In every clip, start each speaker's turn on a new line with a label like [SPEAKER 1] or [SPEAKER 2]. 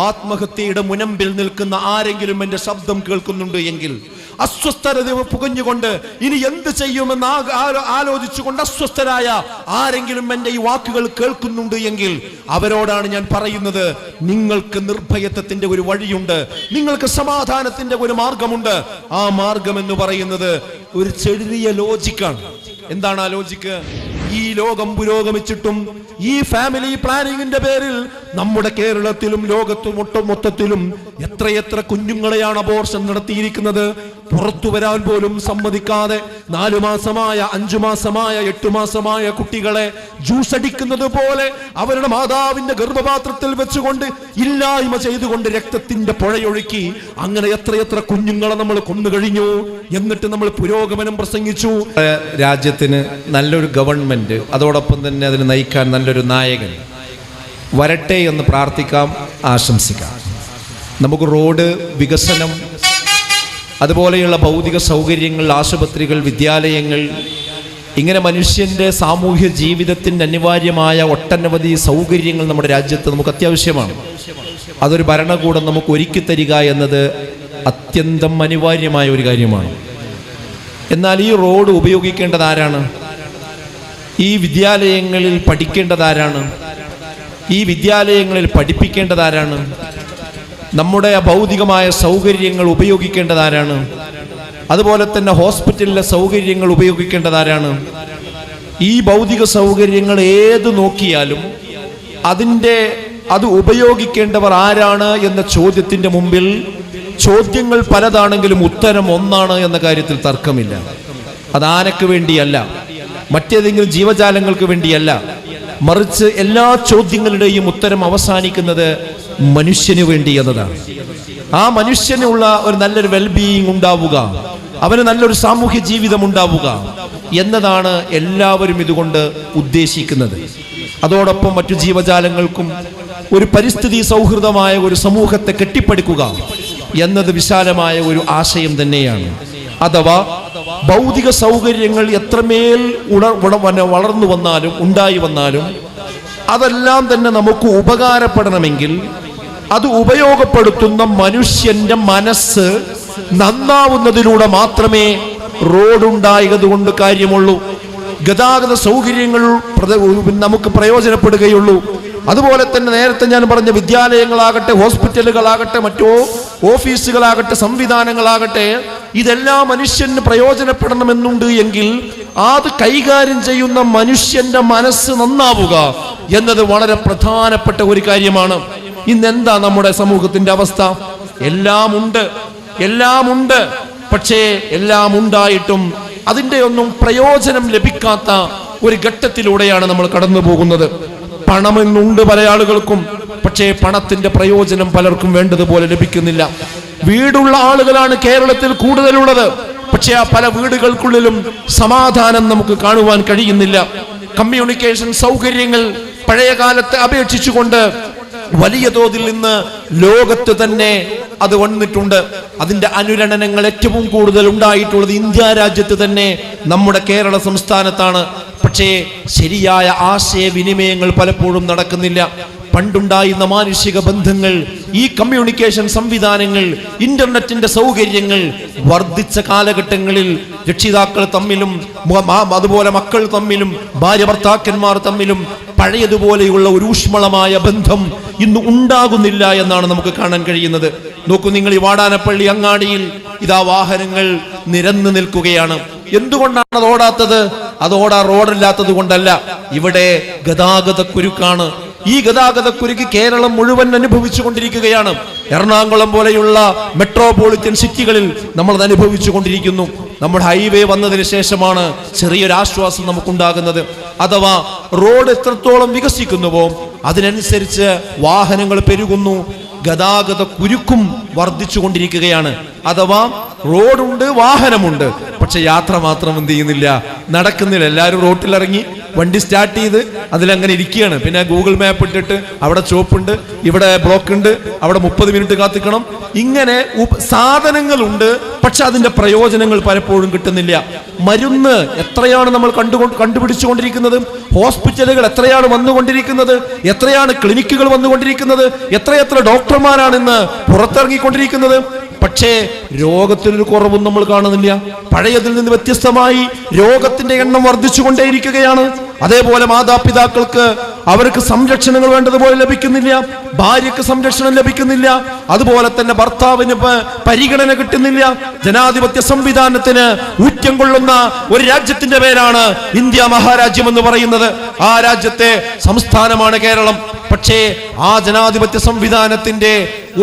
[SPEAKER 1] ആത്മഹത്യയുടെ മുനമ്പിൽ നിൽക്കുന്ന ആരെങ്കിലും എന്റെ ശബ്ദം കേൾക്കുന്നുണ്ട് എങ്കിൽ, അസ്വസ്ഥത പുകഞ്ഞുകൊണ്ട് ഇനി എന്ത് ചെയ്യുമെന്ന് ആലോചിച്ചുകൊണ്ട് അസ്വസ്ഥരായ ആരെങ്കിലും എന്റെ ഈ വാക്കുകൾ കേൾക്കുന്നുണ്ട് എങ്കിൽ അവരോടാണ് ഞാൻ പറയുന്നത്, നിങ്ങൾക്ക് നിർഭയത്വത്തിന്റെ ഒരു വഴിയുണ്ട്, നിങ്ങൾക്ക് സമാധാനത്തിന്റെ ഒരു മാർഗമുണ്ട്. ആ മാർഗം എന്ന് പറയുന്നത് ഒരു ചെറിയ ലോജിക്കാണ്. എന്താണ് ആ ലോജിക്ക്? ഈ ലോകം പുരോഗമിച്ചിട്ടും ഈ ഫാമിലി പ്ലാനിങ്ങിന്റെ പേരിൽ നമ്മുടെ കേരളത്തിലും ലോകത്തും മൊത്തത്തിലും എത്രയെത്ര കുഞ്ഞുങ്ങളെയാണ് അബോർഷൻ നടത്തിയിരിക്കുന്നത്. പുറത്തു വരാൻ പോലും സമ്മതിക്കാതെ 4 മാസമായ 5 മാസമായ 8 മാസമായ കുട്ടികളെ ജ്യൂസ് അടിക്കുന്നത് പോലെ അവരുടെ മാതാവിന്റെ ഗർഭപാത്രത്തിൽ വെച്ചുകൊണ്ട് ഇല്ലായ്മ ചെയ്തുകൊണ്ട് രക്തത്തിന്റെ പുഴയൊഴുക്കി അങ്ങനെ എത്രയെത്ര കുഞ്ഞുങ്ങളെ നമ്മൾ കൊന്നുകഴിഞ്ഞു. എന്നിട്ട് നമ്മൾ പുരോഗമനം പ്രസംഗിച്ചു.
[SPEAKER 2] രാജ്യത്തിന് നല്ലൊരു ഗവൺമെന്റ്, അതോടൊപ്പം തന്നെ അതിന് നയിക്കാൻ നല്ലൊരു നായകൻ വരട്ടെ എന്ന് പ്രാർത്ഥിക്കാം, ആശംസിക്കാം. നമുക്ക് റോഡ് വികസനം, അതുപോലെയുള്ള ഭൗതിക സൗകര്യങ്ങൾ, ആശുപത്രികൾ, വിദ്യാലയങ്ങൾ, ഇങ്ങനെ മനുഷ്യൻ്റെ സാമൂഹ്യ ജീവിതത്തിന് അനിവാര്യമായ ഒട്ടനവധി സൗകര്യങ്ങൾ നമ്മുടെ രാജ്യത്ത് നമുക്ക് അത്യാവശ്യമാണ്. അതൊരു ഭരണകൂടം നമുക്ക് ഒരുക്കി തരിക എന്നത് അത്യന്തം അനിവാര്യമായ ഒരു കാര്യമാണ്. എന്നാൽ ഈ റോഡ് ഉപയോഗിക്കേണ്ടത് ആരാണ്? ഈ വിദ്യാലയങ്ങളിൽ പഠിക്കേണ്ടത് ആരാണ്? ഈ വിദ്യാലയങ്ങളിൽ പഠിപ്പിക്കേണ്ടത് ആരാണ്? നമ്മുടെ ഭൗതികമായ സൗകര്യങ്ങൾ ഉപയോഗിക്കേണ്ടത് ആരാണ്? അതുപോലെ തന്നെ ഹോസ്പിറ്റലിലെ സൗകര്യങ്ങൾ ഉപയോഗിക്കേണ്ടത് ആരാണ്? ഈ ഭൗതിക സൗകര്യങ്ങൾ ഏത് നോക്കിയാലും അത് ഉപയോഗിക്കേണ്ടവർ ആരാണ് എന്ന ചോദ്യത്തിന്റെ മുമ്പിൽ ചോദ്യങ്ങൾ പലതാണെങ്കിലും ഉത്തരം ഒന്നാണ് എന്ന കാര്യത്തിൽ തർക്കമില്ല. അത് ആനക്ക് വേണ്ടിയല്ല, മറ്റേതെങ്കിലും ജീവജാലങ്ങൾക്ക് വേണ്ടിയല്ല, മറിച്ച് എല്ലാ ചോദ്യങ്ങളുടെയും ഉത്തരം അവസാനിക്കുന്നത് മനുഷ്യന് വേണ്ടി എന്നതാണ്. ആ മനുഷ്യനുള്ള ഒരു നല്ലൊരു വെൽബീയിങ് ഉണ്ടാവുക, അവന് നല്ലൊരു സാമൂഹ്യ ജീവിതം ഉണ്ടാവുക എന്നതാണ് എല്ലാവരും ഇതുകൊണ്ട് ഉദ്ദേശിക്കുന്നത്. അതോടൊപ്പം മറ്റു ജീവജാലങ്ങൾക്കും ഒരു പരിസ്ഥിതി സൗഹൃദമായ ഒരു സമൂഹത്തെ കെട്ടിപ്പടുക്കുക എന്നത് വിശാലമായ ഒരു ആശയം തന്നെയാണ്. അഥവാ ഭൗതിക സൗകര്യങ്ങൾ എത്രമേൽ വളർന്നു വന്നാലും ഉണ്ടായി വന്നാലും അതെല്ലാം തന്നെ നമുക്ക് ഉപകാരപ്പെടണമെങ്കിൽ അത് ഉപയോഗപ്പെടുത്തുന്ന മനുഷ്യന്റെ മനസ്സ് നന്നാവുന്നതിലൂടെ മാത്രമേ റോഡുണ്ടായത് കൊണ്ട് കാര്യമുള്ളൂ, ഗതാഗത സൗകര്യങ്ങൾ നമുക്ക് പ്രയോജനപ്പെടുകയുള്ളൂ. അതുപോലെ തന്നെ നേരത്തെ ഞാൻ പറഞ്ഞ വിദ്യാലയങ്ങളാകട്ടെ, ഹോസ്പിറ്റലുകളാകട്ടെ, മറ്റോ ഓഫീസുകളാകട്ടെ, സംവിധാനങ്ങളാകട്ടെ, ഇതെല്ലാം മനുഷ്യന് പ്രയോജനപ്പെടണമെന്നുണ്ട് എങ്കിൽ അത് കൈകാര്യം ചെയ്യുന്ന മനുഷ്യന്റെ മനസ്സ് നന്നാവുക എന്നത് വളരെ പ്രധാനപ്പെട്ട ഒരു കാര്യമാണ്. ഇന്നെന്താ നമ്മുടെ സമൂഹത്തിന്റെ അവസ്ഥ? എല്ലാം ഉണ്ട്, പക്ഷേ എല്ലാം ഉണ്ടായിട്ടും അതിന്റെ ഒന്നും പ്രയോജനം ലഭിക്കാത്ത ഒരു ഘട്ടത്തിലൂടെയാണ് നമ്മൾ കടന്നു പോകുന്നത്. പണമെന്നുണ്ട് പല ആളുകൾക്കും, പക്ഷേ പണത്തിന്റെ പ്രയോജനം പലർക്കും വേണ്ടതുപോലെ ലഭിക്കുന്നില്ല. വീടുള്ള ആളുകളാണ് കേരളത്തിൽ കൂടുതലുള്ളത്, പക്ഷേ ആ പല വീടുകൾക്കുള്ളിലും സമാധാനം നമുക്ക് കാണുവാൻ കഴിയുന്നില്ല. കമ്മ്യൂണിക്കേഷൻ സൗകര്യങ്ങൾ പഴയ കാലത്തെ അപേക്ഷിച്ചുകൊണ്ട് വലിയ തോതിൽ ഇന്ന് ലോകത്ത് തന്നെ അത് വന്നിട്ടുണ്ട്. അതിന്റെ അനുരണനങ്ങൾ ഏറ്റവും കൂടുതൽ ഉണ്ടായിട്ടുള്ളത് ഇന്ത്യ രാജ്യത്ത് തന്നെ, നമ്മുടെ കേരള സംസ്ഥാനത്താണ്. പക്ഷേ ശരിയായ ആശയവിനിമയങ്ങൾ പലപ്പോഴും നടക്കുന്നില്ല. പണ്ടുണ്ടായിരുന്ന മാനുഷിക ബന്ധങ്ങൾ, ഈ കമ്മ്യൂണിക്കേഷൻ സംവിധാനങ്ങൾ, ഇന്റർനെറ്റിന്റെ സൗകര്യങ്ങൾ വർദ്ധിച്ച കാലഘട്ടങ്ങളിൽ രക്ഷിതാക്കൾ തമ്മിലും അതുപോലെ മക്കൾ തമ്മിലും ഭാര്യ ഭർത്താക്കന്മാർ തമ്മിലും പഴയതുപോലെയുള്ള ഒരു ഊഷ്മളമായ ബന്ധം ഇന്ന് ഉണ്ടാകുന്നില്ല എന്നാണ് നമുക്ക് കാണാൻ കഴിയുന്നത്. നോക്കൂ നിങ്ങൾ, ഈ വാടാനപ്പള്ളി അങ്ങാടിയിൽ ഇതാ വാഹനങ്ങൾ നിരന്നു നിൽക്കുകയാണ്. എന്തുകൊണ്ടാണ് അത് ഓടാത്തത്? അത് ഓടാൻ റോഡില്ലാത്തത് കൊണ്ടല്ല, ഇവിടെ ഗതാഗത കുരുക്കാണ്. ഈ ഗതാഗതക്കുരുക്ക് കേരളം മുഴുവൻ അനുഭവിച്ചു കൊണ്ടിരിക്കുകയാണ്. എറണാകുളം പോലെയുള്ള മെട്രോപൊളിറ്റൻ സിറ്റികളിൽ നമ്മൾ അത് അനുഭവിച്ചു കൊണ്ടിരിക്കുന്നു. നമ്മുടെ ഹൈവേ വന്നതിന് ശേഷമാണ് ചെറിയൊരു ആശ്വാസം നമുക്കുണ്ടാകുന്നത്. അഥവാ റോഡ് എത്രത്തോളം വികസിക്കുന്നുവോ അതിനനുസരിച്ച് വാഹനങ്ങൾ പെരുകുന്നു, ഗതാഗത കുരുക്കും വർദ്ധിച്ചു കൊണ്ടിരിക്കുകയാണ്. അഥവാ റോഡുണ്ട്, വാഹനമുണ്ട്, പക്ഷെ യാത്ര മാത്രം എന്ത് ചെയ്യുന്നില്ല, നടക്കുന്നില്ല. എല്ലാവരും റോട്ടിലിറങ്ങി വണ്ടി സ്റ്റാർട്ട് ചെയ്ത് അതിലങ്ങനെ ഇരിക്കുകയാണ്. പിന്നെ ഗൂഗിൾ മാപ്പ് ഇട്ടിട്ട് അവിടെ ചോപ്പുണ്ട്, ഇവിടെ ബ്ലോക്ക് ഉണ്ട്, അവിടെ 30 മിനിറ്റ് കാത്തിക്കണം. ഇങ്ങനെ സാധനങ്ങളുണ്ട്, പക്ഷെ അതിന്റെ പ്രയോജനങ്ങൾ പലപ്പോഴും കിട്ടുന്നില്ല. മരുന്ന് എത്രയാണ് നമ്മൾ കണ്ടുപിടിച്ചുകൊണ്ടിരിക്കുന്നത്, ഹോസ്പിറ്റലുകൾ എത്രയാണ് വന്നുകൊണ്ടിരിക്കുന്നത്, എത്രയാണ് ക്ലിനിക്കുകൾ വന്നുകൊണ്ടിരിക്കുന്നത്, എത്രയെത്ര ഡോക്ടർമാരാണ് ഇന്ന് പുറത്തിറങ്ങിക്കൊണ്ടിരിക്കുന്നത്. പക്ഷേ രോഗത്തിനൊരു കുറവും നമ്മൾ കാണുന്നില്ല. പഴയതിൽ നിന്ന് വ്യത്യസ്തമായി രോഗത്തിന്റെ എണ്ണം വർദ്ധിച്ചുകൊണ്ടേയിരിക്കുകയാണ്. അതേപോലെ മാതാപിതാക്കൾക്ക് അവർക്ക് സംരക്ഷണങ്ങൾ വേണ്ടതുപോലെ ലഭിക്കുന്നില്ല, ഭാര്യക്ക് സംരക്ഷണം ലഭിക്കുന്നില്ല, അതുപോലെ തന്നെ ഭർത്താവിന് പരിഗണന കിട്ടുന്നില്ല. ജനാധിപത്യ സംവിധാനത്തിന് ഊറ്റം കൊള്ളുന്ന ഒരു രാജ്യത്തിന്റെ പേരാണ് ഇന്ത്യ മഹാരാജ്യം എന്ന് പറയുന്നത്. ആ രാജ്യത്തെ സംസ്ഥാനമാണ് കേരളം. പക്ഷേ ആ ജനാധിപത്യ സംവിധാനത്തിന്റെ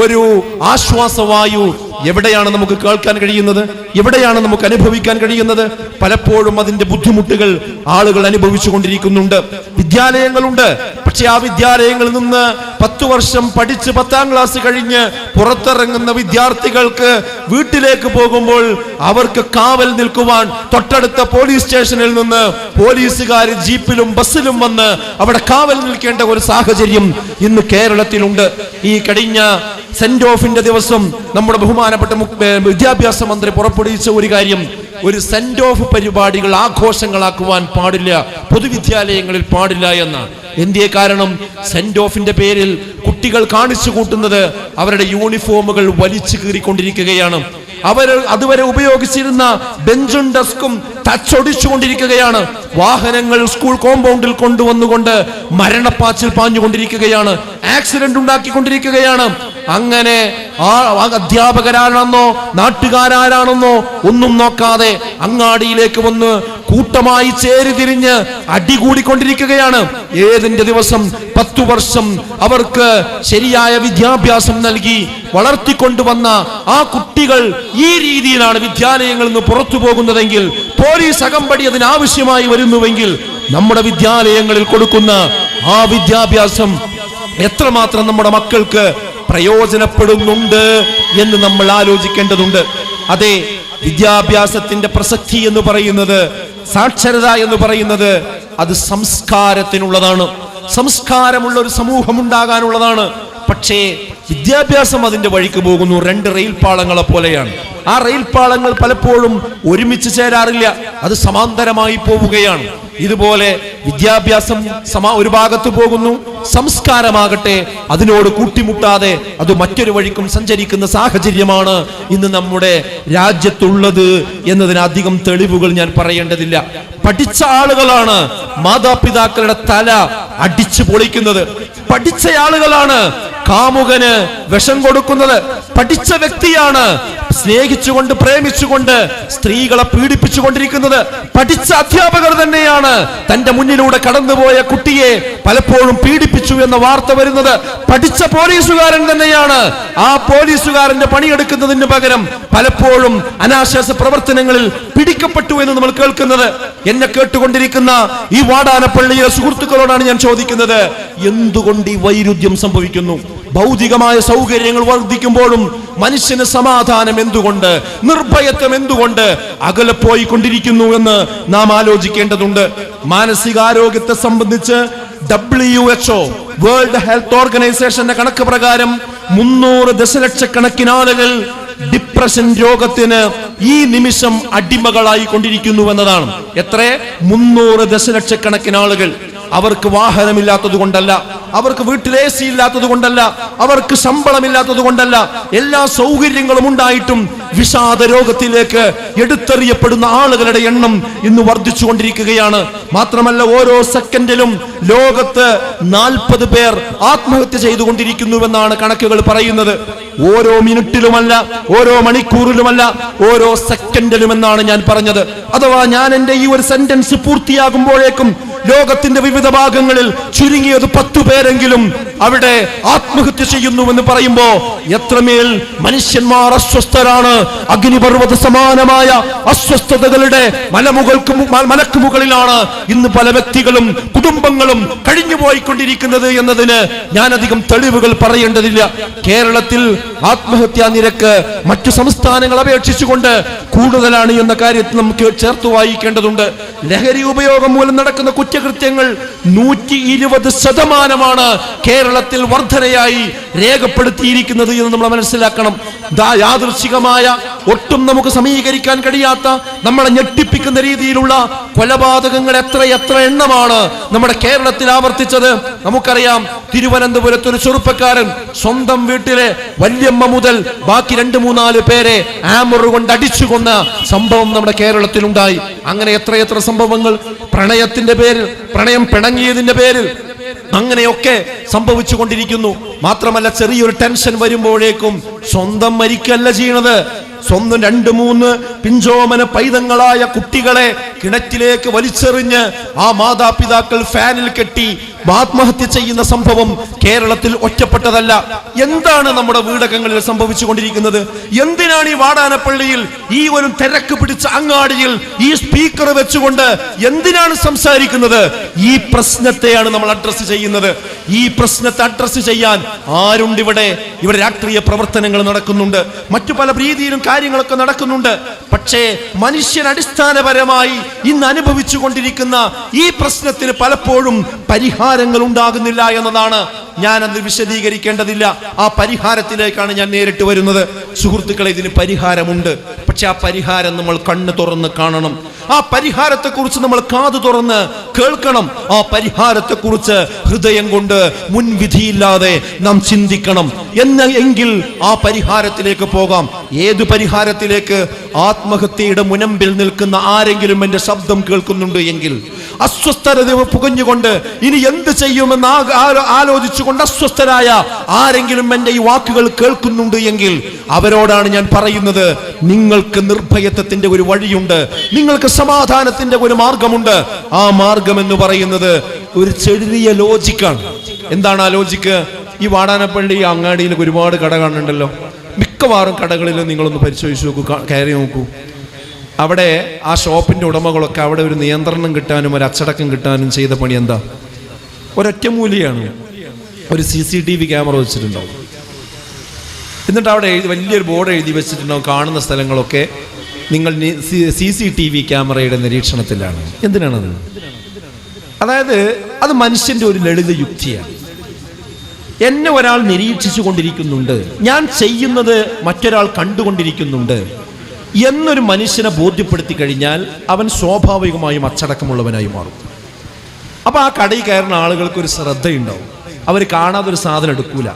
[SPEAKER 2] ഒരു ആശ്വാസവായു എവിടെയാണ് നമുക്ക് കേൾക്കാൻ കഴിയുന്നത്, എവിടെയാണ് നമുക്ക് അനുഭവിക്കാൻ കഴിയുന്നത്? പലപ്പോഴും അതിന്റെ ബുദ്ധിമുട്ടുകൾ ആളുകൾ അനുഭവിച്ചു കൊണ്ടിരിക്കുന്നുണ്ട്. വിദ്യാലയങ്ങളുണ്ട്, പക്ഷെ ആ വിദ്യാലയങ്ങളിൽ നിന്ന് 10 വർഷം പഠിച്ച് 10ാം ക്ലാസ് കഴിഞ്ഞ് പുറത്തിറങ്ങുന്ന വിദ്യാർത്ഥികൾക്ക് വീട്ടിലേക്ക് പോകുമ്പോൾ അവർക്ക് കാവൽ നിൽക്കുവാൻ തൊട്ടടുത്ത പോലീസ് സ്റ്റേഷനിൽ നിന്ന് പോലീസുകാർ ജീപ്പിലും ബസ്സിലും വന്ന് അവിടെ കാവൽ നിൽക്കേണ്ട ഒരു സാഹചര്യം ഇന്ന് കേരളത്തിലുണ്ട്. ഈ കഴിഞ്ഞ സെന്റ് ഓഫിന്റെ ദിവസം നമ്മുടെ ബഹുമാനപ്പെട്ട വിദ്യാഭ്യാസ മന്ത്രി പുറപ്പെടുവിച്ച ഒരു കാര്യം, ഒരു സെന്റ് ഓഫ് പരിപാടികൾ ആഘോഷങ്ങളാക്കുവാൻ പാടില്ല, പൊതുവിദ്യാലയങ്ങളിൽ പാടില്ല എന്ന്. എന്തേ കാരണം? സെന്റ് ഓഫിന്റെ പേരിൽ കുട്ടികൾ കാണിച്ചു കൂട്ടുന്നത് അവരുടെ യൂണിഫോമുകൾ വലിച്ചു കീറിക്കൊണ്ടിരിക്കുകയാണ്. അവർ അതുവരെ ഉപയോഗിച്ചിരുന്ന ബെഞ്ചും ഡെസ്കും തച്ചൊടിച്ചുകൊണ്ടിരിക്കുകയാണ്. വാഹനങ്ങൾ സ്കൂൾ കോമ്പൗണ്ടിൽ കൊണ്ടുവന്നുകൊണ്ട് മരണപ്പാച്ചിൽ പാഞ്ഞുകൊണ്ടിരിക്കുകയാണ്, ആക്സിഡന്റ് ഉണ്ടാക്കിക്കൊണ്ടിരിക്കുകയാണ്. അങ്ങനെ ആ അധ്യാപകരാണെന്നോ നാട്ടുകാരാണെന്നോ ഒന്നും നോക്കാതെ അങ്ങാടിയിലേക്ക് വന്ന് കൂട്ടമായി ചേരിതിരിഞ്ഞ് അടികൂടിക്കൊണ്ടിരിക്കുകയാണ്. ഏതിന്റെ ദിവസം 10 വർഷം അവർക്ക് ശരിയായ വിദ്യാഭ്യാസം നൽകി വളർത്തിക്കൊണ്ടുവന്ന ആ കുട്ടികൾ ഈ രീതിയിലാണ് വിദ്യാലയങ്ങളിൽ നിന്ന് പുറത്തു പോകുന്നതെങ്കിൽ, പോലീസ് അകമ്പടി അതിനാവശ്യമായി വരുന്നുവെങ്കിൽ, നമ്മുടെ വിദ്യാലയങ്ങളിൽ കൊടുക്കുന്ന ആ വിദ്യാഭ്യാസം എത്രമാത്രം നമ്മുടെ മക്കൾക്ക് പ്രയോജനപ്പെടുന്നുണ്ട് എന്ന് നമ്മൾ ആലോചിക്കേണ്ടതുണ്ട്. അതെ, വിദ്യാഭ്യാസത്തിന്റെ പ്രസക്തി എന്ന് പറയുന്നത്, സാക്ഷരത എന്ന് പറയുന്നത് അത് സംസ്കാരത്തിനുള്ളതാണ്. സംസ്കാരമുള്ള ഒരു സമൂഹം ഉണ്ടാകാനുള്ളതാണ്. പക്ഷേ വിദ്യാഭ്യാസം അതിന്റെ വഴിക്ക് പോകുന്നു. 2 റെയിൽപാളങ്ങളെ പോലെയാണ്. ആ റെയിൽപാളങ്ങൾ പലപ്പോഴും ഒരുമിച്ച് ചേരാറില്ല, അത് സമാന്തരമായി പോവുകയാണ്. ഇതുപോലെ വിദ്യാഭ്യാസം ഒരു ഭാഗത്ത് പോകുന്നു, സംസ്കാരമാകട്ടെ അതിനോട് കൂട്ടിമുട്ടാതെ അത് മറ്റൊരു വഴിക്കും സഞ്ചരിക്കുന്ന സാഹചര്യമാണ് ഇന്ന് നമ്മുടെ രാജ്യത്തുള്ളത് എന്നതിന് അധികം തെളിവുകൾ ഞാൻ പറയേണ്ടതില്ല. പഠിച്ച ആളുകളാണ് മാതാപിതാക്കളുടെ തല അടിച്ചു പൊളിക്കുന്നത്. പഠിച്ച ആളുകളാണ് കാമുകന് വിഷം കൊടുക്കുന്നത്. പഠിച്ച വ്യക്തിയാണ് സ്നേഹിച്ചുകൊണ്ട് പ്രേമിച്ചുകൊണ്ട് സ്ത്രീകളെ പീഡിപ്പിച്ചുകൊണ്ടിരിക്കുന്നത്. പഠിച്ച അധ്യാപകർ തന്നെയാണ് തന്റെ മുന്നിലൂടെ കടന്നുപോയ കുട്ടിയെ പലപ്പോഴും പീഡിപ്പിച്ചു എന്ന വാർത്ത വരുന്നത്. പഠിച്ച പോലീസുകാരൻ തന്നെയാണ് ആ പോലീസുകാരന്റെ പണിയെടുക്കുന്നതിന് പകരം പലപ്പോഴും അനാശാസ്യ പ്രവർത്തനങ്ങളിൽ പിടിക്കപ്പെട്ടു എന്ന് നമ്മൾ കേൾക്കുന്നത്. എന്നെ കേട്ടുകൊണ്ടിരിക്കുന്ന ഈ വാടാനപ്പള്ളിയിലെ സുഹൃത്തുക്കളോടാണ് ഞാൻ ചോദിക്കുന്നത്, എന്തുകൊണ്ട് ഈ വൈരുദ്ധ്യം സംഭവിക്കുന്നു? ഭൗതികമായ സൗകര്യങ്ങൾ വർദ്ധിക്കുമ്പോഴും മനുഷ്യന് സമാധാനം എന്തുകൊണ്ട്, നിർഭയത്വം എന്തുകൊണ്ട് അകലെ പോയിക്കൊണ്ടിരിക്കുന്നു എന്ന് നാം ആലോചിക്കേണ്ടതുണ്ട്. മാനസികാരോഗ്യത്തെ സംബന്ധിച്ച് WHO വേൾഡ് ഹെൽത്ത് ഓർഗനൈസേഷന്റെ കണക്ക് പ്രകാരം 300 ദശലക്ഷക്കണക്കിന് ആളുകൾ ഡിപ്രഷൻ രോഗത്തിന് ഈ നിമിഷം അടിമകളായി കൊണ്ടിരിക്കുന്നു എന്നതാണ്. എത്ര? 300 ദശലക്ഷക്കണക്കിന് ആളുകൾ. അവർക്ക് വാഹനമില്ലാത്തത് കൊണ്ടല്ല, അവർക്ക് വീട്ടിൽ AC ഇല്ലാത്തത് കൊണ്ടല്ല, അവർക്ക് ശമ്പളമില്ലാത്തത് കൊണ്ടല്ല, എല്ലാ സൗകര്യങ്ങളും ഉണ്ടായിട്ടും വിഷാദ രോഗത്തിലേക്ക് എടുത്തെറിയപ്പെടുന്ന ആളുകളുടെ എണ്ണം ഇന്ന് വർദ്ധിച്ചുകൊണ്ടിരിക്കുകയാണ്. മാത്രമല്ല, ഓരോ സെക്കൻഡിലും ലോകത്ത് 40 പേർ ആത്മഹത്യ ചെയ്തുകൊണ്ടിരിക്കുന്നുവെന്നാണ് കണക്കുകൾ പറയുന്നത്. ഓരോ മിനിറ്റിലുമല്ല, ഓരോ മണിക്കൂറിലുമല്ല, ഓരോ സെക്കൻഡിലും എന്നാണ് ഞാൻ പറഞ്ഞത്. അഥവാ ഞാൻ എന്റെ ഈ ഒരു സെന്റൻസ് പൂർത്തിയാകുമ്പോഴേക്കും ലോകത്തിന്റെ വിവിധ ഭാഗങ്ങളിൽ ചുരുങ്ങിയത് 10 പേരെങ്കിലും അവിടെ ആത്മഹത്യ ചെയ്യുന്നുവെന്ന് പറയുമ്പോ എത്രമേൽ മനുഷ്യന്മാർ അസ്വസ്ഥരാണ്. അഗ്നിപർവ്വത സമാനമായ അസ്വസ്ഥതകളുടെ മലക്ക് മുകളിലാണ് ഇന്ന് പല വ്യക്തികളും കുടുംബങ്ങളും കഴിഞ്ഞു പോയിക്കൊണ്ടിരിക്കുന്നത് എന്നതിന് ഞാൻ അധികം തെളിവുകൾ പറയേണ്ടതില്ല. കേരളത്തിൽ ആത്മഹത്യാ നിരക്ക് മറ്റു സംസ്ഥാനങ്ങൾ അപേക്ഷിച്ചുകൊണ്ട് കൂടുതലാണ് എന്ന കാര്യത്തിൽ നമുക്ക് ചേർത്ത് വായിക്കേണ്ടതുണ്ട്. ലഹരി ഉപയോഗം മൂലം നടക്കുന്ന കുറ്റകൃത്യങ്ങൾ 120% കേരളത്തിൽ വർധനയായി രേഖപ്പെടുത്തിയിരിക്കുന്നത് എന്ന് നമ്മൾ മനസ്സിലാക്കണം. യാദൃശ്ചികമായ ഒട്ടും നമുക്ക് സമീകരിക്കാൻ കഴിയാത്ത നമ്മളെ ഞെട്ടിപ്പിക്കുന്ന രീതിയിലുള്ള കൊലപാതകങ്ങൾ എത്ര എണ്ണമാണ് നമ്മുടെ കേരളത്തിൽ ആവർത്തിച്ചത്. നമുക്കറിയാം, തിരുവനന്തപുരത്ത് ഒരു ചെറുപ്പക്കാരൻ സ്വന്തം വീട്ടിലെ വല്യമ്മ മുതൽ ബാക്കി 2-3-4 പേരെ ആമർ കൊണ്ട് അടിച്ചു കൊന്ന സംഭവം നമ്മുടെ കേരളത്തിൽ ഉണ്ടായി. അങ്ങനെ എത്ര സംഭവങ്ങൾ പ്രണയത്തിന്റെ പേരിൽ, പ്രണയം പിണങ്ങിയതിന്റെ പേരിൽ അങ്ങനെയൊക്കെ സംഭവിച്ചു കൊണ്ടിരിക്കുന്നു. മാത്രമല്ല, ചെറിയൊരു ടെൻഷൻ വരുമ്പോഴേക്കും സ്വന്തം മരിക്കല്ല ചെയ്യണത്, സ്വന്തം 2-3 പിഞ്ചോമന പൈതങ്ങളായ കുട്ടികളെ കിണറ്റിലേക്ക് വലിച്ചെറിഞ്ഞ് ആ മാതാപിതാക്കൾ ഫാനിൽ കെട്ടി ആത്മഹത്യ ചെയ്യുന്ന സംഭവം കേരളത്തിൽ ഒറ്റപ്പെട്ടതല്ല. എന്താണ് നമ്മുടെ വീടകങ്ങളിൽ സംഭവിച്ചു കൊണ്ടിരിക്കുന്നത്? എന്തിനാണ് ഈ വാടാനപ്പള്ളിയിൽ ഈ ഒരു തിരക്ക് പിടിച്ച അങ്ങാടിയിൽ ഈ സ്പീക്കർ വെച്ചുകൊണ്ട് എന്തിനാണ് സംസാരിക്കുന്നത്? ഈ പ്രശ്നത്തെയാണ് നമ്മൾ അഡ്രസ് ചെയ്യുന്നത്. ഈ പ്രശ്നത്തെ അഡ്രസ് ചെയ്യാൻ ആരുണ്ട്? ഇവിടെ രാഷ്ട്രീയ പ്രവർത്തനങ്ങൾ നടക്കുന്നുണ്ട്, മറ്റു പല രീതിയിലും കാര്യങ്ങളൊക്കെ നടക്കുന്നുണ്ട്. പക്ഷേ മനുഷ്യൻ അടിസ്ഥാനപരമായി ഇന്ന് അനുഭവിച്ചു കൊണ്ടിരിക്കുന്ന ഈ പ്രശ്നത്തിന് പലപ്പോഴും പരിഹാരങ്ങൾ ഉണ്ടാകുന്നില്ല എന്നതാണ്. ഞാൻ അത് വിശദീകരിക്കേണ്ടതില്ല. ആ പരിഹാരത്തിലേക്കാണ് ഞാൻ നേരിട്ട് വരുന്നത്. സുഹൃത്തുക്കളെ, ഇതിന് പരിഹാരമുണ്ട്. പക്ഷെ ആ പരിഹാരം നമ്മൾ കണ്ണ് തുറന്ന് കാണണം. ആ പരിഹാരത്തെക്കുറിച്ച് നമ്മൾ കാതു തുറന്ന് കേൾക്കണം. ആ പരിഹാരത്തെക്കുറിച്ച് ഹൃദയം കൊണ്ട് മുൻവിധിയില്ലാതെ നാം ചിന്തിക്കണം. എങ്കിൽ ആ പരിഹാരത്തിലേക്ക് പോകാം. ഏതു പരിഹാരത്തിലേക്ക്? ആത്മഹത്യയുടെ മുനമ്പിൽ നിൽക്കുന്ന ആരെങ്കിലും എന്റെ ശബ്ദം കേൾക്കുന്നുണ്ട് എങ്കിൽ, അസ്വസ്ഥത പുകഞ്ഞുകൊണ്ട് ഇനി എന്ത് ചെയ്യുമെന്ന് ആലോചിച്ചുകൊണ്ട് അസ്വസ്ഥരായ ആരെങ്കിലും എന്റെ ഈ വാക്കുകൾ കേൾക്കുന്നുണ്ട് എങ്കിൽ അവരോടാണ് ഞാൻ പറയുന്നത്, നിങ്ങൾക്ക് നിർഭയത്വത്തിന്റെ ഒരു വഴിയുണ്ട്, നിങ്ങൾക്ക് സമാധാനത്തിന്റെ ഒരു മാർഗമുണ്ട്. ആ മാർഗം എന്ന് പറയുന്നത് ഒരു ചെറിയ ലോജിക്കാണ്. എന്താണ് ആ ലോജിക്ക്? ഈ വാടാനപ്പള്ളി അങ്ങാടിയിൽ ഒരുപാട് കട കാണുന്നുണ്ടല്ലോ. മിക്കവാറും കടകളിലും നിങ്ങളൊന്ന് പരിശോധിച്ച് നോക്കൂ, കയറി നോക്കൂ. അവിടെ ആ ഷോപ്പിന്റെ ഉടമകളൊക്കെ അവിടെ ഒരു നിയന്ത്രണം കിട്ടാനും ഒരു അച്ചടക്കം കിട്ടാനും ചെയ്ത പണി എന്താ? ഒരൊറ്റമൂലിയാണ്. ഒരു CCTV ക്യാമറ വെച്ചിട്ടുണ്ടാവും. എന്നിട്ട് അവിടെ വലിയൊരു ബോർഡ് എഴുതി വെച്ചിട്ടുണ്ടാവും, കാണുന്ന സ്ഥലങ്ങളൊക്കെ നിങ്ങൾ CCTV ക്യാമറയുടെ നിരീക്ഷണത്തിലാണ്. എന്തിനാണത്? അതായത് അത് മനുഷ്യന്റെ ഒരു ലളിത യുക്തിയാണ്. എന്നെ ഒരാൾ നിരീക്ഷിച്ചു കൊണ്ടിരിക്കുന്നുണ്ട്, ഞാൻ ചെയ്യുന്നത് മറ്റൊരാൾ കണ്ടുകൊണ്ടിരിക്കുന്നുണ്ട് എന്നൊരു മനുഷ്യനെ ബോധ്യപ്പെടുത്തി കഴിഞ്ഞാൽ അവൻ സ്വാഭാവികമായും അച്ചടക്കമുള്ളവനായി മാറും. അപ്പൊ ആ കടയിൽ കയറുന്ന ആളുകൾക്ക് ഒരു ശ്രദ്ധയുണ്ടാവും. അവർ കാണാതെ ഒരു സാധനം എടുക്കൂല,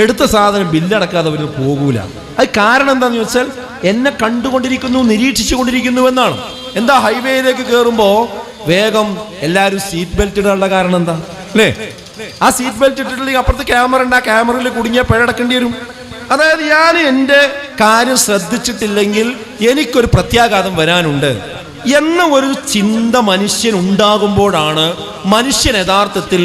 [SPEAKER 2] എടുത്ത സാധനം ബില്ലടക്കാതെ അവർ പോകൂല. അത് കാരണം എന്താന്ന് വെച്ചാൽ എന്നെ കണ്ടുകൊണ്ടിരിക്കുന്നു, നിരീക്ഷിച്ചു കൊണ്ടിരിക്കുന്നു എന്നാണ്. എന്താ ഹൈവേയിലേക്ക് കയറുമ്പോ വേഗം എല്ലാവരും സീറ്റ് ബെൽറ്റ് ഇടാനുള്ള കാരണം എന്താ? അല്ലേ? ആ സീറ്റ് ബെൽറ്റ് ഇട്ടിട്ടുണ്ടെങ്കിൽ അപ്പുറത്ത് ക്യാമറ ഉണ്ട്, ആ ക്യാമറയിൽ കുടുങ്ങിയ പിഴടക്കേണ്ടി വരും. അതായത് ഞാൻ എൻ്റെ കാര്യം ശ്രദ്ധിച്ചിട്ടില്ലെങ്കിൽ എനിക്കൊരു പ്രത്യാഘാതം വരാനുണ്ട് എന്ന ഒരു ചിന്ത മനുഷ്യൻ ഉണ്ടാകുമ്പോഴാണ് മനുഷ്യൻ യഥാർത്ഥത്തിൽ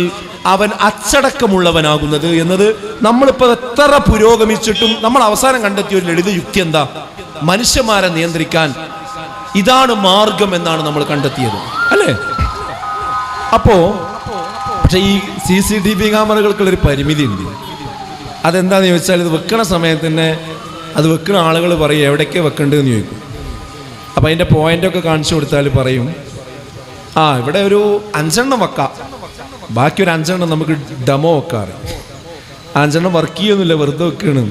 [SPEAKER 2] അവൻ അച്ചടക്കമുള്ളവനാകുന്നത് എന്നത് നമ്മളിപ്പോൾ എത്ര പുരോഗമിച്ചിട്ടും നമ്മൾ അവസാനം കണ്ടെത്തിയ ഒരു ലളിത യുക്തി എന്താ? മനുഷ്യന്മാരെ നിയന്ത്രിക്കാൻ ഇതാണ് മാർഗം എന്നാണ് നമ്മൾ കണ്ടെത്തിയത്, അല്ലേ? അപ്പോ പക്ഷെ ഈ CCTV ക്യാമറകൾക്കുള്ളൊരു പരിമിതി ഉണ്ട്. അതെന്താന്ന് ചോദിച്ചാൽ, ഇത് വെക്കണ സമയത്തന്നെ അത് വെക്കുന്ന ആളുകൾ പറയും എവിടേക്ക് വെക്കേണ്ടതെന്ന് ചോദിക്കും. അപ്പം അതിൻ്റെ പോയിൻ്റൊക്കെ കാണിച്ചു കൊടുത്താൽ പറയും, ഇവിടെ ഒരു 5 വെക്കാം, ബാക്കി ഒരു 5 നമുക്ക് ഡെമോ വെക്കാറ്. 5 വർക്ക് ചെയ്യുന്നില്ല, വെറുതെ വെക്കണ്.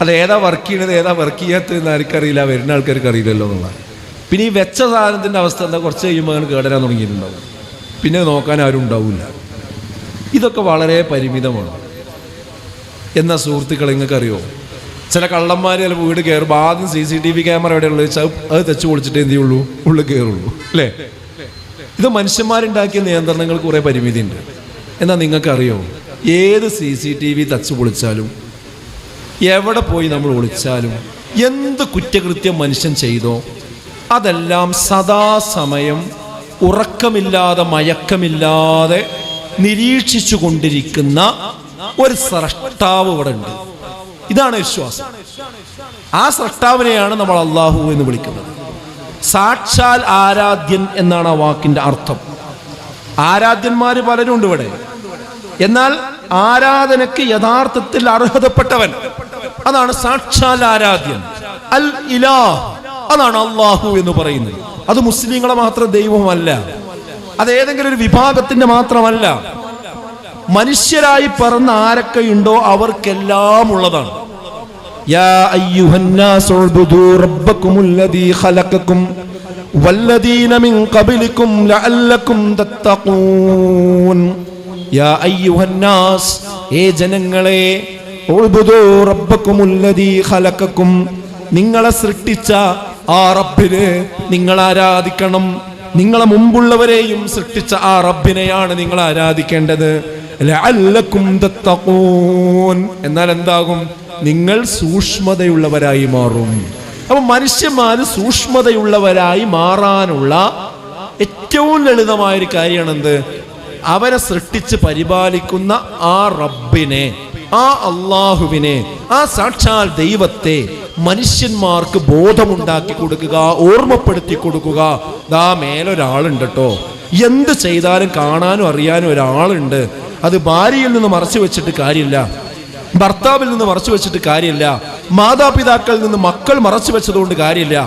[SPEAKER 2] അത് ഏതാ വർക്ക് ചെയ്യണത് ഏതാ വർക്ക് ചെയ്യാത്തതെന്ന് ആർക്കറിയില്ല, വരുന്ന ആൾക്കാർക്ക് അറിയില്ലല്ലോ എന്നുള്ള. പിന്നെ ഈ വെച്ച സാധനത്തിൻ്റെ അവസ്ഥ എന്താ? കുറച്ച് കഴിയുമ്പോൾ അങ്ങനെ കേടരാൻ തുടങ്ങിയിട്ടുണ്ടാവും, പിന്നെ നോക്കാൻ ആരും ഉണ്ടാവില്ല. ഇതൊക്കെ വളരെ പരിമിതമാണ്. എന്നാ സുഹൃത്തുക്കളെ, നിങ്ങൾക്കറിയോ, ചില കള്ളന്മാർ ചില വീട് കയറുമ്പോൾ ആദ്യം CCTV ക്യാമറ എവിടെയുള്ള വെച്ചാൽ അത് തെച്ചു പൊളിച്ചിട്ടേ എന്ത് ചെയ്യുള്ളൂ, ഉള്ളിൽ കയറുള്ളൂ, അല്ലേ? ഇത് മനുഷ്യന്മാരുണ്ടാക്കിയ നിയന്ത്രണങ്ങൾക്ക് കുറേ പരിമിതി ഉണ്ട്. എന്നാൽ നിങ്ങൾക്കറിയോ, ഏത് CCTV തച്ചു പൊളിച്ചാലും, എവിടെ പോയി നമ്മൾ ഒളിച്ചാലും, എന്ത് കുറ്റകൃത്യം മനുഷ്യൻ ചെയ്തോ അതെല്ലാം സദാസമയം ഉറക്കമില്ലാതെ മയക്കമില്ലാതെ നിരീക്ഷിച്ചു കൊണ്ടിരിക്കുന്ന ഒരു സ്രഷ്ടാവ് ഇവിടെ ഉണ്ട്. ഇതാണ് വിശ്വാസം. ആ സ്രഷ്ടാവിനെയാണ് നമ്മൾ അള്ളാഹു എന്ന് വിളിക്കുന്നത്. സാക്ഷാൽ ആരാധ്യൻ എന്നാണ് ആ വാക്കിന്റെ അർത്ഥം. ആരാധ്യന്മാര് പലരും ഉണ്ട് ഇവിടെ. എന്നാൽ ആരാധനയ്ക്ക് യഥാർത്ഥത്തിൽ അർഹതപ്പെട്ടവൻ, അതാണ് സാക്ഷാൽ ആരാധ്യൻ. അൽ ഇലാഹ്, അതാണ് അള്ളാഹു എന്ന് പറയുന്നത്. അത് മുസ്ലിങ്ങളെ മാത്രം ദൈവമല്ല, അത് ഏതെങ്കിലും ഒരു വിഭാഗത്തിന്റെ മാത്രമല്ല. മനുഷ്യരായി പറന്ന ആരൊക്കെയുണ്ടോ അവർക്കെല്ലാം ഉള്ളതാണ്. യാ അയ്യുഹന്നാസ് ഉഅ്ബുദൂ റബ്ബക്കുമുല്ലദീ ഖലഖക്കും വല്ലദീന മിൻ ഖബ്ലിക്കും ലഅല്ലക്കും തത്തഖൂൻ. യാ അയ്യുഹന്നാസ്, ഏ ജനങ്ങളെ, ഉഅ്ബുദൂ റബ്ബക്കുമുല്ലദീ ഖലഖക്കും, നിങ്ങളെ സൃഷ്ടിച്ച ആ റബ്ബിനെ നിങ്ങൾ ആരാധിക്കണം. നിങ്ങളെ മുമ്പുള്ളവരെയും സൃഷ്ടിച്ച ആ റബ്ബിനെയാണ് നിങ്ങൾ ആരാധിക്കേണ്ടത്. ലഅല്ലക്കും തത്തഖൂൻ, എന്നാൽ എന്താകും? നിങ്ങൾ സൂക്ഷ്മതയുള്ളവരായി മാറും. അപ്പൊ മനുഷ്യന്മാര് സൂക്ഷ്മതയുള്ളവരായി മാറാനുള്ള ഏറ്റവും ലളിതമായൊരു കാര്യമാണ് എന്ത്? അവരെ സൃഷ്ടിച്ച് പരിപാലിക്കുന്ന ആ റബ്ബിനെ, ആ അള്ളാഹുവിനെ, ആ സാക്ഷാൽ ദൈവത്തെ മനുഷ്യന്മാർക്ക് ബോധമുണ്ടാക്കി കൊടുക്കുക, ഓർമ്മപ്പെടുത്തി കൊടുക്കുക. ദാ മേലൊരാളുണ്ട് കേട്ടോ, എന്ത് ചെയ്താലും കാണാനും അറിയാനും ഒരാളുണ്ട്. അത് ഭാര്യയിൽ നിന്ന് മറച്ചു വെച്ചിട്ട് കാര്യമില്ല, ഭർത്താവിൽ നിന്ന് മറച്ചു വെച്ചിട്ട് കാര്യമില്ല, മാതാപിതാക്കളിൽ നിന്ന് മക്കൾ മറച്ചു വെച്ചതുകൊണ്ട് കാര്യമില്ല,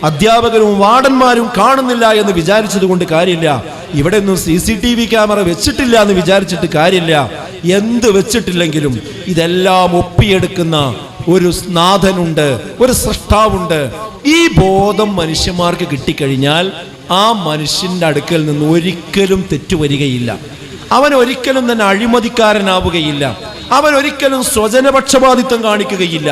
[SPEAKER 2] അധ്യാപകരും വാർഡന്മാരും കാണുന്നില്ല എന്ന് വിചാരിച്ചത് കൊണ്ട് കാര്യമില്ല, ഇവിടെ ഒന്നും CCTV ക്യാമറ വെച്ചിട്ടില്ല എന്ന് വിചാരിച്ചിട്ട് കാര്യമില്ല. എന്ത് വെച്ചിട്ടില്ലെങ്കിലും ഇതെല്ലാം ഒപ്പിയെടുക്കുന്ന ഒരു നാഥനുണ്ട്, ഒരു സൃഷ്ടാവുണ്ട്. ഈ ബോധം മനുഷ്യന്മാർക്ക് കിട്ടിക്കഴിഞ്ഞാൽ ആ മനുഷ്യന്റെ അടുക്കൽ നിന്ന് ഒരിക്കലും തെറ്റുവരികയില്ല. അവൻ ഒരിക്കലും തന്നെ അഴിമതിക്കാരനാവുകയില്ല. അവൻ ഒരിക്കലും സ്വജനപക്ഷപാതിത്വം കാണിക്കുകയില്ല.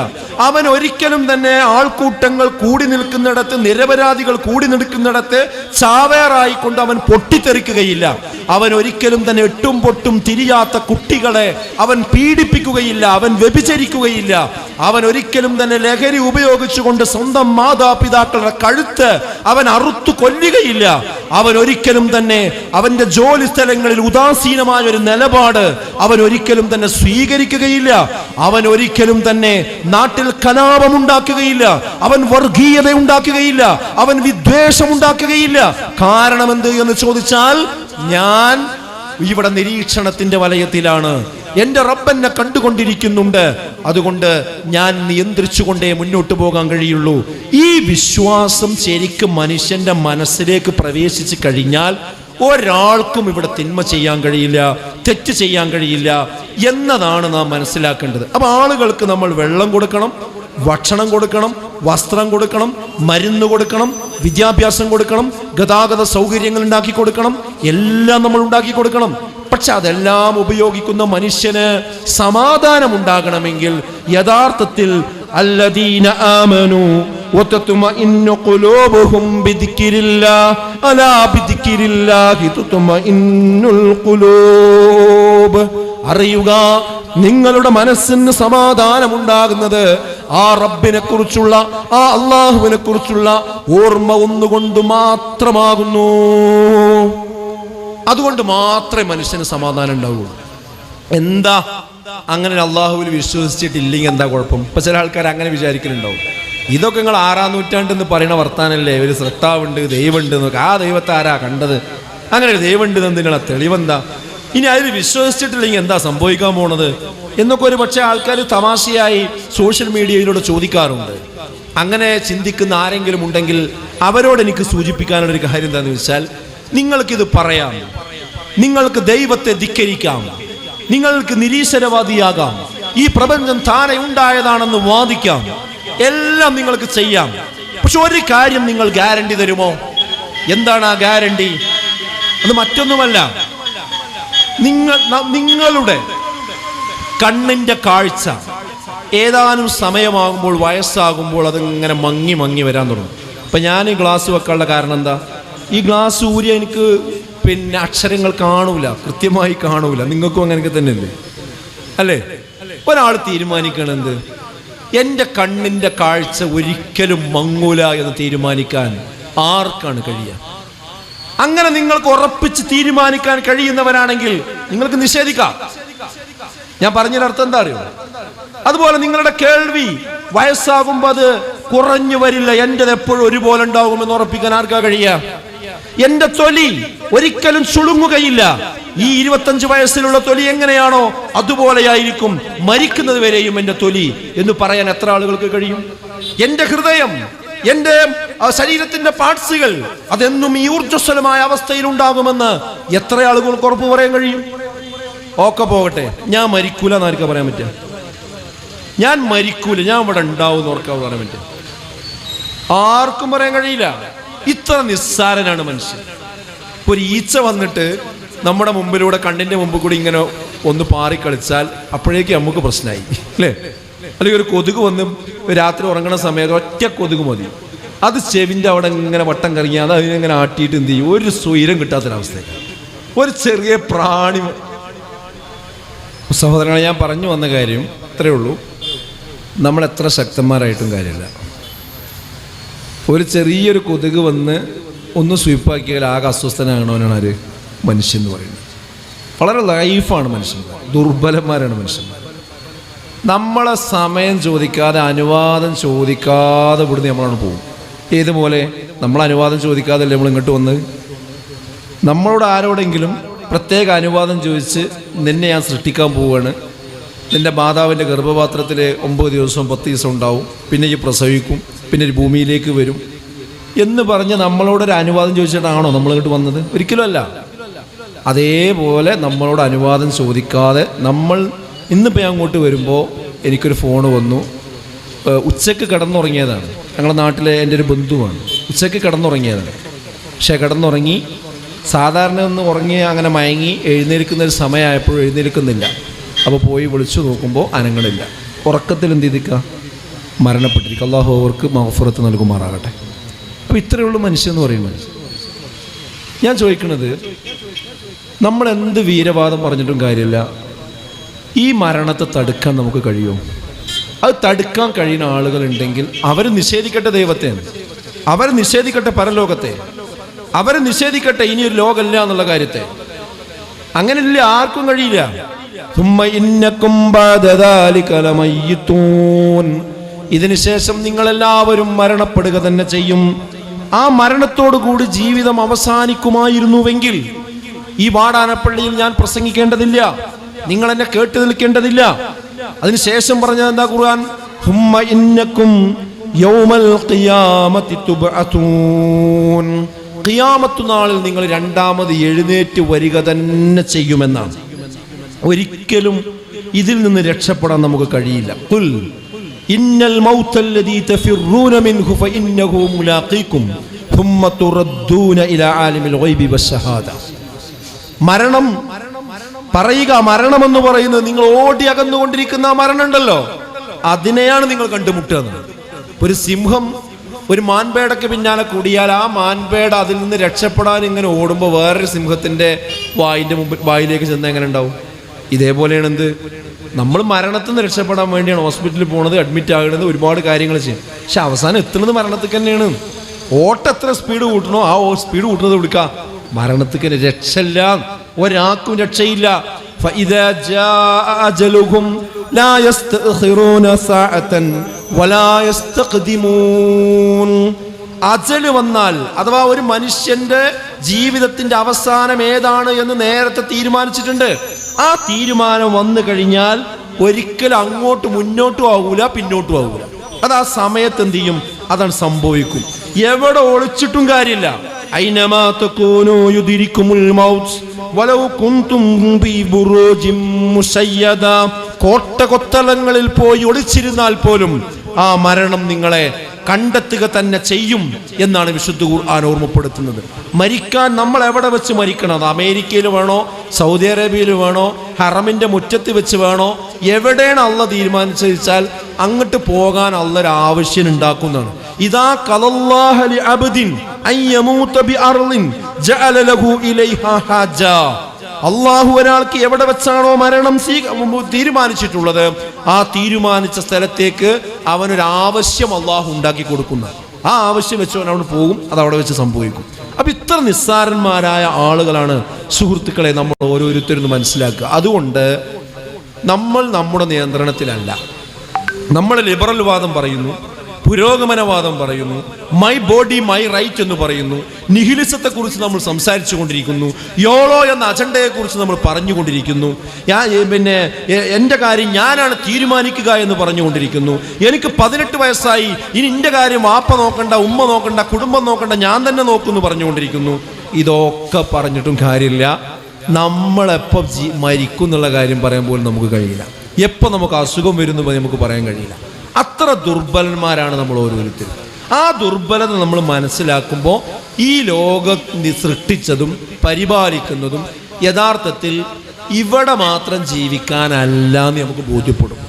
[SPEAKER 2] അവൻ ഒരിക്കലും തന്നെ ആൾക്കൂട്ടങ്ങൾ കൂടി നിൽക്കുന്നിടത്ത്, നിരപരാധികൾ കൂടി നിൽക്കുന്നിടത്ത് ചാവേറായിക്കൊണ്ട് അവൻ പൊട്ടിത്തെറിക്കുകയില്ല. അവൻ ഒരിക്കലും തന്നെ എട്ടും പൊട്ടും തിരിയാത്ത കുട്ടികളെ അവൻ പീഡിപ്പിക്കുകയില്ല, അവൻ വ്യഭിചരിക്കുകയില്ല. അവൻ ഒരിക്കലും തന്നെ ലഹരി ഉപയോഗിച്ചുകൊണ്ട് സ്വന്തം മാതാപിതാക്കളുടെ കഴുത്ത് അവൻ അറുത്തു കൊല്ലുകയില്ല. അവൻ ഒരിക്കലും തന്നെ അവന്റെ ജോലി സ്ഥലങ്ങളിൽ ഉദാസീനമായ ഒരു നിലപാട് അവൻ ഒരിക്കലും തന്നെ സ്വീകരിക്കുകയില്ല. അവൻ ഒരിക്കലും തന്നെ നാട്ടിൽ കലാപമുണ്ടാക്കുകയില്ല, അവൻ വർഗീയത ഉണ്ടാക്കുകയില്ല, അവൻ വിദ്വേഷം ഉണ്ടാക്കുകയില്ല. കാരണം എന്ത് എന്ന് ചോദിച്ചാൽ, ഞാൻ ഇവിടെ നിരീക്ഷണത്തിന്റെ വലയത്തിലാണ്, എന്റെ റബ്ബെന്നെ കണ്ടുകൊണ്ടിരിക്കുന്നുണ്ട്, അതുകൊണ്ട് ഞാൻ നിയന്ത്രിച്ചുകൊണ്ടേ മുന്നോട്ട് പോകാൻ കഴിയുള്ളൂ. ഈ വിശ്വാസം ശരിക്കും മനുഷ്യന്റെ മനസ്സിലേക്ക് പ്രവേശിച്ചു കഴിഞ്ഞാൽ ഒരാൾക്കും ഇവിടെ തിന്മ ചെയ്യാൻ കഴിയില്ല, തെറ്റ് ചെയ്യാൻ കഴിയില്ല എന്നതാണ് നാം മനസ്സിലാക്കേണ്ടത്. അപ്പൊ ആളുകൾക്ക് നമ്മൾ വെള്ളം കൊടുക്കണം, ഭക്ഷണം കൊടുക്കണം, വസ്ത്രം കൊടുക്കണം, മരുന്ന് കൊടുക്കണം, വിദ്യാഭ്യാസം കൊടുക്കണം, ഗതാഗത സൗകര്യങ്ങൾ ഉണ്ടാക്കി കൊടുക്കണം, എല്ലാം നമ്മൾ ഉണ്ടാക്കി കൊടുക്കണം. പക്ഷെ അതെല്ലാം ഉപയോഗിക്കുന്ന മനുഷ്യന് സമാധാനം ഉണ്ടാകണമെങ്കിൽ യഥാർത്ഥത്തിൽ الذين آمنوا وتطمئن قلوبهم بذكر الله ألا بذكر الله تطمئن القلوب. അറിയുക, നിങ്ങളുടെ മനസ്സിന് സമാധാനം ഉണ്ടാകുന്നത് ആ റബ്ബിനെ കുറിച്ചുള്ള, ആ അള്ളാഹുവിനെ കുറിച്ചുള്ള ഓർമ്മ ഒന്നുകൊണ്ട് മാത്രമാകുന്നു. അതുകൊണ്ട് മാത്രമേ മനുഷ്യന് സമാധാനം ഉണ്ടാവൂ. എന്താ അങ്ങനെ അള്ളാഹുവിൽ വിശ്വസിച്ചിട്ടില്ലെങ്കിൽ എന്താ കുഴപ്പം? ഇപ്പൊ ചില ആൾക്കാർ അങ്ങനെ വിചാരിക്കലുണ്ടാവും. ഇതൊക്കെ നിങ്ങൾ 6-ാം നൂറ്റാണ്ടെന്ന് പറയുന്ന വർത്താനല്ലേ, ഒരു സൃഷ്ടാവുണ്ട്, ദൈവമുണ്ട് എന്നൊക്കെ. ആ ദൈവത്തെ ആരാ കണ്ടത്? അങ്ങനെ ഒരു ദൈവമുണ്ട് എന്നതിനുള്ള തെളിവെന്താ? ഇനി അതിൽ വിശ്വസിച്ചിട്ടില്ലെങ്കിൽ എന്താ സംഭവിക്കാൻ പോണത് എന്നൊക്കെ ഒരു പക്ഷേ ആൾക്കാർ തമാശയായി സോഷ്യൽ മീഡിയയിലൂടെ ചോദിക്കാറുണ്ട്. അങ്ങനെ ചിന്തിക്കുന്ന ആരെങ്കിലും ഉണ്ടെങ്കിൽ അവരോട് എനിക്ക് സൂചിപ്പിക്കാനുള്ള ഒരു കാര്യം എന്താണെന്ന് വെച്ചാൽ, നിങ്ങൾക്കിത് പറയാം, നിങ്ങൾക്ക് ദൈവത്തെ ധിക്കരിക്കാം, നിങ്ങൾക്ക് നിരീശ്വരവാദിയാകാം, ഈ പ്രപഞ്ചം താനെ ഉണ്ടായതാണെന്ന് വാദിക്കാം, എല്ലാം നിങ്ങൾക്ക് ചെയ്യാം. പക്ഷെ ഒരു കാര്യം നിങ്ങൾ ഗ്യാരണ്ടി തരുമോ? എന്താണ് ആ ഗ്യാരണ്ടി? അത് മറ്റൊന്നുമല്ല, നിങ്ങളുടെ കണ്ണിന്റെ കാഴ്ച ഏതാനും സമയമാകുമ്പോൾ, വയസ്സാകുമ്പോൾ അതിങ്ങനെ മങ്ങി മങ്ങി വരാൻ തുടങ്ങും. അപ്പൊ ഞാൻ ഈ ഗ്ലാസ് വെക്കാനുള്ള കാരണം എന്താ? ഈ ഗ്ലാസ് ഊരി എനിക്ക് പിന്നെ അക്ഷരങ്ങൾ കാണൂല, കൃത്യമായി കാണൂല. നിങ്ങൾക്കും അങ്ങനെയൊക്കെ തന്നെയല്ലേ? അല്ലേ? ഒരാൾ തീരുമാനിക്കണെന്ത്? എൻ്റെ കണ്ണിൻ്റെ കാഴ്ച ഒരിക്കലും മങ്ങൂല എന്ന് തീരുമാനിക്കാൻ ആർക്കാണ് കഴിയുക? അങ്ങനെ നിങ്ങൾക്ക് ഉറപ്പിച്ച് തീരുമാനിക്കാൻ കഴിയുന്നവരാണെങ്കിൽ നിങ്ങൾക്ക് നിഷേധിക്കാം.
[SPEAKER 1] ഞാൻ പറഞ്ഞതിനർത്ഥം എന്താ അറിയോ? അതുപോലെ നിങ്ങളുടെ കേൾവി വയസ്സാകുമ്പോൾ അത് കുറഞ്ഞു വരില്ല. എന്റേത് എപ്പോഴും ഒരുപോലെ ഉണ്ടാകുമെന്ന് ഉറപ്പിക്കാൻ ആർക്കാ കഴിയുക? എന്റെ തൊലി ഒരിക്കലും ചുളുങ്ങുകയില്ല. ഈ 25 വയസ്സിലുള്ള തൊലി എങ്ങനെയാണോ അതുപോലെയായിരിക്കും മരിക്കുന്നത് വരെയും എന്റെ തൊലി എന്ന് പറയാൻ എത്ര ആളുകൾക്ക് കഴിയും? എന്റെ ഹൃദയം, എന്റെ ശരീരത്തിന്റെ പാർട്സുകൾ അതെന്നും ഈ ഊർജ്ജസ്വലമായ അവസ്ഥയിൽ ഉണ്ടാകുമെന്ന് എത്ര ആളുകൾക്ക് ഉറപ്പ് പറയാൻ കഴിയും? ഒക്കെ പോകട്ടെ, ഞാൻ മരിക്കൂല എന്ന് ആർക്കാ പറയാൻ പറ്റുക? ഞാൻ മരിക്കൂല, ഞാൻ ഇവിടെ ഉണ്ടാവും എന്ന് ഓർക്കാ പറയാൻ പറ്റുക? ആർക്കും പറയാൻ കഴിയില്ല. ഇത്ര നിസ്സാരനാണ് മനുഷ്യൻ. ഒരു ഈച്ച വന്നിട്ട് നമ്മുടെ മുമ്പിലൂടെ കണ്ണിന്റെ മുമ്പിൽ കൂടി ഇങ്ങനെ ഒന്ന് പാറിക്കളിച്ചാൽ അപ്പോഴേക്ക് നമുക്ക് പ്രശ്നമായി, അല്ലേ? അല്ലെങ്കിൽ ഒരു കൊതുക് വന്ന് രാത്രി ഉറങ്ങണ സമയത്ത് ഒറ്റ കൊതുക് മതി, അത് ചെവിൻ്റെ അവിടെ ഇങ്ങനെ വട്ടം കറങ്ങി അത് അതിനെങ്ങനെ ആട്ടിയിട്ട് എന്ത് ചെയ്യും? ഒരു സ്വൈരം കിട്ടാത്തൊരവസ്ഥ. ഒരു ചെറിയ പ്രാണി. സഹോദരങ്ങളെ, ഞാൻ പറഞ്ഞു വന്ന കാര്യം അത്രയേ ഉള്ളൂ. നമ്മൾ എത്ര ശക്തന്മാരായിട്ടും കാര്യമില്ല. ഒരു ചെറിയൊരു കൊതുക് വന്ന് ഒന്ന് സ്വീപ്പാക്കിയാൽ ആകെ അസ്വസ്ഥനാകണവനാണ് ആര്? മനുഷ്യൻ എന്ന് പറയുന്നത്. വളരെ ലൈഫാണ് മനുഷ്യന്മാർ, ദുർബലന്മാരാണ് മനുഷ്യന്മാർ. നമ്മളെ സമയം ചോദിക്കാതെ, അനുവാദം ചോദിക്കാതെ ഇവിടുന്ന് നമ്മളാണ് പോകും. ഏതുപോലെ? നമ്മൾ അനുവാദം ചോദിക്കാതല്ലേ നമ്മൾ ഇങ്ങോട്ട് വന്നത്? നമ്മളോട് ആരോടെങ്കിലും പ്രത്യേക അനുവാദം ചോദിച്ച് നിന്നെ ഞാൻ സൃഷ്ടിക്കാൻ പോവുകയാണ്, നിന്റെ മാതാവിൻ്റെ ഗർഭപാത്രത്തിൽ 9 ദിവസവും 10 ദിവസം ഉണ്ടാവും, പിന്നെ ഈ പ്രസവിക്കും, പിന്നെ ഒരു ഭൂമിയിലേക്ക് വരും എന്ന് പറഞ്ഞ് നമ്മളോടൊരു അനുവാദം ചോദിച്ചിട്ടാണോ നമ്മളിങ്ങോട്ട് വന്നത്? ഒരിക്കലും അല്ല. അതേപോലെ നമ്മളോട് അനുവാദം ചോദിക്കാതെ നമ്മൾ ഇന്നിപ്പോൾ ഞാൻ അങ്ങോട്ട് വരുമ്പോൾ എനിക്കൊരു ഫോൺ വന്നു. ഉച്ചയ്ക്ക് കിടന്നുറങ്ങിയതാണ്. ഞങ്ങളുടെ നാട്ടിലെ എൻ്റെ ഒരു ബന്ധുവാണ്. ഉച്ചയ്ക്ക് കിടന്നുറങ്ങിയതാണ്. പക്ഷേ കിടന്നുറങ്ങി സാധാരണ ഒന്ന് ഉറങ്ങി അങ്ങനെ മയങ്ങി എഴുന്നേൽക്കുന്ന ഒരു സമയമായപ്പോഴും എഴുന്നേൽക്കുന്നില്ല. അപ്പോൾ പോയി വിളിച്ചു നോക്കുമ്പോൾ അനങ്ങളില്ല. ഉറക്കത്തിൽ എന്ത് ചെയ്തിരിക്കുക? മരണപ്പെട്ടിരിക്കുക. അല്ലാഹു അവർക്ക് മഗ്ഫിറത്ത് നൽകുമാറാകട്ടെ. അപ്പോൾ ഇത്രയേ ഉള്ളൂ മനുഷ്യൻ എന്ന് പറയുന്നത്. ഞാൻ ചോദിക്കുന്നത്, നമ്മൾ എന്ത് വീരവാദം പറഞ്ഞിട്ടും കാര്യമില്ല, ഈ മരണത്തെ തടുക്കാൻ നമുക്ക് കഴിയുമോ? അത് തടുക്കാൻ കഴിയുന്ന ആളുകളുണ്ടെങ്കിൽ അവർ നിഷേധിക്കട്ടെ ദൈവത്തെ, അവർ നിഷേധിക്കട്ടെ പരലോകത്തെ, അവർ നിഷേധിക്കട്ടെ ഇനിയൊരു ലോകമില്ല എന്നുള്ള കാര്യത്തെ. അങ്ങനെയില്ല, ആർക്കും കഴിയില്ല. ഇതിനുശേഷം നിങ്ങളെല്ലാവരും മരണപ്പെടുക തന്നെ ചെയ്യും. ആ മരണത്തോടു കൂടി ജീവിതം അവസാനിക്കുമായിരുന്നുവെങ്കിൽ ഈ വാടാനപ്പള്ളിയിൽ ഞാൻ പ്രസംഗിക്കേണ്ടതില്ല, നിങ്ങൾ എന്നെ കേട്ടു നിൽക്കേണ്ടതില്ല. അതിനുശേഷം പറഞ്ഞത് എന്താ ഖുർആൻ? ഹുമ്മ ഇന്നക്കും യൗമൽ ഖിയാമത്തി തുബ്അതൂൻ. ഖിയാമത്ത് നാളിൽ നിങ്ങൾ രണ്ടാമത് എഴുന്നേറ്റ് വരിക തന്നെ ചെയ്യുമെന്നാണ്. ഒരിക്കലും ഇതിൽ നിന്ന് രക്ഷപ്പെടാൻ നമുക്ക് കഴിയില്ല. ഖുൽ ഇന്നൽ മൗതല്ലദീ തഫിറൂന മിൻഹു ഫഇന്നഹു മുലാഖീകും ثم تردون إلى عالم الغيب والشهادة. മരണം പറയുക, മരണമെന്ന് പറയുന്നത് നിങ്ങൾ ഓടി അകന്നുകൊണ്ടിരിക്കുന്ന ആ മരണം ഉണ്ടല്ലോ, അതിനെയാണ് നിങ്ങൾ കണ്ടുമുട്ടുന്നത്. ഒരു സിംഹം ഒരു മാൻപേടയ്ക്ക് പിന്നാലെ കൂടിയാൽ ആ മാൻപേട അതിൽ നിന്ന് രക്ഷപ്പെടാൻ ഇങ്ങനെ ഓടുമ്പോൾ വേറൊരു സിംഹത്തിന്റെ വായിലേക്ക് ചെന്ന് എങ്ങനെ ഉണ്ടാവും? ഇതേപോലെയാണ് എന്ത്? നമ്മൾ മരണത്തിൽ നിന്ന് രക്ഷപ്പെടാൻ വേണ്ടിയാണ് ഹോസ്പിറ്റലിൽ പോണത്, അഡ്മിറ്റ് ആകുന്നത്, ഒരുപാട് കാര്യങ്ങൾ ചെയ്യും. പക്ഷെ അവസാനം എത്തുന്നത് മരണത്തിൽ തന്നെയാണ്. ഓട്ടം എത്ര സ്പീഡ് കൂട്ടണോ ആ സ്പീഡ് കൂട്ടുന്നത് വിളിക്കുക മരണത്തിക്ക്. രക്ഷയില്ല, ഒരാൾക്കും രക്ഷയില്ല. فإذا جاء أجلهم لا يستأخرون ساعة ولا يستقدمون. അജല് വന്നാൽ, അഥവാ ഒരു മനുഷ്യന്റെ ജീവിതത്തിന്റെ അവസാനം ഏതാണ് എന്ന് നേരത്തെ തീരുമാനിച്ചിട്ടുണ്ട്. ആ തീരുമാനം വന്നു കഴിഞ്ഞാൽ ഒരിക്കലും അങ്ങോട്ട് മുന്നോട്ടും ആകൂല പിന്നോട്ടും ആകൂല. അത് ആ സമയത്ത് എന്ത് ചെയ്യും? അതാണ് സംഭവിക്കും. എവിടെ ഒളിച്ചിട്ടും കാര്യമില്ല. ഐനമാ തകൂനു യുദ്രികുമുൽ മൗത്ത് വലൗ കുൻതും ഫീ ബുറൂജിൻ മുശയ്യദ. കോട്ടകൊത്തളങ്ങളിൽ പോയി ഒളിച്ചിരുന്നാൽ പോലും ആ മരണം നിങ്ങളെ കണ്ടെത്തുക തന്നെ ചെയ്യും എന്നാണ് വിശുദ്ധ ഖുർആൻ ഓർമ്മപ്പെടുത്തുന്നത്. മരിക്കാൻ നമ്മൾ എവിടെ വെച്ച് മരിക്കണം? അത് അമേരിക്കയിൽ വേണോ, സൗദി അറേബ്യയിൽ വേണോ, ഹറമിന്റെ മുറ്റത്ത് വെച്ച് വേണോ, എവിടെയാണ് അള്ളാഹ് തീരുമാനിച്ചാൽ അങ്ങോട്ട് പോകാൻ അള്ളാഹ് ഒരു ആവശ്യം ഉണ്ടാക്കുന്നതാണ്. ഇദാ ഖലല്ലാഹു ലി അബ്ദിൻ അൻ യമൂത ബി അർളിൻ ജഅല ലഹു ഇലൈഹാ ഹാജ. അള്ളാഹു ഒരാൾക്ക് എവിടെ വെച്ചാണോ മരണം തീരുമാനിച്ചിട്ടുള്ളത് ആ തീരുമാനിച്ച സ്ഥലത്തേക്ക് അവനൊരു ആവശ്യം അള്ളാഹു ഉണ്ടാക്കി കൊടുക്കുന്ന ആ ആവശ്യം വെച്ച് അവൻ അവിടെ പോകും, അത് അവിടെ വെച്ച് സംഭവിക്കും. അപ്പൊ ഇത്ര നിസ്സാരന്മാരായ ആളുകളാണ് സുഹൃത്തുക്കളെ നമ്മൾ ഓരോരുത്തരും മനസ്സിലാക്കുക. അതുകൊണ്ട്
[SPEAKER 2] നമ്മൾ നമ്മുടെ നിയന്ത്രണത്തിലല്ല. നമ്മൾ ലിബറൽ വാദം പറയുന്നു, പുരോഗമനവാദം പറയുന്നു, മൈ ബോഡി മൈ റൈറ്റ് എന്ന് പറയുന്നു, നിഹിലിസത്തെ കുറിച്ച് നമ്മൾ സംസാരിച്ചു കൊണ്ടിരിക്കുന്നു, യോളോ എന്ന അജണ്ടയെക്കുറിച്ച് നമ്മൾ പറഞ്ഞുകൊണ്ടിരിക്കുന്നു, പിന്നെ എൻ്റെ കാര്യം ഞാനാണ് തീരുമാനിക്കുക എന്ന് പറഞ്ഞുകൊണ്ടിരിക്കുന്നു, എനിക്ക് 18 വയസ്സായി, ഇനി എൻ്റെ കാര്യം വാപ്പ നോക്കണ്ട, ഉമ്മ നോക്കണ്ട, കുടുംബം നോക്കണ്ട, ഞാൻ തന്നെ നോക്കുമെന്ന് പറഞ്ഞുകൊണ്ടിരിക്കുന്നു. ഇതൊക്കെ പറഞ്ഞിട്ടും കാര്യമില്ല. നമ്മളെപ്പോൾ മരിക്കും എന്നുള്ള കാര്യം പറയാൻ പോലും നമുക്ക് കഴിയില്ല. എപ്പോൾ നമുക്ക് അസുഖം വരുന്നു നമുക്ക് പറയാൻ കഴിയില്ല. അത്ര ദുർബലന്മാരാണ് നമ്മൾ ഓരോരുത്തരും. ആ ദുർബലത നമ്മൾ മനസ്സിലാക്കുമ്പോൾ ഈ ലോകം സൃഷ്ടിച്ചതും പരിപാലിക്കുന്നതും യഥാർത്ഥത്തിൽ ഇവിടെ മാത്രം ജീവിക്കാനല്ല എന്ന് നമുക്ക് ബോധ്യപ്പെടും.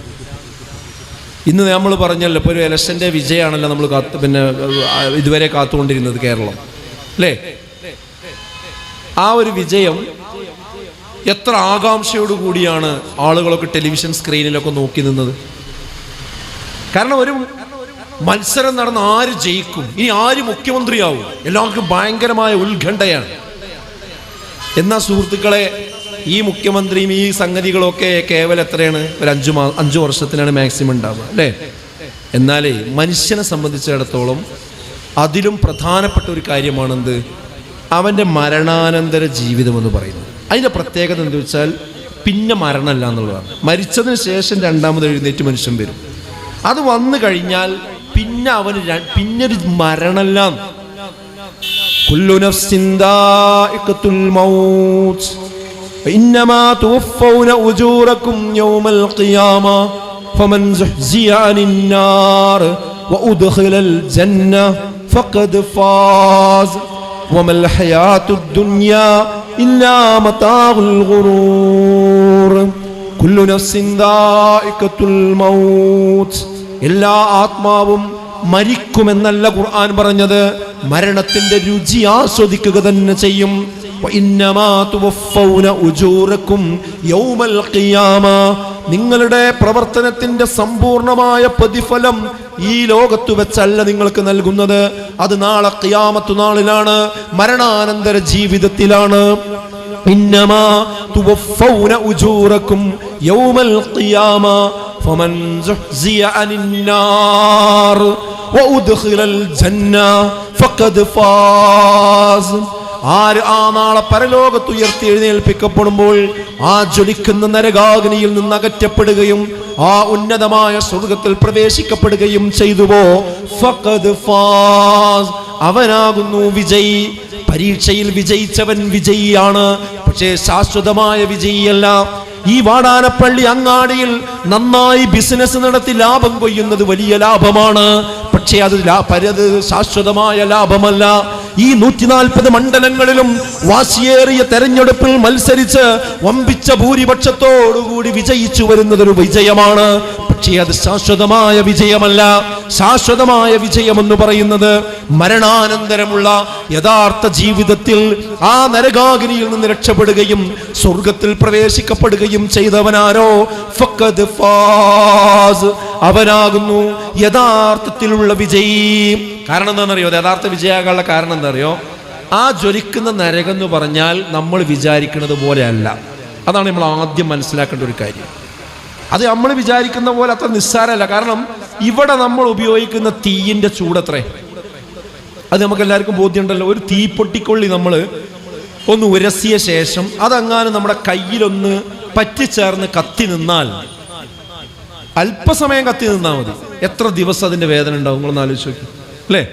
[SPEAKER 2] ഇന്ന് നമ്മൾ പറഞ്ഞല്ലോ, ഇപ്പോൾ ഒരു ഇലക്ഷൻ്റെ വിജയമാണല്ലോ നമ്മൾ ഇതുവരെ കാത്തുകൊണ്ടിരുന്നത് കേരളം, അല്ലേ? ആ ഒരു വിജയം എത്ര ആകാംക്ഷയോടുകൂടിയാണ് ആളുകളൊക്കെ ടെലിവിഷൻ സ്ക്രീനിലൊക്കെ നോക്കി നിന്നത്. കാരണം ഒരു മത്സരം നടന്ന് ആര് ജയിക്കും, ഇനി ആര് മുഖ്യമന്ത്രിയാവും, എല്ലാവർക്കും ഭയങ്കരമായ ഉത്കണ്ഠയാണ്. എന്നാ സുഹൃത്തുക്കളെ, ഈ മുഖ്യമന്ത്രിയും ഈ സംഗതികളൊക്കെ കേവലം എത്രയാണ്, ഒരു 5 വർഷത്തിനാണ് മാക്സിമം ഉണ്ടാവുക, അല്ലേ? എന്നാലേ മനുഷ്യനെ സംബന്ധിച്ചിടത്തോളം അതിലും പ്രധാനപ്പെട്ട ഒരു കാര്യമാണെന്ത്, അവൻ്റെ മരണാനന്തര ജീവിതം എന്ന് പറയുന്നത്. അതിൻ്റെ പ്രത്യേകത എന്താ വെച്ചാൽ പിന്നെ മരണമല്ല എന്നുള്ളതാണ്. മരിച്ചതിന് ശേഷം രണ്ടാമത് എഴുന്നേറ്റ് മനുഷ്യൻ വരും. അത് വന്നു കഴിഞ്ഞാൽ പിന്നെ അവന് പിന്നൊരു മരണമല്ല. കുല്ലു നഫ്സിൻ ദാഇഖത്തുൽ മൗത്ത് ഇന്നമാ തുവഫൗന ഉജൂറകും യൗമൽ ഖിയാമ ഫമൻ സുഹ്സിയ അനിൻ നാർ വഉദ്ഖിലൽ ജന്ന ഫഖദ് ഫാസ് വമൽ ഹയാത്തുദ് ദുനിയ ഇല്ലാ മതാഉൽ ഗുറൂർ. കുല്ലു നഫ്സിൻ ദാഇഖത്തുൽ മൗത്ത്, എല്ലാ ആത്മാവും മരിക്കുമെന്നല്ല ഖുർആൻ പറഞ്ഞത്, മരണത്തിന്റെ രുചി ആസ്വദിക്കുക തന്നെ ചെയ്യും. വഇന്നമാ തുവഫൗന ഉജൂറകും യൗമൽ ഖിയാമ, നിങ്ങളുടെ പ്രവർത്തനത്തിന്റെ സമ്പൂർണമായ പ്രതിഫലം ഈ ലോകത്ത് വെച്ചല്ല നിങ്ങൾക്ക് നൽകുന്നത്, അത് നാളെ ഖിയാമത്ത് നാളിലാണ്, മരണാനന്തര ജീവിതത്തിലാണ്. ഇന്നമാ തുവഫൗന ഉജൂറകും യൗമൽ ഖിയാമ ഫമൻ സുഹ്സിയ അനിൻ നാർ വഉദ്ഖിലൽ ജന്ന ഫഖദ് ഫാസ്. ആര് ആ നാളെ പരലോകത്ത് ഉയർത്തി എഴുന്നേൽപ്പിക്കപ്പെടുമ്പോൾ ആ ജ്വലിക്കുന്ന നരകാഗ്നിയിൽ നിന്ന് അകറ്റപ്പെടുകയും ആ ഉന്നതമായ സ്വർഗത്തിൽ പ്രവേശിക്കപ്പെടുകയും ചെയ്തുവോ ഫഖദ് ഫാസ്, അവനാകുന്നു വിജയി. പരീക്ഷയിൽ വിജയിച്ചവൻ വിജയിയാണ്, പക്ഷേ ശാശ്വതമായ വിജയിയല്ല. ഈ വാടാനപ്പള്ളി അങ്ങാടിയിൽ നന്നായി ബിസിനസ് നടത്തി ലാഭം കൊയ്യുന്നത് വലിയ ലാഭമാണ്, പക്ഷേ അത് ശാശ്വതമായ ലാഭമല്ല. ഈ 140 മണ്ഡലങ്ങളിലും വാശിയേറിയ തെരഞ്ഞെടുപ്പിൽ മത്സരിച്ച് വമ്പിച്ച ഭൂരിപക്ഷത്തോടുകൂടി വിജയിച്ചു വരുന്നതൊരു വിജയമാണ്, പക്ഷേ അത് ശാശ്വതമായ വിജയമല്ല. ശാശ്വതമായ വിജയമെന്ന് പറയുന്നത് മരണാനന്തരമുള്ള യഥാർത്ഥ ജീവിതത്തിൽ ആ നരകാഗ്നിയിൽ നിന്ന് രക്ഷപ്പെടുകയും സ്വർഗത്തിൽ പ്രവേശിക്കപ്പെടുകയും ചെയ്തവനാരോ ഫഖദ് ഫാസ്, അവനാകുന്നു യഥാർത്ഥത്തിലുള്ള വിജയി. കാരണം എന്താണെന്നറിയോ? യഥാർത്ഥ വിജയാകാനുള്ള കാരണം എന്താണെന്നറിയോ? ആ ജ്വലിക്കുന്ന നരകം എന്ന് പറഞ്ഞാൽ നമ്മൾ വിചാരിക്കുന്നത് പോലെയല്ല. അതാണ് നമ്മൾ ആദ്യം മനസ്സിലാക്കേണ്ട ഒരു കാര്യം. അത് നമ്മൾ വിചാരിക്കുന്ന പോലെ അത്ര നിസ്സാരമല്ല. കാരണം ഇവിടെ നമ്മൾ ഉപയോഗിക്കുന്ന തീയിൻ്റെ ചൂടത്രേ, അത് നമുക്ക് എല്ലാവർക്കും ബോധ്യമുണ്ടല്ലോ. ഒരു തീപ്പൊട്ടിക്കൊള്ളി നമ്മൾ ഒന്ന് ഉരസിയ ശേഷം അതങ്ങാനും നമ്മുടെ കയ്യിലൊന്ന് പറ്റിച്ചേർന്ന് കത്തി നിന്നാൽ, അല്പസമയം കത്തി നിന്നാൽ മതി, എത്ര ദിവസം അതിന്റെ വേദന ഉണ്ടാവും നിങ്ങളൊന്ന് ആലോചിച്ച് നോക്കി, അല്ലേ?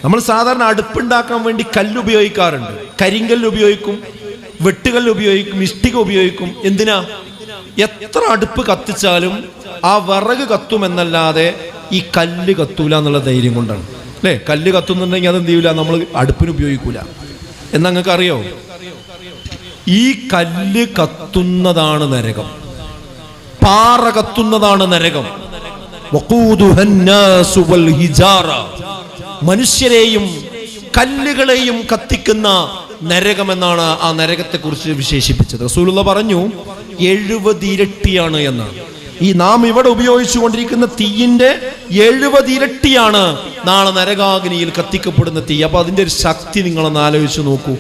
[SPEAKER 2] നമ്മൾ സാധാരണ അടുപ്പുണ്ടാക്കാൻ വേണ്ടി കല്ല് ഉപയോഗിക്കാറുണ്ട്, കരിങ്കല്ല് ഉപയോഗിക്കും, വെട്ടുകല്ല് ഉപയോഗിക്കും, ഇഷ്ടിക ഉപയോഗിക്കും. എന്തിനാ? എത്ര അടുപ്പ് കത്തിച്ചാലും ആ വിറക് കത്തുമെന്നല്ലാതെ ഈ കല്ല് കത്തൂല എന്നുള്ള ധൈര്യം കൊണ്ടാണ്, അല്ലേ? കല്ല് കത്തുന്നുണ്ടെങ്കിൽ അതെന്ത് ചെയ്യൂല, നമ്മൾ അടുപ്പിന് ഉപയോഗിക്കൂല. എന്നാ നിങ്ങൾക്ക് അറിയോ, ഈ കല്ല് കത്തുന്നതാണ് നരകം, പാറ കത്തുന്നതാണ് നരകം. മനുഷ്യരെയും കല്ലുകളെയും കത്തിക്കുന്ന നരകമെന്നാണ് ആ നരകത്തെ കുറിച്ച് വിശേഷിപ്പിച്ചത്. റസൂലുള്ളാഹി പറഞ്ഞു 70 ഇരട്ടിയാണ് എന്നാണ്. ഈ നാം ഇവിടെ ഉപയോഗിച്ചു കൊണ്ടിരിക്കുന്ന തീയിന്റെ 70 ഇരട്ടിയാണ് നാളെ നരകാഗ്നിയിൽ കത്തിക്കപ്പെടുന്ന തീ. അപ്പൊ അതിന്റെ ഒരു ശക്തി നിങ്ങളൊന്ന് ആലോചിച്ച് നോക്കൂ.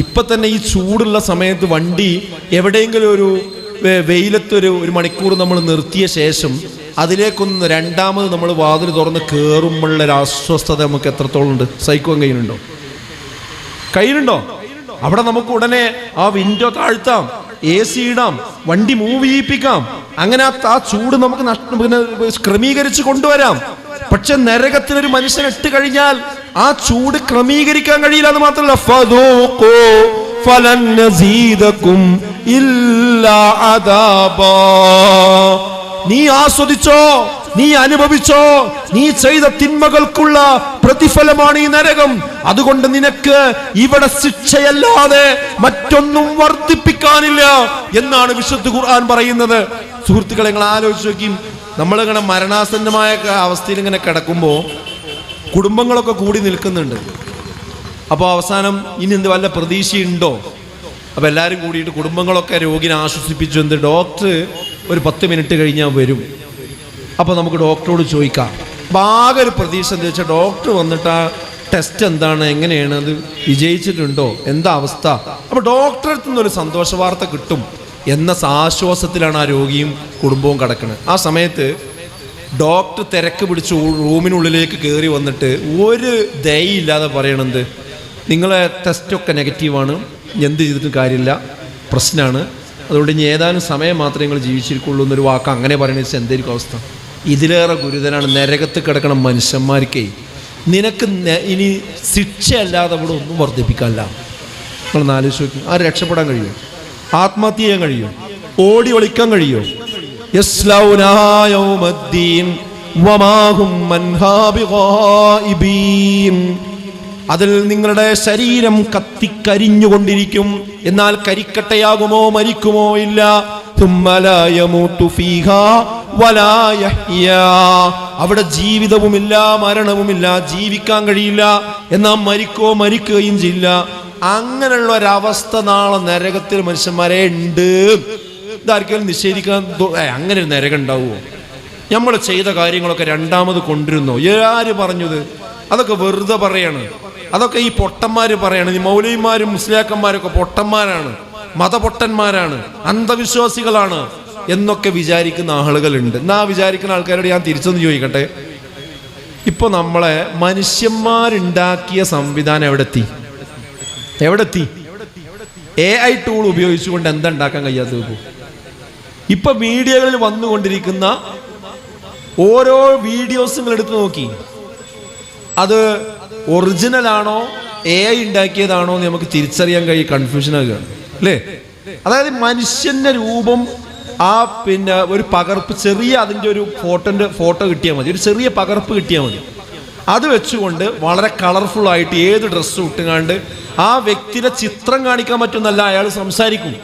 [SPEAKER 2] ഇപ്പൊ തന്നെ ഈ ചൂടുള്ള സമയത്ത് വണ്ടി എവിടെയെങ്കിലും
[SPEAKER 1] വെയിലത്തൊരു മണിക്കൂർ നമ്മൾ നിർത്തിയ ശേഷം അതിലേക്കൊന്ന് രണ്ടാമത് നമ്മൾ വാതിൽ തുറന്ന് കയറുമ്പോഴുള്ള ഒരു അസ്വസ്ഥത നമുക്ക് എത്രത്തോളം ഉണ്ട്? സഹിക്കാൻ കഴിയുന്നുണ്ടോ? അവിടെ നമുക്ക് ഉടനെ ആ വിൻഡോ താഴ്ത്താം, AC ഇടാം, വണ്ടി മൂവ് ചെയ്യിപ്പിക്കാം, അങ്ങനെ ആ ചൂട് നമുക്ക് ക്രമീകരിച്ച് കൊണ്ടുവരാം. പക്ഷെ നരകത്തിലൊരു മനുഷ്യൻ ഇട്ട് കഴിഞ്ഞാൽ ആ ചൂട് ക്രമീകരിക്കാൻ കഴിയില്ല എന്ന് മാത്രമല്ല, ഫദൂഖൂ ഫലൻ നസീദകും ഇല്ലാ അദാബാ. നീ ആസ്വദിച്ചോ, നീ അനുഭവിച്ചോ, നീ ചെയ്ത തിന്മകൾക്കുള്ള പ്രതിഫലമാണ് ഈ നരകം. അതുകൊണ്ട് നിനക്ക് ഇവിടെ ശിക്ഷയല്ലാതെ മറ്റൊന്നും വർദ്ധിപ്പിക്കാനില്ല എന്നാണ് വിശുദ്ധ ഖുർആൻ പറയുന്നത്. സുഹൃത്തുക്കളെ, നിങ്ങൾ ആലോചിച്ച് നോക്കി, നമ്മളിങ്ങനെ മരണാസന്നമായ അവസ്ഥയിൽ ഇങ്ങനെ കിടക്കുമ്പോൾ കുടുംബങ്ങളൊക്കെ കൂടി നിൽക്കുന്നുണ്ട്. അപ്പോൾ അവസാനം ഇനി എന്ത് വല്ല പ്രതീക്ഷയുണ്ടോ? അപ്പോൾ എല്ലാവരും കൂടിയിട്ട് കുടുംബങ്ങളൊക്കെ രോഗിനെ ആശ്വസിപ്പിച്ചു. എന്ത്, ഡോക്ടർ ഒരു 10 മിനിറ്റ് കഴിഞ്ഞാൽ വരും. അപ്പോൾ നമുക്ക് ഡോക്ടറോട് ചോദിക്കാം. ആകെ ഒരു പ്രതീക്ഷ എന്താ വെച്ചാൽ ഡോക്ടർ വന്നിട്ട് ആ ടെസ്റ്റ് എന്താണ്, എങ്ങനെയാണ്, അത് വിജയിച്ചിട്ടുണ്ടോ, എന്താ അവസ്ഥ, അപ്പോൾ ഡോക്ടറെ അടുത്ത് നിന്നൊരു സന്തോഷ വാർത്ത കിട്ടും എന്ന ആശ്വാസത്തിലാണ് ആ രോഗിയും കുടുംബവും കിടക്കുന്നത്. ആ സമയത്ത് ഡോക്ടർ തിരക്ക് പിടിച്ച് റൂമിനുള്ളിലേക്ക് കയറി വന്നിട്ട് ഒരു ദയയില്ലാതെ പറയണത്, നിങ്ങളെ ടെസ്റ്റൊക്കെ നെഗറ്റീവാണ്, എന്ത് ചെയ്തിട്ടും കാര്യമില്ല, പ്രശ്നമാണ്, അതുകൊണ്ട് ഇനി ഏതാനും സമയം മാത്രമേ നിങ്ങൾ ജീവിച്ചിരിക്കുള്ളൂ എന്നൊരു വാക്ക് അങ്ങനെ പറയണത് എന്തായിരിക്കും അവസ്ഥ? ഇതിലേറെ ഗുരുതരാണ് നരകത്ത് കിടക്കണം മനുഷ്യന്മാർക്കേ. നിനക്ക് ഇനി ശിക്ഷയല്ലാതെ ഇവിടെ ഒന്നും വർദ്ധിപ്പിക്കാനില്ല. നിങ്ങൾ ആലോചിച്ച് നോക്കി, ആ രക്ഷപ്പെടാൻ കഴിയും? ആത്മഹത്യ ചെയ്യാൻ കഴിയും? ഓടി ഒളിക്കാൻ കഴിയോ? യസ്ലൗനാ യൗമദ്ദീൻ വമാ ഹും അൻഹാ ബിഗായിബീൻ. അതിൽ നിങ്ങളുടെ ശരീരം കത്തിക്കരിഞ്ഞുകൊണ്ടിരിക്കും, എന്നാൽ കരിക്കട്ടയാകുമോ, മരിക്കുമോ ഇല്ല. അവിടെ ജീവിതവുമില്ല, മരണവുമില്ല, ജീവിക്കാൻ കഴിയില്ല, എന്നാൽ മരിക്കുകയും ചെയ്യില്ല. അങ്ങനെയുള്ള ഒരവസ്ഥ നാളെ നരകത്തിൽ മനുഷ്യന്മാരെ ഉണ്ട്. ഇതാർക്കെങ്കിലും നിഷേധിക്കാൻ അങ്ങനെ ഒരു നരകം ഉണ്ടാവുമോ? നമ്മൾ ചെയ്ത കാര്യങ്ങളൊക്കെ രണ്ടാമത് കൊണ്ടിരുന്നോ? ആര് പറഞ്ഞത്? അതൊക്കെ വെറുതെ പറയാണ്. അതൊക്കെ ഈ പൊട്ടന്മാർ പറയാണ്. ഈ മൗലവിമാരും മുസ്ലിയാക്കന്മാരൊക്കെ പൊട്ടന്മാരാണ്, മതപൊട്ടന്മാരാണ്, അന്ധവിശ്വാസികളാണ് എന്നൊക്കെ വിചാരിക്കുന്ന ആളുകളുണ്ട്. എന്നാ വിചാരിക്കുന്ന ആൾക്കാരോട് ഞാൻ തിരിച്ചൊന്ന് ചോദിക്കട്ടെ, ഇപ്പൊ നമ്മളെ മനുഷ്യന്മാരുണ്ടാക്കിയ സംവിധാനം എവിടെത്തി? AI ടൂൾ ഉപയോഗിച്ചുകൊണ്ട് എന്താ ഉണ്ടാക്കാൻ കഴിയാത്തത്? ഇപ്പൊ മീഡിയകളിൽ വന്നുകൊണ്ടിരിക്കുന്ന ഓരോ വീഡിയോസ് നിങ്ങൾ എടുത്തു നോക്കി, അത് ഒറിജിനൽ ആണോ AI ഉണ്ടാക്കിയതാണോ എന്ന് നമുക്ക് തിരിച്ചറിയാൻ കഴിയും. കൺഫ്യൂഷൻ ആകുകയാണ് അല്ലേ? അതായത് മനുഷ്യന്റെ രൂപം, ആ പിന്നെ ഒരു പകർപ്പ്, ചെറിയ അതിൻ്റെ ഒരു ഫോട്ടോ കിട്ടിയാൽ മതി, ഒരു ചെറിയ പകർപ്പ് കിട്ടിയാൽ മതി. അത് വെച്ചുകൊണ്ട് വളരെ കളർഫുൾ ആയിട്ട് ഏത് ഡ്രസ്സും ഇട്ടുകാണ്ട് ആ വ്യക്തിയുടെ ചിത്രം കാണിക്കാൻ പറ്റുന്നല്ല, അയാൾ സംസാരിക്കും,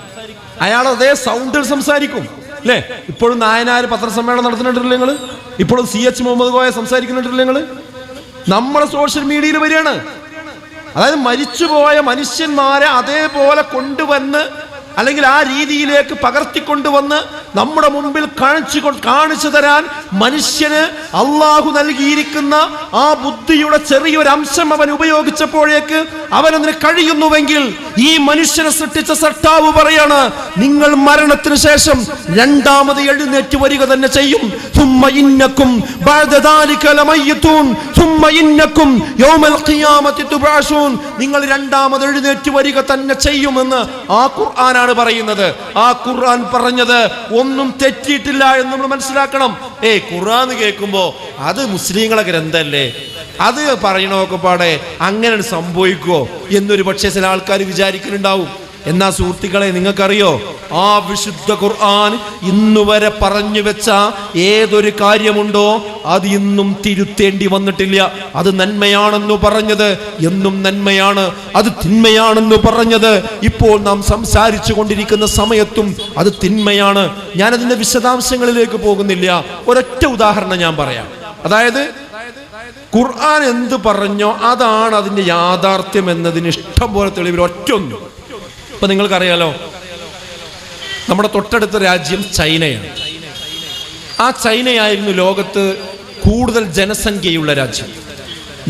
[SPEAKER 1] അയാൾ അതേ സൗണ്ടിൽ സംസാരിക്കും അല്ലേ? ഇപ്പോഴും നായനാർ പത്രസമ്മേളനം നടത്തുന്നുണ്ടല്ലോ നിങ്ങൾ, ഇപ്പോഴും CH മുഹമ്മദ് കോയ സംസാരിക്കുന്നുണ്ടല്ലോ നിങ്ങൾ. നമ്മുടെ സോഷ്യൽ മീഡിയയിൽ വരികയാണ്. അതായത് മരിച്ചുപോയ മനുഷ്യന്മാരെ അതേപോലെ കൊണ്ടുവന്ന്, അല്ലെങ്കിൽ ആ രീതിയിലേക്ക് പകർത്തിക്കൊണ്ടുവന്ന് നമ്മുടെ മുമ്പിൽ കാണിച്ചു തരാൻ മനുഷ്യന് അള്ളാഹു നൽകിയിരിക്കുന്ന ആ ബുദ്ധിയുടെ ചെറിയൊരു അംശം അവൻ ഉപയോഗിച്ചപ്പോഴേക്ക് അവനതിന് കഴിയുന്നുവെങ്കിൽ, ഈ മനുഷ്യനെ സൃഷ്ടിച്ച സൃഷ്ടാവ് പറയാണ്, നിങ്ങൾ മരണത്തിന് ശേഷം രണ്ടാമത് എഴുന്നേറ്റ് വരിക തന്നെ ചെയ്യും. നിങ്ങൾ രണ്ടാമത് എഴുന്നേറ്റ് വരിക തന്നെ ചെയ്യുമെന്ന് ആ ഖുർആനാണ് പറയുന്നത്. ആ ഖുർആൻ പറഞ്ഞത് ഒന്നും തെറ്റിയിട്ടില്ല എന്ന് നമ്മൾ മനസ്സിലാക്കണം. ഖുർആൻ കേൾക്കുമ്പോ അത് മുസ്ലിങ്ങളെ ഗ്രന്ഥല്ലേ, അത് പറയണമൊക്കെ പാടെ അങ്ങനെ സംഭവിക്കുമോ എന്നൊരു പക്ഷേ ചില ആൾക്കാർ വിചാരിക്കുന്നുണ്ടാവും. എന്നാ സുഹൃത്തുക്കളെ, നിങ്ങൾക്കറിയോ, ആ വിശുദ്ധ ഖുർആൻ ഇന്നുവരെ പറഞ്ഞു വെച്ച ഏതൊരു കാര്യമുണ്ടോ അത് ഇന്നും തിരുത്തേണ്ടി വന്നിട്ടില്ല. അത് നന്മയാണെന്ന് പറഞ്ഞത് എന്നും നന്മയാണ്, അത് തിന്മയാണെന്ന് പറഞ്ഞത് ഇപ്പോൾ നാം സംസാരിച്ചു കൊണ്ടിരിക്കുന്ന സമയത്തും അത് തിന്മയാണ്. ഞാനതിന്റെ വിശദാംശങ്ങളിലേക്ക് പോകുന്നില്ല, ഒരൊറ്റ ഉദാഹരണം ഞാൻ പറയാം. അതായത് ഖുർആൻ എന്ത് പറഞ്ഞോ അതാണ് അതിന്റെ യാഥാർത്ഥ്യം എന്നതിന് ഇഷ്ടം പോലെ തെളിവ് ഒറ്റൊന്നും. ഇപ്പൊ നിങ്ങൾക്കറിയാലോ, നമ്മുടെ തൊട്ടടുത്ത രാജ്യം ചൈനയാണ്. ആ ചൈനയായിരുന്നു ലോകത്ത് കൂടുതൽ ജനസംഖ്യയുള്ള രാജ്യം.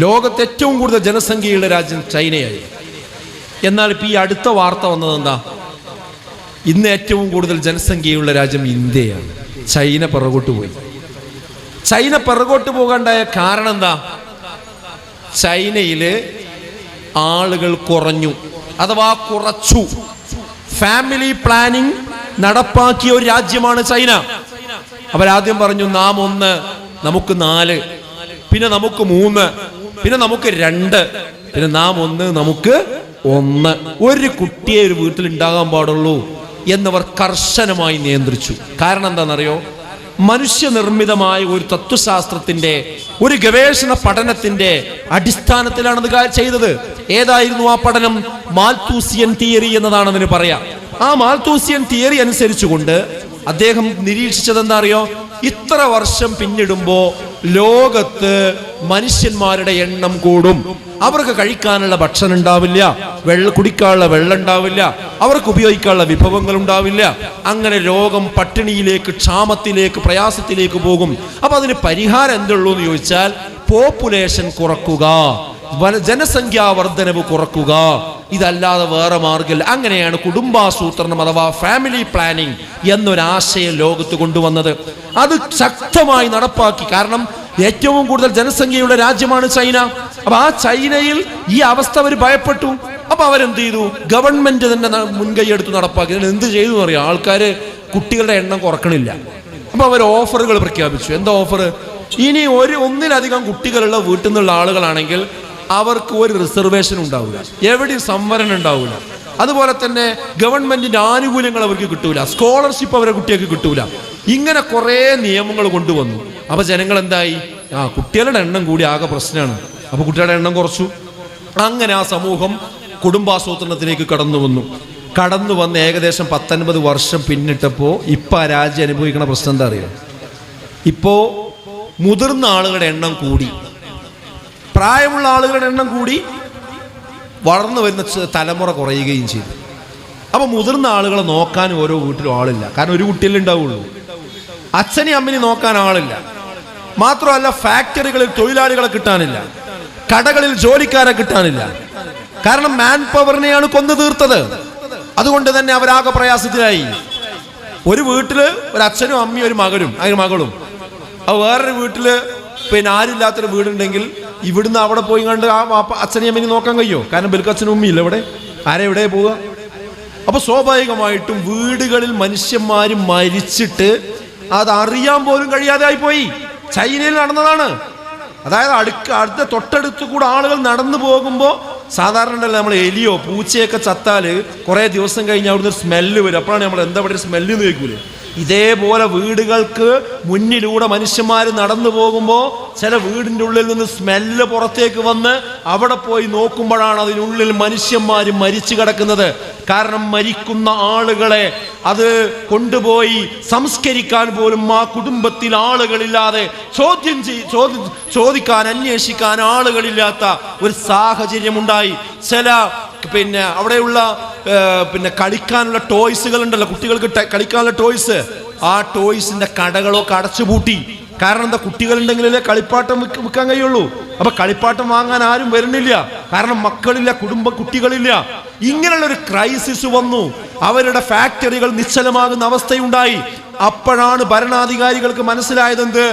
[SPEAKER 1] ലോകത്ത് ഏറ്റവും കൂടുതൽ ജനസംഖ്യയുള്ള രാജ്യം ചൈനയായി. എന്നാൽ ഇപ്പൊ ഈ അടുത്ത വാർത്ത വന്നത് എന്താ?
[SPEAKER 2] ഇന്ന് ഏറ്റവും കൂടുതൽ ജനസംഖ്യയുള്ള രാജ്യം ഇന്ത്യയാണ്. ചൈന പിറകോട്ട് പോയി. ചൈന പിറകോട്ട് പോകാണ്ടായ കാരണം എന്താ? ചൈനയില് ആളുകൾ കുറഞ്ഞു, അഥവാ കുറച്ചു. ഫാമിലി പ്ലാനിങ് നടപ്പാക്കിയ ഒരു രാജ്യമാണ് ചൈന. അവരാദ്യം പറഞ്ഞു നാം 1, നമുക്ക് 4, പിന്നെ നമുക്ക് 3, പിന്നെ നമുക്ക് 2, പിന്നെ നാം 1, നമുക്ക് 1. ഒരു കുട്ടിയെ ഒരു വീട്ടിൽ ഉണ്ടാകാൻ പാടുള്ളൂ എന്നവർ കർശനമായി നിയന്ത്രിച്ചു. കാരണം എന്താണെന്നറിയോ? മനുഷ്യനിർമ്മിതമായ ഒരു തത്വശാസ്ത്രത്തിന്റെ ഒരു ഗവേഷണ പഠനത്തിന്റെ അടിസ്ഥാനത്തിലാണ് ഇത് ചെയ്തത്. ഏതായിരുന്നു ആ പഠനം? മാൽത്തൂസിയൻ തിയറി എന്നതാണ് അതിന് പറയാം. ആ മാൽത്തൂസിയൻ തിയറി അനുസരിച്ചുകൊണ്ട് അദ്ദേഹം നിരീക്ഷിച്ചത് എന്താ അറിയോ? ഇത്ര വർഷം പിന്നിടുമ്പോ ലോകത്ത് മനുഷ്യന്മാരുടെ എണ്ണം കൂടും, അവർക്ക് കഴിക്കാനുള്ള ഭക്ഷണം ഉണ്ടാവില്ല, കുടിക്കാനുള്ള വെള്ളം ഉണ്ടാവില്ല, അവർക്ക് ഉപയോഗിക്കാനുള്ള വിഭവങ്ങൾ ഉണ്ടാവില്ല. അങ്ങനെ ലോകം പട്ടിണിയിലേക്ക്, ക്ഷാമത്തിലേക്ക്, പ്രയാസത്തിലേക്ക് പോകും. അപ്പൊ അതിന് പരിഹാരം എന്തുള്ളൂ എന്ന് ചോദിച്ചാൽ പോപ്പുലേഷൻ കുറക്കുക, ജനസംഖ്യാ വർധനവ് കുറക്കുക, ഇതല്ലാതെ വേറെ മാർഗ്ഗമില്ല. അങ്ങനെയാണ് കുടുംബാസൂത്രണം അഥവാ ഫാമിലി പ്ലാനിങ് എന്നൊരാശയം ലോകത്ത് കൊണ്ടുവന്നത്. അത് ശക്തമായി നടപ്പാക്കി. കാരണം ഏറ്റവും കൂടുതൽ ജനസംഖ്യയുള്ള രാജ്യമാണ് ചൈന. അപ്പൊ ആ ചൈനയിൽ ഈ അവസ്ഥ അവർ ഭയപ്പെട്ടു. അപ്പൊ അവരെന്ത് ചെയ്തു? ഗവൺമെന്റ് തന്നെ മുൻകൈ എടുത്ത് നടപ്പാക്കി. എന്ത് ചെയ്തു എന്നറിയാം? ആൾക്കാര് കുട്ടികളുടെ എണ്ണം കുറക്കണില്ല. അപ്പൊ അവർ ഓഫറുകൾ പ്രഖ്യാപിച്ചു. എന്താ ഓഫർ? ഇനി ഒന്നിലധികം കുട്ടികളുള്ള വീട്ടിൽ നിന്നുള്ള ആളുകളാണെങ്കിൽ അവർക്ക് ഒരു റിസർവേഷൻ ഉണ്ടാവില്ല, എവിടെയും സംവരണം ഉണ്ടാവില്ല. അതുപോലെ തന്നെ ഗവൺമെന്റിന്റെ ആനുകൂല്യങ്ങൾ അവർക്ക് കിട്ടൂല, സ്കോളർഷിപ്പ് അവരെ കുട്ടികൾക്ക് കിട്ടൂല. ഇങ്ങനെ കുറെ നിയമങ്ങൾ കൊണ്ടുവന്നു. അപ്പൊ ജനങ്ങൾ എന്തായി? കുട്ടികളുടെ എണ്ണം കൂടി ആകെ പ്രശ്നമാണ്. അപ്പൊ കുട്ടികളുടെ എണ്ണം കുറച്ചു. അങ്ങനെ ആ സമൂഹം കുടുംബാസൂത്രണത്തിലേക്ക് കടന്നു വന്ന് ഏകദേശം 19 വർഷം പിന്നിട്ടപ്പോ ഇപ്പൊ ആ രാജ്യം അനുഭവിക്കുന്ന പ്രശ്നം എന്താ അറിയോ? ഇപ്പോ മുതിർന്ന ആളുകളുടെ എണ്ണം കൂടി, പ്രായമുള്ള ആളുകളുടെ എണ്ണം കൂടി, വളർന്നു വരുന്ന തലമുറ കുറയുകയും ചെയ്തു. അപ്പൊ മുതിർന്ന ആളുകളെ നോക്കാൻ ഓരോ വീട്ടിലും ആളില്ല. കാരണം ഒരു കുട്ടിയല്ലേ ഉണ്ടാവുള്ളൂ. അച്ഛനെയും അമ്മനെയും നോക്കാൻ ആളില്ല. മാത്രമല്ല ഫാക്ടറികളിൽ തൊഴിലാളികളെ കിട്ടാനില്ല, കടകളിൽ ജോലിക്കാരെ കിട്ടാനില്ല. കാരണം മാൻ പവറിനെയാണ് കൊന്നു തീർത്തത്. അതുകൊണ്ട് തന്നെ അവരാകെ പ്രയാസത്തിലായി. ഒരു വീട്ടില് ഒരു അച്ഛനും അമ്മയും ഒരു മകളും. അത് വേറൊരു വീട്ടില് പിന്നെ ആരില്ലാത്തൊരു വീടുണ്ടെങ്കിൽ ഇവിടുന്ന് അവിടെ പോയി കണ്ട് ആ അച്ഛനെയും അമ്മയും നോക്കാൻ കഴിയോ? കാരണം ബൽക്ക് അച്ഛനും അമ്മയില്ല ഇവിടെ. ആരെവിടെ പോവുക? അപ്പൊ സ്വാഭാവികമായിട്ടും വീടുകളിൽ മനുഷ്യന്മാര് മരിച്ചിട്ട് അത് അറിയാൻ പോലും കഴിയാതെ ആയിപ്പോയി. ചൈനയിൽ നടന്നതാണ്. അതായത് അടുത്ത തൊട്ടടുത്ത് കൂടെ ആളുകൾ നടന്നു പോകുമ്പോൾ സാധാരണ ഉണ്ടല്ലോ, നമ്മൾ എലിയോ പൂച്ചയൊക്കെ ചത്താല് കുറെ ദിവസം കഴിഞ്ഞ് അവിടുന്ന് സ്മെല്ല് വരും. അപ്പോഴാണ് നമ്മൾ എന്താ പറയുക സ്മെല്ല് എന്ന് കേൾക്കൂലേ? ഇതേപോലെ വീടുകൾക്ക് മുന്നിലൂടെ മനുഷ്യന്മാർ നടന്നു പോകുമ്പോൾ ചില വീടിൻ്റെ ഉള്ളിൽ നിന്ന് സ്മെല്ല് പുറത്തേക്ക് വന്ന് അവിടെ പോയി നോക്കുമ്പോഴാണ് അതിനുള്ളിൽ മനുഷ്യന്മാർ മരിച്ചു കിടക്കുന്നത്. കാരണം മരിക്കുന്ന ആളുകളെ അത് കൊണ്ടുപോയി സംസ്കരിക്കാൻ പോലും ആ കുടുംബത്തിൽ ആളുകളില്ലാതെ, ചോദിക്കാൻ അന്വേഷിക്കാൻ ആളുകളില്ലാത്ത ഒരു സാഹചര്യമുണ്ടായി. ചില അവിടെയുള്ള കളിക്കാനുള്ള ടോയ്സുകൾ ഉണ്ടല്ലോ, കുട്ടികൾക്ക് കളിക്കാനുള്ള ടോയ്സ്, ആ ടോയ്സിന്റെ കടകളൊക്കെ അടച്ചുപൂട്ടി. കാരണം എന്താ? കുട്ടികളുണ്ടെങ്കിലല്ലേ കളിപ്പാട്ടം വിൽക്കാൻ കഴിയുള്ളൂ. അപ്പൊ കളിപ്പാട്ടം വാങ്ങാൻ ആരും വരുന്നില്ല. കാരണം മക്കളില്ല, കുട്ടികളില്ല. ഇങ്ങനെയുള്ള ഒരു ക്രൈസിസ് വന്നു. അവരുടെ ഫാക്ടറികൾ നിശ്ചലമാകുന്ന അവസ്ഥയുണ്ടായി. അപ്പോഴാണ് ഭരണാധികാരികൾക്ക് മനസ്സിലായതെന്ത്?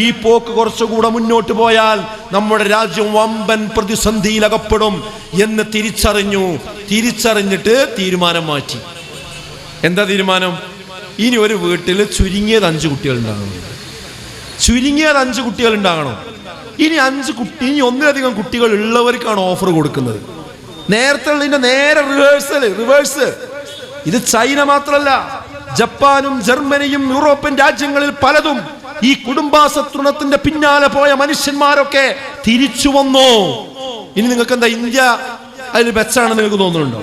[SPEAKER 2] ഈ പോക്ക് കുറച്ചുകൂടെ മുന്നോട്ട് പോയാൽ നമ്മുടെ രാജ്യം വമ്പൻ പ്രതിസന്ധിയിൽ അകപ്പെടും എന്ന് തിരിച്ചറിഞ്ഞിട്ട് തീരുമാനം മാറ്റി. എന്താ തീരുമാനം? ഇനി ഒരു വീട്ടിൽ ചുരുങ്ങിയത് 5 കുട്ടികൾ ഉണ്ടാകണം. ഇനി ഒന്നിലധികം കുട്ടികൾ ഉള്ളവർക്കാണ് ഓഫർ കൊടുക്കുന്നത്. നേരത്തെ ഉള്ളതിന്റെ നേരെ റിവേഴ്സ്. ഇത് ചൈന മാത്രമല്ല, ജപ്പാനും ജർമ്മനിയും യൂറോപ്യൻ രാജ്യങ്ങളിൽ പലതും ഈ കുടുംബാസൂത്രണത്തിന്റെ പിന്നാലെ പോയ മനുഷ്യന്മാരൊക്കെ തിരിച്ചു വന്നു. ഇനി നിങ്ങൾക്ക് എന്താ ഇന്ത്യ അതിൽ മെച്ചാണെന്ന് നിങ്ങൾക്ക് തോന്നുന്നുണ്ടോ?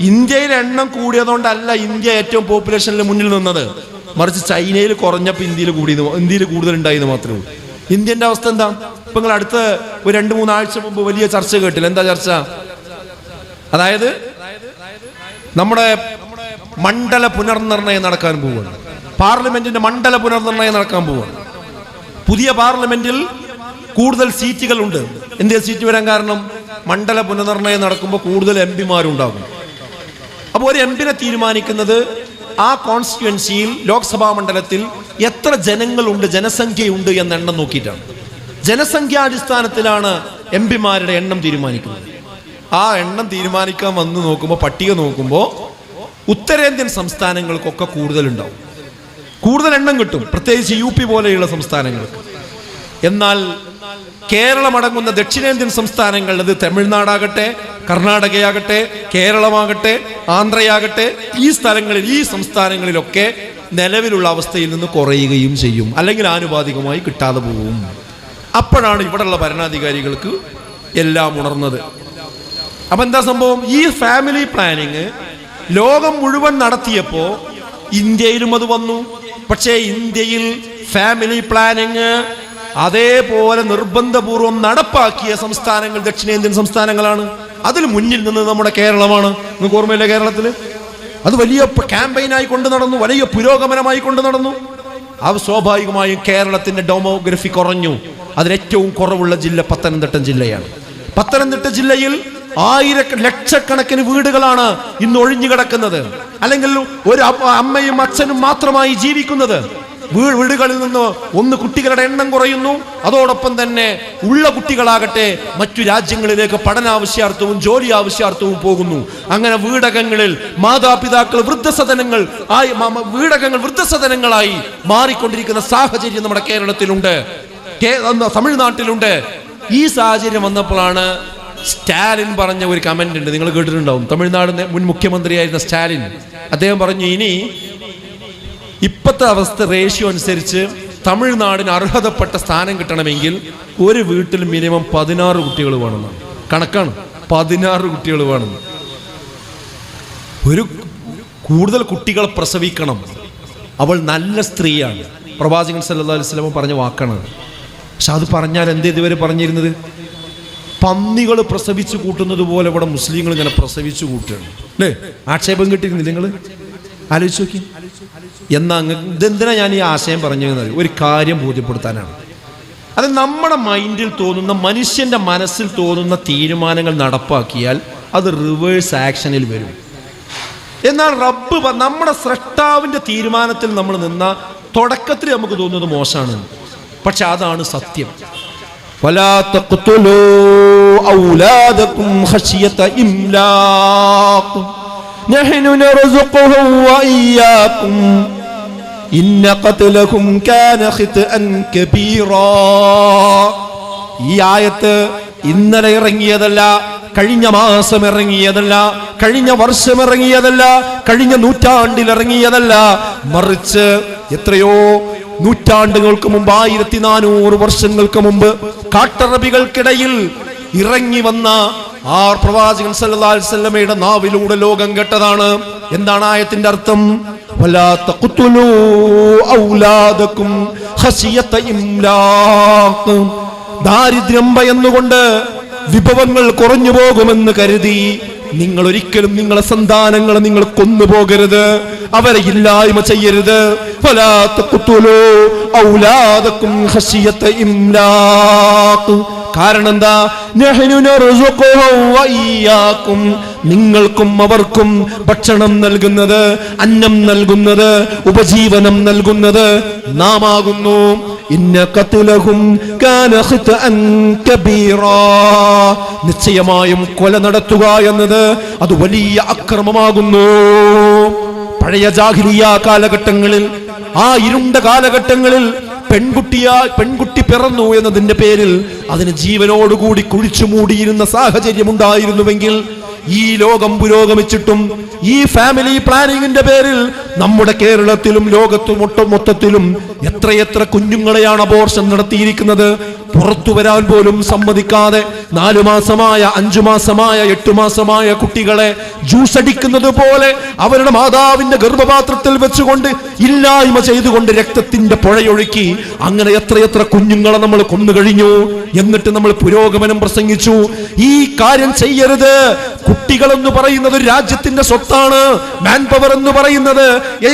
[SPEAKER 2] ഇന്ത്യയിൽ എണ്ണം കൂടിയതുകൊണ്ടല്ല ഇന്ത്യ ഏറ്റവും പോപ്പുലേഷനിൽ മുന്നിൽ നിന്നത്. മറിച്ച് ചൈനയിൽ കുറഞ്ഞപ്പോൾ ഇന്ത്യയിൽ കൂടുതൽ ഉണ്ടായിരുന്നു മാത്രമേ ഉള്ളൂ. ഇന്ത്യന്റെ അവസ്ഥ എന്താ? ഇപ്പൊ നിങ്ങൾ അടുത്ത ഒരു 2-3 ആഴ്ച മുമ്പ് വലിയ ചർച്ച കേട്ടില്ല? എന്താ ചർച്ച? അതായത് നമ്മുടെ മണ്ഡല പുനർനിർണയം നടക്കാൻ പോവുകയാണ്. പാർലമെന്റിന്റെ മണ്ഡല പുനർനിർണയം നടക്കാൻ പോവുകയാണ്. പുതിയ പാർലമെന്റിൽ കൂടുതൽ സീറ്റുകൾ ഉണ്ട്. എന്തേ സീറ്റ് വരാൻ കാരണം? മണ്ഡല പുനർനിർണയം നടക്കുമ്പോൾ കൂടുതൽ MP മാരുണ്ടാകും. അപ്പൊ
[SPEAKER 1] നോക്കുമ്പോൾ ഒരു എംപിനെ തീരുമാനിക്കുന്നത് ആ കോൺസ്റ്റിറ്റ്യുവൻസിയിൽ ലോക്സഭാ മണ്ഡലത്തിൽ എത്ര ജനങ്ങളുണ്ട്, ജനസംഖ്യയുണ്ട് എന്ന എണ്ണം നോക്കിയിട്ടാണ്. ജനസംഖ്യാടിസ്ഥാനത്തിലാണ് എംപിമാരുടെ എണ്ണം തീരുമാനിക്കുന്നത്. ആ എണ്ണം തീരുമാനിക്കാൻ വന്ന് നോക്കുമ്പോൾ, പട്ടിക നോക്കുമ്പോൾ ഉത്തരേന്ത്യൻ സംസ്ഥാനങ്ങൾക്കൊക്കെ കൂടുതലുണ്ടാവും, കൂടുതൽ എണ്ണം കിട്ടും, പ്രത്യേകിച്ച് UP പോലെയുള്ള സംസ്ഥാനങ്ങൾക്ക്. എന്നാൽ കേരളമടങ്ങുന്ന ദക്ഷിണേന്ത്യൻ സംസ്ഥാനങ്ങൾ, അത് തമിഴ്നാടാകട്ടെ, കർണാടകയാകട്ടെ, കേരളമാകട്ടെ, ആന്ധ്രയാകട്ടെ, ഈ സ്ഥലങ്ങളിൽ, ഈ സംസ്ഥാനങ്ങളിലൊക്കെ നിലവിലുള്ള അവസ്ഥയിൽ നിന്ന് കുറയുകയും ചെയ്യും, അല്ലെങ്കിൽ ആനുപാതികമായി കിട്ടാതെ പോകും. അപ്പോഴാണ് ഇവിടെയുള്ള ഭരണാധികാരികൾക്ക് എല്ലാം ഉണർന്നത്. അപ്പൊ എന്താ സംഭവം? ഈ ഫാമിലി പ്ലാനിങ് ലോകം മുഴുവൻ നടത്തിയപ്പോൾ ഇന്ത്യയിലും അത് വന്നു. പക്ഷേ ഇന്ത്യയിൽ ഫാമിലി പ്ലാനിങ് അതേപോലെ നിർബന്ധപൂർവം നടപ്പാക്കിയ സംസ്ഥാനങ്ങൾ ദക്ഷിണേന്ത്യൻ സംസ്ഥാനങ്ങളാണ്. അതിൽ മുന്നിൽ നിന്ന് നമ്മുടെ കേരളമാണ്. നിങ്ങൾക്ക് ഓർമ്മയില്ല? കേരളത്തിൽ അത് വലിയ ക്യാമ്പയിനായി കൊണ്ട് നടന്നു, വലിയ പുരോഗമനമായി കൊണ്ട് നടന്നു. അത് സ്വാഭാവികമായും കേരളത്തിന്റെ ഡെമോഗ്രഫി കുറഞ്ഞു. അതിലേറ്റവും കുറവുള്ള ജില്ല പത്തനംതിട്ട ജില്ലയാണ്. പത്തനംതിട്ട ജില്ലയിൽ ലക്ഷക്കണക്കിന് വീടുകളാണ് ഇന്ന് ഒഴിഞ്ഞു കിടക്കുന്നത്, അല്ലെങ്കിൽ ഒരു അമ്മയും അച്ഛനും മാത്രമായി ജീവിക്കുന്നത്. വീടുകളിൽ നിന്ന് ഒന്ന് കുട്ടികളുടെ എണ്ണം കുറയുന്നു. അതോടൊപ്പം തന്നെ ഉള്ള കുട്ടികളാകട്ടെ മറ്റു രാജ്യങ്ങളിലേക്ക് പഠനാവശ്യാർത്ഥവും ജോലി ആവശ്യാർത്ഥവും പോകുന്നു. അങ്ങനെ വീടകങ്ങളിൽ മാതാപിതാക്കൾ വൃദ്ധസദനങ്ങളായി മാറിക്കൊണ്ടിരിക്കുന്ന സാഹചര്യം നമ്മുടെ കേരളത്തിലുണ്ട്, തമിഴ്നാട്ടിലുണ്ട്. ഈ സാഹചര്യം വന്നപ്പോഴാണ് സ്റ്റാലിൻ പറഞ്ഞ ഒരു കമന്റ് ഉണ്ട്, നിങ്ങൾ കേട്ടിട്ടുണ്ടാവും. തമിഴ്നാട് മുൻ മുഖ്യമന്ത്രിയായിരുന്ന സ്റ്റാലിൻ, അദ്ദേഹം പറഞ്ഞു, ഇനി ഇപ്പോഴത്തെ അവസ്ഥ റേഷ്യോ അനുസരിച്ച് തമിഴ്നാടിന് അർഹതപ്പെട്ട സ്ഥാനം കിട്ടണമെങ്കിൽ ഒരു വീട്ടിൽ മിനിമം 16 കുട്ടികൾ വേണമെന്നാണ് കണക്കാണ്. 16 കുട്ടികൾ വേണം. ഒരു കൂടുതൽ കുട്ടികൾ പ്രസവിക്കണം. അവൾ നല്ല സ്ത്രീയാണ്. പ്രവാചകൻ സല്ലല്ലാഹു അലൈഹി വസല്ലം പറഞ്ഞ വാക്കാണ്. പക്ഷെ അത് പറഞ്ഞാൽ എന്ത് ഇതുവരെ പറഞ്ഞിരുന്നത്? പന്നികൾ പ്രസവിച്ചു കൂട്ടുന്നത് പോലെ ഇവിടെ മുസ്ലിങ്ങൾ ഇങ്ങനെ പ്രസവിച്ചു കൂട്ടുകയാണ് അല്ലേ? ആക്ഷേപം കിട്ടിയിരുന്നില്ല? നിങ്ങൾ ആലോചിച്ച് നോക്കി. എന്നാ ഇതെന്തിനാ ഞാൻ ഈ ആശയം പറഞ്ഞു? ഒരു കാര്യം ബോധ്യപ്പെടുത്താനാണ്. അത് നമ്മുടെ മൈൻഡിൽ തോന്നുന്ന, മനുഷ്യന്റെ മനസ്സിൽ തോന്നുന്ന തീരുമാനങ്ങൾ നടപ്പാക്കിയാൽ അത് റിവേഴ്സ് ആക്ഷനിൽ വരും. എന്നാൽ റബ്ബ്, നമ്മുടെ സ്രഷ്ടാവിന്റെ തീരുമാനത്തിൽ നമ്മൾ നിന്ന തുടക്കത്തിൽ നമുക്ക് തോന്നുന്നത് മോശമാണ്, പക്ഷെ അതാണ് സത്യം. വലാ തഖ്തുലൂ ഔലാദകും ഖശിയത ഇംലാഖ് നഹ്നു നർസുഖുഹും വഇയ്യാകും ഇന്ന ഖത്ലഹും കാന ഖിത്അൻ കബീറാ. ഈ ആയത്ത് ഇന്നലെ ഇറങ്ങിയതല്ല, കഴിഞ്ഞ മാസം ഇറങ്ങിയതല്ല, കഴിഞ്ഞ വർഷം ഇറങ്ങിയതല്ല, കഴിഞ്ഞ നൂറ്റാണ്ടിൽ ഇറങ്ങിയതല്ല. മറിച്ച് എത്രയോ നൂറ്റാണ്ടുകൾക്ക് മുമ്പ്, 1400 വർഷങ്ങൾക്ക് മുമ്പ് കാട്ടറബികൾക്കിടയിൽ ഇറങ്ങി വന്ന ആ പ്രവാചകൻ സല്ലല്ലാഹു അലൈഹി വസല്ലമയുടെ നാവിലൂടെ ലോകം കേട്ടതാണ്. എന്താണ് ആയത്തിന്റെ അർത്ഥം? വലാ തഖ്തുലൂ ഔലാദകും ഖശിയത ഇംലാഖ്. ദാരിദ്ര്യം ഭയന്നുകൊണ്ട്, വിഭവങ്ങൾ കുറഞ്ഞു പോകുമെന്ന് കരുതി നിങ്ങൾ ഒരിക്കലും നിങ്ങളെ സന്താനങ്ങളെ നിങ്ങൾ കൊന്നുപോകരുത്, അവരെ ഇല്ലായ്മ ചെയ്യരുത്. ഫലാ തഖ്തുലൂ ഔലാദകും ഖശിയത ഇംലാഖ്. കാരണം എന്താ? നഹ്നു നർസുഖുഹും വഇയ്യാകും. നിങ്ങൾക്കും അവർക്കും ഭക്ഷണം നൽകുന്നത്, അന്നം നൽകുന്നത്, ഉപജീവനം നൽകുന്നത് നാം ആകുന്നു. ഇന്ന ഖത്ലഹും കാന ഖിത്അൻ കബീറാ. നിശ്ചയമായും കൊല നടത്തുക എന്നത് അത് വലിയ അക്രമമാകുന്നു. പഴയ ജാഹിലിയ കാലഘട്ടങ്ങളിൽ, ആ ഇരുണ്ട കാലഘട്ടങ്ങളിൽ പെൺകുട്ടി പിറന്നു എന്നതിന്റെ പേരിൽ അതിന് ജീവനോടുകൂടി കുഴിച്ചു മൂടിയിരുന്ന സാഹചര്യം ഉണ്ടായിരുന്നുവെങ്കിൽ, ഈ ലോകം പുരോഗമിച്ചിട്ടും ഈ ഫാമിലി പ്ലാനിങ്ങിന്റെ പേരിൽ നമ്മുടെ കേരളത്തിലും ലോകത്തും മൊത്തത്തിലും എത്രയെത്ര കുഞ്ഞുങ്ങളെയാണ് അബോർഷൻ നടത്തിയിരിക്കുന്നത്. പുറത്തു വരാൻ പോലും സമ്മതിക്കാതെ 4 മാസമായ, 5 മാസമായ, 8 മാസമായ കുട്ടികളെ ജ്യൂസ് അടിക്കുന്നത് പോലെ അവരുടെ മാതാവിന്റെ ഗർഭപാത്രത്തിൽ വെച്ചുകൊണ്ട് ഇല്ലായ്മ ചെയ്തുകൊണ്ട് രക്തത്തിന്റെ പുഴയൊഴുക്കി അങ്ങനെ എത്രയെത്ര കുഞ്ഞുങ്ങളെ നമ്മൾ കൊന്നു കഴിഞ്ഞു. എന്നിട്ട് നമ്മൾ പുരോഗമനം പ്രസംഗിച്ചു. ഈ കാര്യം ചെയ്യരുത്,
[SPEAKER 2] കുട്ടികൾ എന്ന് പറയുന്നത് രാജ്യത്തിന്റെ സ്വത്താണ്. മാൻ പവർ എന്ന് പറയുന്നത്,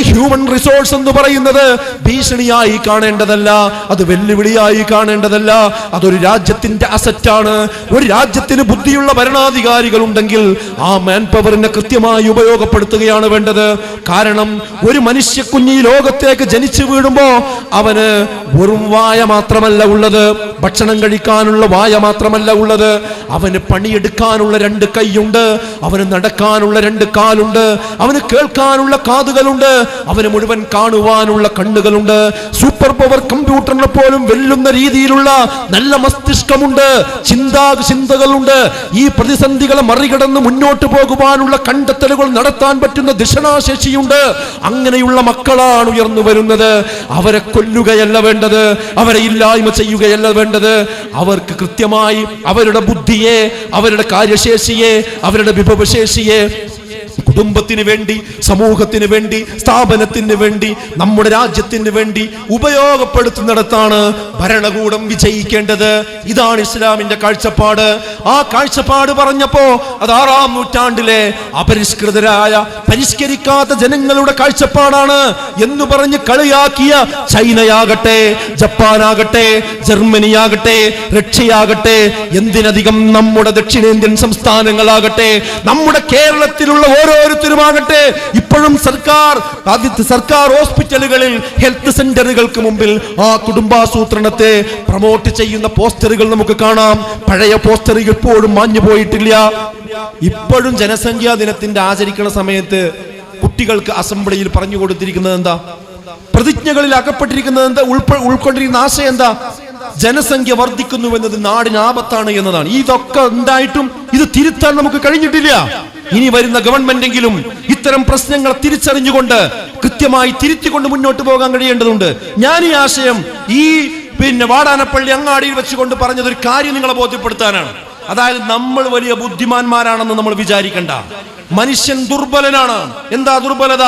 [SPEAKER 2] ഹ്യൂമൻ റിസോഴ്സ് എന്ന് പറയുന്നത് ഭീഷണിയായി കാണേണ്ടതല്ല, അത് വെല്ലുവിളിയായി കാണേണ്ടതല്ല, അതൊരു രാജ്യത്തിന്റെ അസറ്റാണ്. ഒരു രാജ്യത്തിന് ബുദ്ധിയുള്ള ഭരണാധികാരികൾ ഉണ്ടെങ്കിൽ ആ മാൻ പവറിനെ കൃത്യമായി ഉപയോഗപ്പെടുത്തുകയാണ് വേണ്ടത്. കാരണം ഒരു മനുഷ്യക്കുഞ്ഞ് ഈ ലോകത്തേക്ക് ജനിച്ചു വീഴുമ്പോ അവന് വെറും വായ മാത്രമല്ല ഉള്ളത്, ഭക്ഷണം കഴിക്കാനുള്ള വായ മാത്രമല്ല ഉള്ളത്, അവന് പണിയെടുക്കാനുള്ള 2 കൈയുണ്ട്, അവന് നടക്കാനുള്ള 2 കാലുണ്ട്, അവന് കേൾക്കാനുള്ള കാതുകളുണ്ട്, അവന് മുഴുവൻ കാണുവാനുള്ള കണ്ണുകളുണ്ട്. സൂപ്പർ പവർ കമ്പ്യൂട്ടറിനെ പോലും വെല്ലുന്ന രീതിയിലുള്ള നല്ല മസ്തിഷ്കമുണ്ട്, ചിന്തകളുണ്ട്. ഈ പ്രതിസന്ധികളെ മറികടന്ന് മുന്നോട്ട് പോകുവാനുള്ള കണ്ടെത്തലുകൾ നടത്താൻ പറ്റുന്ന ദിശനാശേഷിയുണ്ട്. അങ്ങനെയുള്ള മക്കളാണ് ഉയർന്നു വരുന്നത്. അവരെ കൊല്ലുകയല്ല വേണ്ടത്, അവരെ ഇല്ലായ്മ ചെയ്യുകയല്ല വേണ്ടത്. അവർക്ക് കൃത്യമായി അവരുടെ ബുദ്ധിയെ, അവരുടെ കാര്യശേഷിയെ, അവരുടെ വിഭവശേഷിയെ കുടുംബത്തിന് വേണ്ടി, സമൂഹത്തിന് വേണ്ടി, സ്ഥാപനത്തിന് വേണ്ടി, നമ്മുടെ രാജ്യത്തിന് വേണ്ടി ഉപയോഗപ്പെടുത്തുന്നിടത്താണ് ഭരണകൂടം വിജയിക്കേണ്ടത്. ഇതാണ് ഇസ്ലാമിന്റെ കാഴ്ചപ്പാട്. ആ കാഴ്ചപ്പാട് പറഞ്ഞപ്പോ അത് 6-ാം നൂറ്റാണ്ടിലെ അപരിഷ്കൃതരായ, പരിഷ്കരിക്കാത്ത ജനങ്ങളുടെ കാഴ്ചപ്പാടാണ് എന്ന് പറഞ്ഞ് കളിയാക്കിയ ചൈനയാകട്ടെ, ജപ്പാനാകട്ടെ, ജർമ്മനിയാകട്ടെ, റഷ്യയാകട്ടെ, എന്തിനധികം നമ്മുടെ ദക്ഷിണേന്ത്യൻ സംസ്ഥാനങ്ങളാകട്ടെ, നമ്മുടെ കേരളത്തിലുള്ള ഓരോരുത്തരുമാകട്ടെ, ഇപ്പോഴും സർക്കാർ ഹോസ്പിറ്റലുകളിൽ, ഹെൽത്ത് സെന്ററുകൾക്ക് മുമ്പിൽ ആ കുടുംബാസൂത്രണത്തെ പ്രൊമോട്ട് ചെയ്യുന്ന പോസ്റ്ററുകൾ നമുക്ക് കാണാം. പഴയ പോസ്റ്ററുകൾ ഇപ്പോഴും മാഞ്ഞു പോയിട്ടില്ല. ഇപ്പോഴും ജനസംഖ്യാ ദിനത്തിന്റെ ആചരിക്കുന്ന സമയത്ത് കുട്ടികൾക്ക് അസംബ്ലിയിൽ പറഞ്ഞു കൊടുത്തിരിക്കുന്നത് എന്താ? പ്രതിജ്ഞകളിൽ അകപ്പെട്ടിരിക്കുന്നത് എന്താ? ഉൾക്കൊണ്ടിരിക്കുന്ന ആശയം എന്താ? ജനസംഖ്യ വർദ്ധിക്കുന്നുവെന്നത് നാടിന് ആപത്താണ് എന്നതാണ്. ഇതൊക്കെ ഉണ്ടായിട്ടും ഇത് തിരുത്താൻ നമുക്ക് കഴിഞ്ഞിട്ടില്ല. ഇനി വരുന്ന ഗവൺമെന്റെങ്കിലും ഇത്തരം പ്രശ്നങ്ങൾ തിരിച്ചറിഞ്ഞുകൊണ്ട് കൃത്യമായി തിരുത്തിക്കൊണ്ട് മുന്നോട്ട് പോകാൻ കഴിയേണ്ടതുണ്ട്. ഞാൻ ഈ ആശയം വാടാനപ്പള്ളി അങ്ങാടിയിൽ വെച്ചുകൊണ്ട് പറഞ്ഞതൊരു കാര്യം നിങ്ങളെ ബോധ്യപ്പെടുത്താനാണ്. അതായത് നമ്മൾ വലിയ ബുദ്ധിമാന്മാരാണെന്ന് നമ്മൾ വിചാരിക്കണ്ട. മനുഷ്യൻ ദുർബലനാണ്. എന്താ ദുർബലത?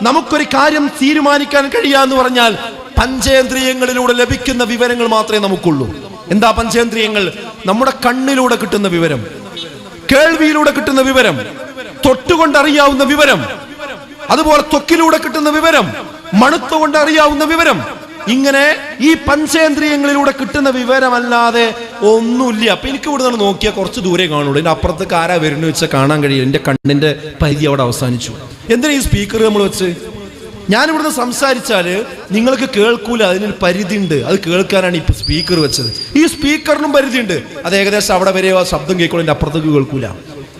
[SPEAKER 2] നമുക്കൊരു കാര്യം തീരുമാനിക്കാൻ കഴിയാന്ന് പറഞ്ഞാൽ പഞ്ചേന്ദ്രിയങ്ങളിലൂടെ ലഭിക്കുന്ന വിവരങ്ങൾ മാത്രമേ നമുക്കുള്ളൂ. എന്താ പഞ്ചേന്ദ്രിയങ്ങൾ? നമ്മുടെ കണ്ണിലൂടെ കിട്ടുന്ന വിവരം, കേൾവിയിലൂടെ കിട്ടുന്ന വിവരം, തൊട്ടുകൊണ്ട് അറിയാവുന്ന വിവരം, അതുപോലെ ത്വക്കിലൂടെ കിട്ടുന്ന വിവരം, മണുത്തുകൊണ്ട് അറിയാവുന്ന വിവരം. ഇങ്ങനെ ഈ പഞ്ചേന്ദ്രിയങ്ങളിലൂടെ കിട്ടുന്ന വിവരമല്ലാതെ ഒന്നുമില്ല. അപ്പൊ എനിക്ക് ഇവിടെ നിന്ന് നോക്കിയാൽ കുറച്ച് ദൂരെ കാണുള്ളൂ. എന്റെ അപ്പുറത്തേക്ക് ആരാ വരുന്നു വെച്ചാൽ കാണാൻ കഴിയില്ല. എന്റെ കണ്ണിന്റെ പരിധി അവിടെ അവസാനിച്ചു. എന്തിനാ ഈ സ്പീക്കർ നമ്മൾ വെച്ച്? ഞാനിവിടുന്ന് സംസാരിച്ചാല് നിങ്ങൾക്ക് കേൾക്കൂല, അതിനൊരു പരിധി ഉണ്ട്. അത് കേൾക്കാനാണ് ഇപ്പൊ സ്പീക്കർ വെച്ചത്. ഈ സ്പീക്കറിനും പരിധി ഉണ്ട്. അത് ഏകദേശം അവിടെ വരെ ആ ശബ്ദം കേൾക്കുള്ളൂ, എന്റെ അപ്പുറത്തേക്ക് കേൾക്കൂല.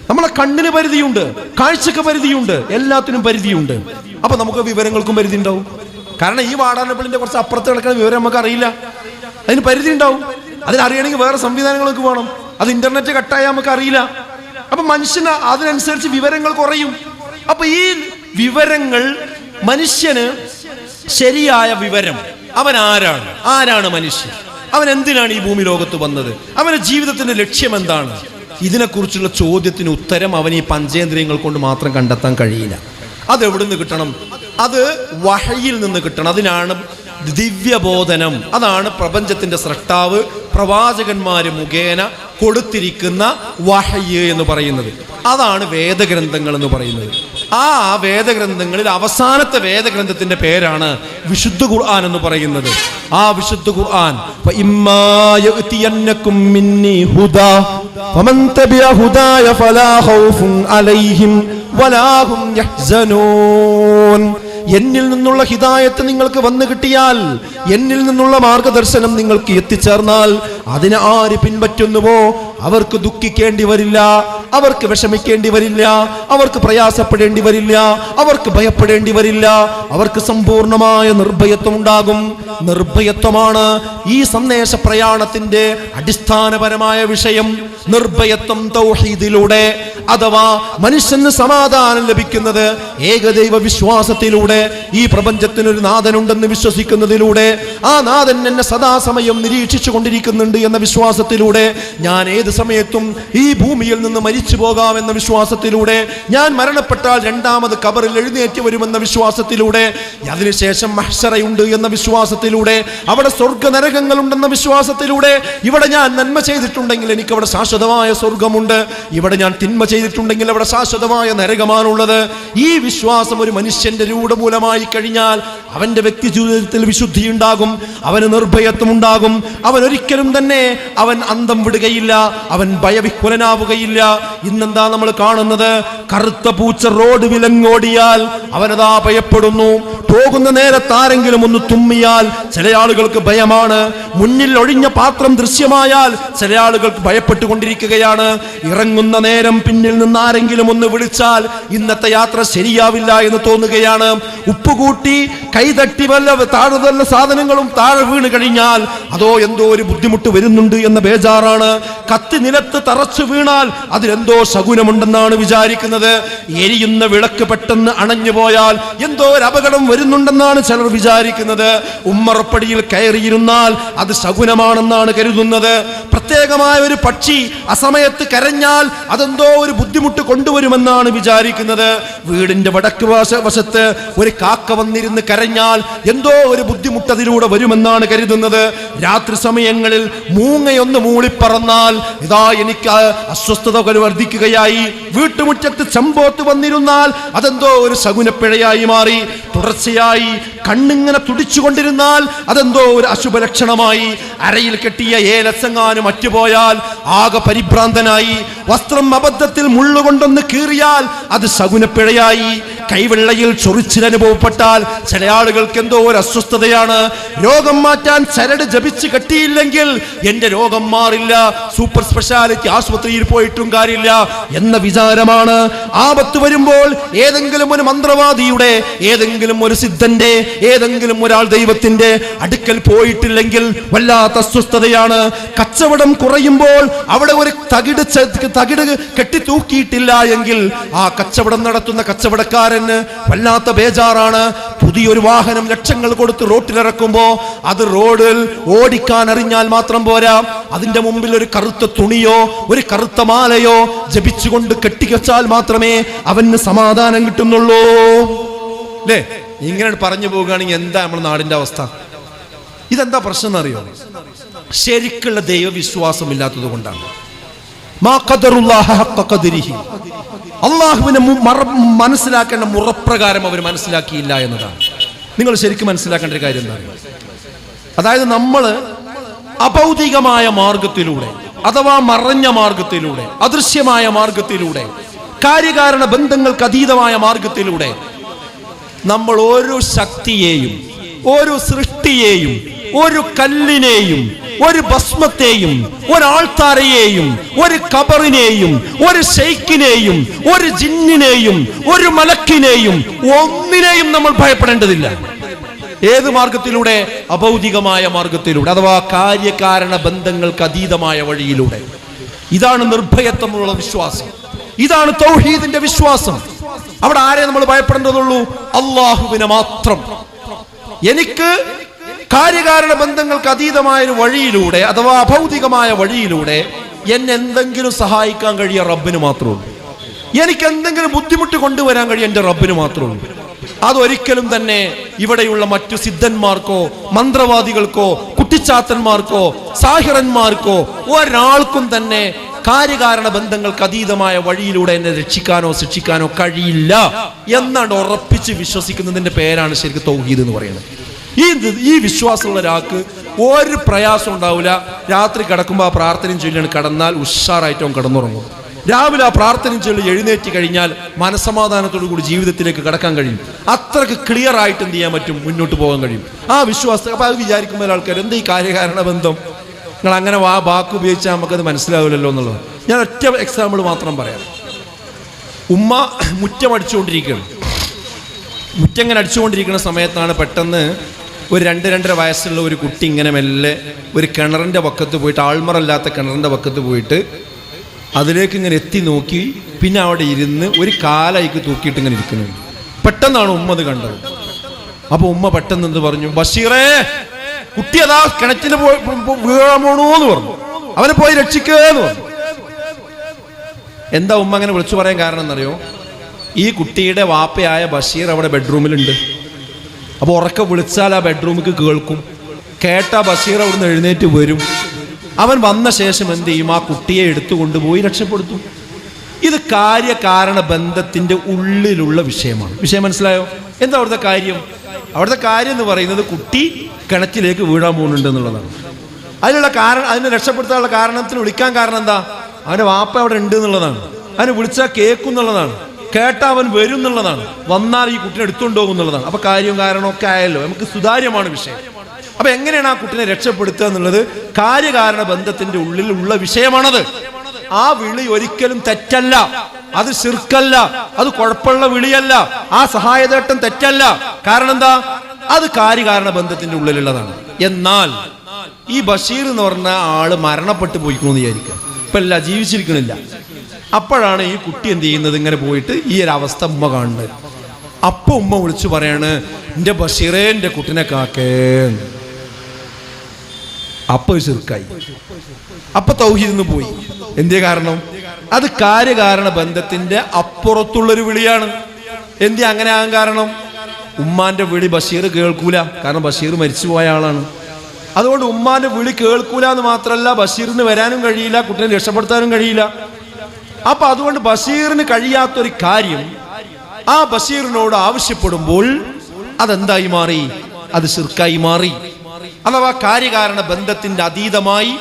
[SPEAKER 2] നമ്മളെ കണ്ണിന് പരിധിയുണ്ട്, കാഴ്ചക്ക് പരിധിയുണ്ട്, എല്ലാത്തിനും പരിധിയുണ്ട്. അപ്പൊ നമുക്ക് വിവരങ്ങൾക്കും പരിധി ഉണ്ടാവും. കാരണം ഈ വാടാനപ്പള്ളിന്റെ കുറച്ച് അപ്പുറത്ത് കിടക്കുന്ന വിവരം നമുക്ക് അറിയില്ല, അതിന് പരിധി ഉണ്ടാവും. അതിനറിയണമെങ്കിൽ വേറെ സംവിധാനങ്ങൾക്ക് വേണം. അത് ഇന്റർനെറ്റ് കട്ടായാൽ നമുക്ക് അറിയില്ല. അപ്പൊ മനുഷ്യന് അതിനനുസരിച്ച് വിവരങ്ങൾ കുറയും. അപ്പൊ ഈ വിവരങ്ങൾ, മനുഷ്യന് ശരിയായ വിവരം, അവൻ ആരാണ് മനുഷ്യൻ, അവൻ എന്തിനാണ് ഈ ഭൂമി ലോകത്ത് വന്നത്, അവന്റെ ജീവിതത്തിന്റെ ലക്ഷ്യം എന്താണ്, ഇതിനെക്കുറിച്ചുള്ള ചോദ്യത്തിന് ഉത്തരം അവൻ ഈ പഞ്ചേന്ദ്രിയങ്ങൾ കൊണ്ട് മാത്രം കണ്ടെത്താൻ കഴിയില്ല. അത് എവിടുന്ന് കിട്ടണം? അത് വഹയിൽ നിന്ന് കിട്ടണം. അതിനാണ് ദിവ്യബോധനം. അതാണ് പ്രപഞ്ചത്തിന്റെ സ്രഷ്ടാവ് പ്രവാചകന്മാര് മുഖേന കൊടുത്തിരിക്കുന്ന വഹയ് എന്ന് പറയുന്നത്. അതാണ് വേദഗ്രന്ഥങ്ങൾ എന്ന് പറയുന്നത്. ആ വേദഗ്രന്ഥങ്ങളിൽ അവസാനത്തെ വേദഗ്രന്ഥത്തിന്റെ പേരാണ് വിശുദ്ധ ഖുർആൻ എന്ന് പറയുന്നത്. ആ വിശുദ്ധ ഖുർആൻ എന്നിൽ നിന്നുള്ള ഹിദായത്ത് നിങ്ങൾക്ക് വന്നു കിട്ടിയാൽ, എന്നിൽ നിന്നുള്ള മാർഗദർശനം നിങ്ങൾക്ക് എത്തിച്ചേർന്നാൽ, അതിനെ ആര് പിൻപറ്റുന്നുവോ അവർക്ക് ദുഃഖിക്കേണ്ടി വരില്ല, അവർക്ക് വിഷമിക്കേണ്ടി വരില്ല, അവർക്ക് പ്രയാസപ്പെടേണ്ടി വരില്ല, അവർക്ക് ഭയപ്പെടേണ്ടി വരില്ല, അവർക്ക് സമ്പൂർണമായ നിർഭയത്വം ഉണ്ടാകും. നിർഭയത്വമാണ് ഈ സന്ദേശ പ്രയാണത്തിന്റെ അടിസ്ഥാനപരമായ വിഷയം. നിർഭയത്വം തൗഹീദിലൂടെ, അഥവാ മനുഷ്യന് സമാധാനം ലഭിക്കുന്നത് ഏകദൈവ വിശ്വാസത്തിലൂടെ.
[SPEAKER 1] വിശ്വസിക്കുന്നതിലൂടെ, ഈ പ്രപഞ്ചത്തിനൊരു നാഥനുണ്ടെന്ന് വിശ്വസിക്കുന്നതിലൂടെ, ആ നാഥൻ എന്നെ സദാസമയം നിരീക്ഷിച്ചു കൊണ്ടിരിക്കുന്നുണ്ട് എന്ന വിശ്വാസത്തിലൂടെ, ഞാൻ ഏത് സമയത്തും ഈ ഭൂമിയിൽ നിന്ന് മരിച്ചു പോകാമെന്ന വിശ്വാസത്തിലൂടെ, ഞാൻ മരണപ്പെട്ടാൽ രണ്ടാമത് ഖബറിൽ എഴുന്നേറ്റ് വരുമെന്ന വിശ്വാസത്തിലൂടെ, അതിനുശേഷം മഹ്ശറയുണ്ട് എന്ന വിശ്വാസത്തിലൂടെ, അവിടെ സ്വർഗ്ഗ നരകങ്ങളുണ്ടെന്ന വിശ്വാസത്തിലൂടെ, ഇവിടെ ഞാൻ നന്മ ചെയ്തിട്ടുണ്ടെങ്കിൽ എനിക്ക് അവിടെ ശാശ്വതമായ സ്വർഗമുണ്ട്, ഇവിടെ ഞാൻ തിന്മ ചെയ്തിട്ടുണ്ടെങ്കിൽ അവിടെ ശാശ്വതമായ നരകമാണുള്ളത്. ഈ വിശ്വാസം ഒരു മനുഷ്യന്റെ രൂഢമൂലമായി കഴിഞ്ഞാൽ അവന്റെ വ്യക്തി ജീവിതത്തിൽ വിശുദ്ധി ഉണ്ടാകും, അവന് നിർഭയത്വം ഉണ്ടാകും, അവൻ ഒരിക്കലും തന്നെ അവൻ അന്തം വിടുകയില്ല, അവൻ ഭയവിഹ്വലനാവുകയില്ല. ഇന്നെന്താ നമ്മൾ കാണുന്നത്? കറുത്ത പൂച്ച റോഡ് വിലങ്ങോടിയാൽ അവനതാ ഭയപ്പെടുന്നു. പോകുന്ന നേരത്ത് ആരെങ്കിലും ഒന്ന് തുമ്മിയാൽ ചില ആളുകൾക്ക് ഭയമാണ്. മുന്നിൽ ഒഴിഞ്ഞ പാത്രം ദൃശ്യമായാൽ ചില ആളുകൾക്ക് ഭയപ്പെട്ടുകൊണ്ടിരിക്കുകയാണ്. ഇറങ്ങുന്ന നേരം പിന്നിൽ നിന്ന് ആരെങ്കിലും ഒന്ന് വിളിച്ചാൽ ഇന്നത്തെ യാത്ര ശരിയാവില്ല എന്ന് തോന്നുകയാണ്. ഉപ്പുകൂട്ടി കൈതട്ടി വല്ല താഴെ സാധനങ്ങളും താഴെ വീണ് കഴിഞ്ഞാൽ അതോ എന്തോ ഒരു ബുദ്ധിമുട്ട് വരുന്നുണ്ട് എന്ന ബേജാറാണ്. കത്തി നിലത്ത് തറച്ചു വീണാൽ അതിലെന്തോ ശകുനമുണ്ടെന്നാണ് വിചാരിക്കുന്നത്. എരിയുന്ന വിളക്ക് പെട്ടെന്ന് അണഞ്ഞു പോയാൽ എന്തോ ഒരു അപകടം വരുന്നുണ്ടെന്നാണ് ചിലർ വിചാരിക്കുന്നത്. ഉമ്മറപ്പടിയിൽ കയറിയിരുന്നാൽ അത് ശകുനമാണെന്നാണ് കരുതുന്നത്. പ്രത്യേകമായ ഒരു പക്ഷി അസമയത്ത് കരഞ്ഞാൽ അതെന്തോ ഒരു ബുദ്ധിമുട്ട് കൊണ്ടുവരുമെന്നാണ് വിചാരിക്കുന്നത്. വീടിന്റെ വടക്ക് വശത്ത് ഒരു കാക്ക വന്നിരുന്ന് കരഞ്ഞാൽ എന്തോ ഒരു ബുദ്ധിമുട്ട് അതിലൂടെ വരുമെന്നാണ് കരുതുന്നത്. രാത്രി സമയങ്ങളിൽ മൂങ്ങയൊന്ന് മൂളിപ്പറന്നാൽ ഇതാ എനിക്ക് അസ്വസ്ഥത വർദ്ധിക്കുകയായി. വീട്ടുമുറ്റത്ത് ചെമ്പോത്ത് വന്നിരുന്നാൽ അതെന്തോ ഒരു ശകുനപ്പിഴയായി മാറി. തുടർച്ചയായി കണ്ണിങ്ങനെ തുടിച്ചുകൊണ്ടിരുന്നാൽ അതെന്തോ ഒരു അശുഭലക്ഷണമായി. അരയിൽ കെട്ടിയ ഏലച്ചങ്ങാനും മറ്റുപോയാൽ ആകെ പരിഭ്രാന്തനായി. വസ്ത്രം അബദ്ധത്തിൽ മുള്ളുകൊണ്ടൊന്ന് കീറിയാൽ അത് ശകുനപ്പിഴയായി. കൈവെള്ളയിൽ ചൊറിച്ചിലനുഭവപ്പെട്ടാൽ ചില ആളുകൾക്ക് എന്തോ ഒരു അസ്വസ്ഥതയാണ്. രോഗം മാറ്റാൻ ചരട് ജപിച്ച് കെട്ടിയില്ലെങ്കിൽ എന്റെ രോഗം മാറില്ല, സൂപ്പർ സ്പെഷ്യാലിറ്റി ആശുപത്രിയിൽ പോയിട്ടും കാര്യമില്ല എന്ന വിചാരമാണ്. ആപത്ത് വരുമ്പോൾ ഏതെങ്കിലും ഒരു മന്ത്രവാദിയുടെ, ഏതെങ്കിലും ഒരു സിദ്ധന്റെ, ഏതെങ്കിലും ഒരാൾ ദൈവത്തിന്റെ അടുക്കൽ പോയിട്ടില്ലെങ്കിൽ വല്ലാത്ത അസ്വസ്ഥതയാണ്. കച്ചവടം കുറയുമ്പോൾ അവിടെ ഒരു തകിട് കെട്ടി തൂക്കിയിട്ടില്ല എങ്കിൽ ആ കച്ചവടം നടത്തുന്ന കച്ചവടക്കാരന് വല്ലാത്ത ബേജാറാണ്. പുതിയൊരു വാഹനം ലക്ഷങ്ങൾ കൊടുത്ത് റോട്ടിലിറക്കുമ്പോ അത് റോഡിൽ ഓടിക്കാൻ അറിഞ്ഞാൽ മാത്രം പോരാ, അതിന്റെ മുമ്പിൽ ഒരു കറുത്ത തുണിയോ ഒരു കറുത്ത മാലയോ ജപിച്ചുകൊണ്ട് കെട്ടിവെച്ചാൽ മാത്രമേ അവന് സമാധാനം കിട്ടുന്നുള്ളൂ. അല്ലേ? ഇങ്ങനെ പറഞ്ഞു പോകുകയാണെങ്കിൽ എന്താ നമ്മുടെ നാടിന്റെ അവസ്ഥ? ഇതെന്താ പ്രശ്നം എന്നറിയോ? ശരിക്കുള്ള ദൈവവിശ്വാസം ഇല്ലാത്തത് കൊണ്ടാണ്. അള്ളാഹുവിനെ മനസ്സിലാക്കേണ്ട മുറപ്രകാരം അവർ മനസ്സിലാക്കിയില്ല എന്നതാണ്. നിങ്ങൾ ശരിക്കും മനസ്സിലാക്കേണ്ട ഒരു കാര്യം എന്താണ്? അതായത് നമ്മൾ അഭൗതികമായ മാർഗത്തിലൂടെ അഥവാ മറഞ്ഞ മാർഗത്തിലൂടെ, അദൃശ്യമായ മാർഗത്തിലൂടെ, കാര്യകാരണ ബന്ധങ്ങൾക്ക് അതീതമായ മാർഗത്തിലൂടെ നമ്മൾ ഒരു ശക്തിയെയും, ഒരു സൃഷ്ടിയെയും, ഒരു കല്ലിനെയും, ഒരു ഭസ്മത്തെയും, ഒരാൾത്താരയെയും, ഒരു ഖബറിനെയും, ഒരു ശൈഖിനെയും, ഒരു ജിന്നിനെയും, ഒരു മലക്കിനെയും, ഒന്നിനെയും നമ്മൾ ഭയപ്പെടേണ്ടതില്ല. ഏത് മാർഗത്തിലൂടെ? അഭൗതികമായ മാർഗത്തിലൂടെ അഥവാ കാര്യകാരണ ബന്ധങ്ങൾക്ക് അതീതമായ വഴിയിലൂടെ. ഇതാണ് നിർഭയത്വമുള്ള വിശ്വാസം, ഇതാണ് തൗഹീദിന്റെ വിശ്വാസം. അവിടെ ആരെ നമ്മൾ ഭയപ്പെടേണ്ടതുള്ളൂ? അള്ളാഹുവിനെ മാത്രം. എനിക്ക് കാര്യകാരണ ബന്ധങ്ങൾക്ക് അതീതമായ ഒരു വഴിയിലൂടെ അഥവാ അഭൗതികമായ വഴിയിലൂടെ എന്നെ എന്തെങ്കിലും സഹായിക്കാൻ കഴിയ റബ്ബിന് മാത്രമേ ഉള്ളൂ. എനിക്ക് എന്തെങ്കിലും ബുദ്ധിമുട്ട് കൊണ്ടുവരാൻ കഴിയും എൻ്റെ റബ്ബിന് മാത്രമേ ഉള്ളൂ. അതൊരിക്കലും തന്നെ ഇവിടെയുള്ള മറ്റു സിദ്ധന്മാർക്കോ മന്ത്രവാദികൾക്കോ കുട്ടിച്ചാത്തന്മാർക്കോ സാഹിറന്മാർക്കോ ഒരാൾക്കും തന്നെ കാര്യകാരണ ബന്ധങ്ങൾക്ക് അതീതമായ വഴിയിലൂടെ എന്നെ രക്ഷിക്കാനോ ശിക്ഷിക്കാനോ കഴിയില്ല എന്നാണ് ഉറപ്പിച്ച് വിശ്വസിക്കുന്നതിന്റെ പേരാണ് ശരിക്കും തൗഹീദ് എന്ന് പറയുന്നത്. ഈ വിശ്വാസമുള്ള ഒരാൾക്ക് ഒരു പ്രയാസം ഉണ്ടാവില്ല. രാത്രി കിടക്കുമ്പോൾ ആ പ്രാർത്ഥനയും ചൊല്ലിയാണ് കിടന്നാൽ ഉഷാറായിട്ടും കിടന്നുറങ്ങും. രാവിലെ ആ പ്രാർത്ഥനയും ചൊല്ലി എഴുന്നേറ്റ് കഴിഞ്ഞാൽ മനസമാധാനത്തോടു കൂടി ജീവിതത്തിലേക്ക് കടക്കാൻ കഴിയും. അത്രക്ക് ക്ലിയർ ആയിട്ട് എന്ത് ചെയ്യാൻ പറ്റും? മുന്നോട്ട് പോകാൻ കഴിയും ആ വിശ്വാസത്തെ. അപ്പൊ അത് വിചാരിക്കുമ്പോൾ ആൾക്കാർ എന്താ ഈ കാര്യകാരണ ബന്ധം, നിങ്ങൾ അങ്ങനെ വാക്ക് ഉപയോഗിച്ചാൽ നമുക്കത് മനസ്സിലാവില്ലല്ലോ എന്നുള്ളത്. ഞാൻ ഒറ്റ എക്സാമ്പിൾ മാത്രം പറയാം. ഉമ്മ മുറ്റം അടിച്ചുകൊണ്ടിരിക്കുകയാണ്. മുറ്റം ഇങ്ങനെ അടിച്ചുകൊണ്ടിരിക്കുന്ന സമയത്താണ് പെട്ടെന്ന് ഒരു 2-2.5 വയസ്സുള്ള ഒരു കുട്ടി ഇങ്ങനെ മെല്ലെ ഒരു കിണറിൻ്റെ പക്കത്ത് പോയിട്ട്, ആൾമറല്ലാത്ത കിണറിൻ്റെ പക്കത്ത് പോയിട്ട് അതിലേക്ക് ഇങ്ങനെ എത്തി നോക്കി, പിന്നെ അവിടെ ഇരുന്ന് ഒരു കാലയ്ക്ക് തൂക്കിയിട്ട് ഇങ്ങനെ ഇരിക്കുന്നുണ്ട്. പെട്ടെന്നാണ് ഉമ്മ അത് കണ്ടത്. അപ്പൊ ഉമ്മ പെട്ടെന്ന് എന്ത് പറഞ്ഞു? ബഷീറേ, കുട്ടി അതാ കിണറ്റിന് വീഴാൻ പോണൂന്ന് പറഞ്ഞു, അവനെ പോയി രക്ഷിക്കേന്ന് പറഞ്ഞു. എന്താ ഉമ്മ അങ്ങനെ വിളിച്ചു പറയാൻ കാരണം എന്നറിയോ? ഈ കുട്ടിയുടെ വാപ്പയായ ബഷീർ അവിടെ ബെഡ്റൂമിലുണ്ട്. അപ്പൊ ഉറക്കെ വിളിച്ചാൽ ആ ബെഡ്റൂമിക്ക് കേൾക്കും. കേട്ടാ ബഷീർ അവിടുന്ന് എഴുന്നേറ്റ് വരും. അവൻ വന്ന ശേഷം എന്ത് ചെയ്യും? ആ കുട്ടിയെ എടുത്തുകൊണ്ടുപോയി രക്ഷപ്പെടുത്തും. ഇത് കാര്യകാരണ ബന്ധത്തിന്റെ ഉള്ളിലുള്ള വിഷയമാണ്. വിഷയം മനസ്സിലായോ? എന്താ അവിടുത്തെ കാര്യം? അവിടുത്തെ കാര്യം എന്ന് പറയുന്നത് കുട്ടി കിണറ്റിലേക്ക് വീഴാൻ പോകുന്നുണ്ട് എന്നുള്ളതാണ്. അതിനുള്ള കാരണം, അതിനെ രക്ഷപ്പെടുത്താനുള്ള കാരണത്തിന് വിളിക്കാൻ കാരണം എന്താ? അവന്റെ വാപ്പ അവിടെ ഉണ്ട് എന്നുള്ളതാണ്. അവനെ വിളിച്ചാൽ കേൾക്കും എന്നുള്ളതാണ്. കേട്ടാ അവൻ വരും എന്നുള്ളതാണ്. വന്നാൽ ഈ കുട്ടിനെ എടുത്തുകൊണ്ട് പോകും എന്നുള്ളതാണ്. അപ്പൊ കാര്യവും കാരണമൊക്കെ ആയല്ലോ, നമുക്ക് സുതാര്യമാണ് വിഷയം. അപ്പൊ എങ്ങനെയാണ് ആ കുട്ടിനെ രക്ഷപ്പെടുത്തുക എന്നുള്ളത് കാര്യകാരണ ബന്ധത്തിന്റെ ഉള്ളിലുള്ള വിഷയമാണത്. ആ വിളി ഒരിക്കലും തെറ്റല്ല, അത് ശിർക്കല്ല, അത് കുഴപ്പമുള്ള വിളിയല്ല, ആ സഹായതേട്ടം തെറ്റല്ല. കാരണം എന്താ? അത് കാര്യകാരണ ബന്ധത്തിന്റെ ഉള്ളിലുള്ളതാണ്. എന്നാൽ ഈ ബഷീർ എന്ന് പറഞ്ഞ ആള് മരണപ്പെട്ടു പോയിക്കണമെന്ന് വിചാരിക്കുക, ഇപ്പൊ അല്ല, ജീവിച്ചിരിക്കണില്ല. അപ്പോഴാണ് ഈ കുട്ടി എന്ത് ചെയ്യുന്നത്? ഇങ്ങനെ പോയിട്ട് ഈ ഒരു അവസ്ഥ ഉമ്മ കാണുന്നത്. അപ്പൊ ഉമ്മ വിളിച്ചു പറയാണ്, എന്റെ ബഷീറേ, എന്റെ കുട്ടിനെ കാക്കേ. അപ്പൊ ശിർക്കായി. അപ്പൊ തൗഹീദിന്ന് പോയി. എന്തേ കാരണം? അത് കാര്യകാരണ ബന്ധത്തിന്റെ അപ്പുറത്തുള്ളൊരു വിളിയാണ്. എന്തേ അങ്ങനെ ആകാൻ കാരണം? ഉമ്മാന്റെ വിളി ബഷീർ കേൾക്കൂല. കാരണം ബഷീർ മരിച്ചുപോയ ആളാണ്. അതുകൊണ്ട് ഉമ്മാന്റെ വിളി കേൾക്കൂല എന്ന് മാത്രമല്ല, ബഷീറിന് വരാനും കഴിയില്ല, കുട്ടിനെ രക്ഷപ്പെടുത്താനും കഴിയില്ല. അപ്പൊ അതുകൊണ്ട് ബഷീറിന് കഴിയാത്തൊരു കാര്യം ആ ബഷീറിനോട് ആവശ്യപ്പെടുമ്പോൾ അതെന്തായി മാറി? അത് ശിർക്കായി മാറി. അഥവാ കാര്യകാരണ ബന്ധത്തിന്റെ അതീതമായി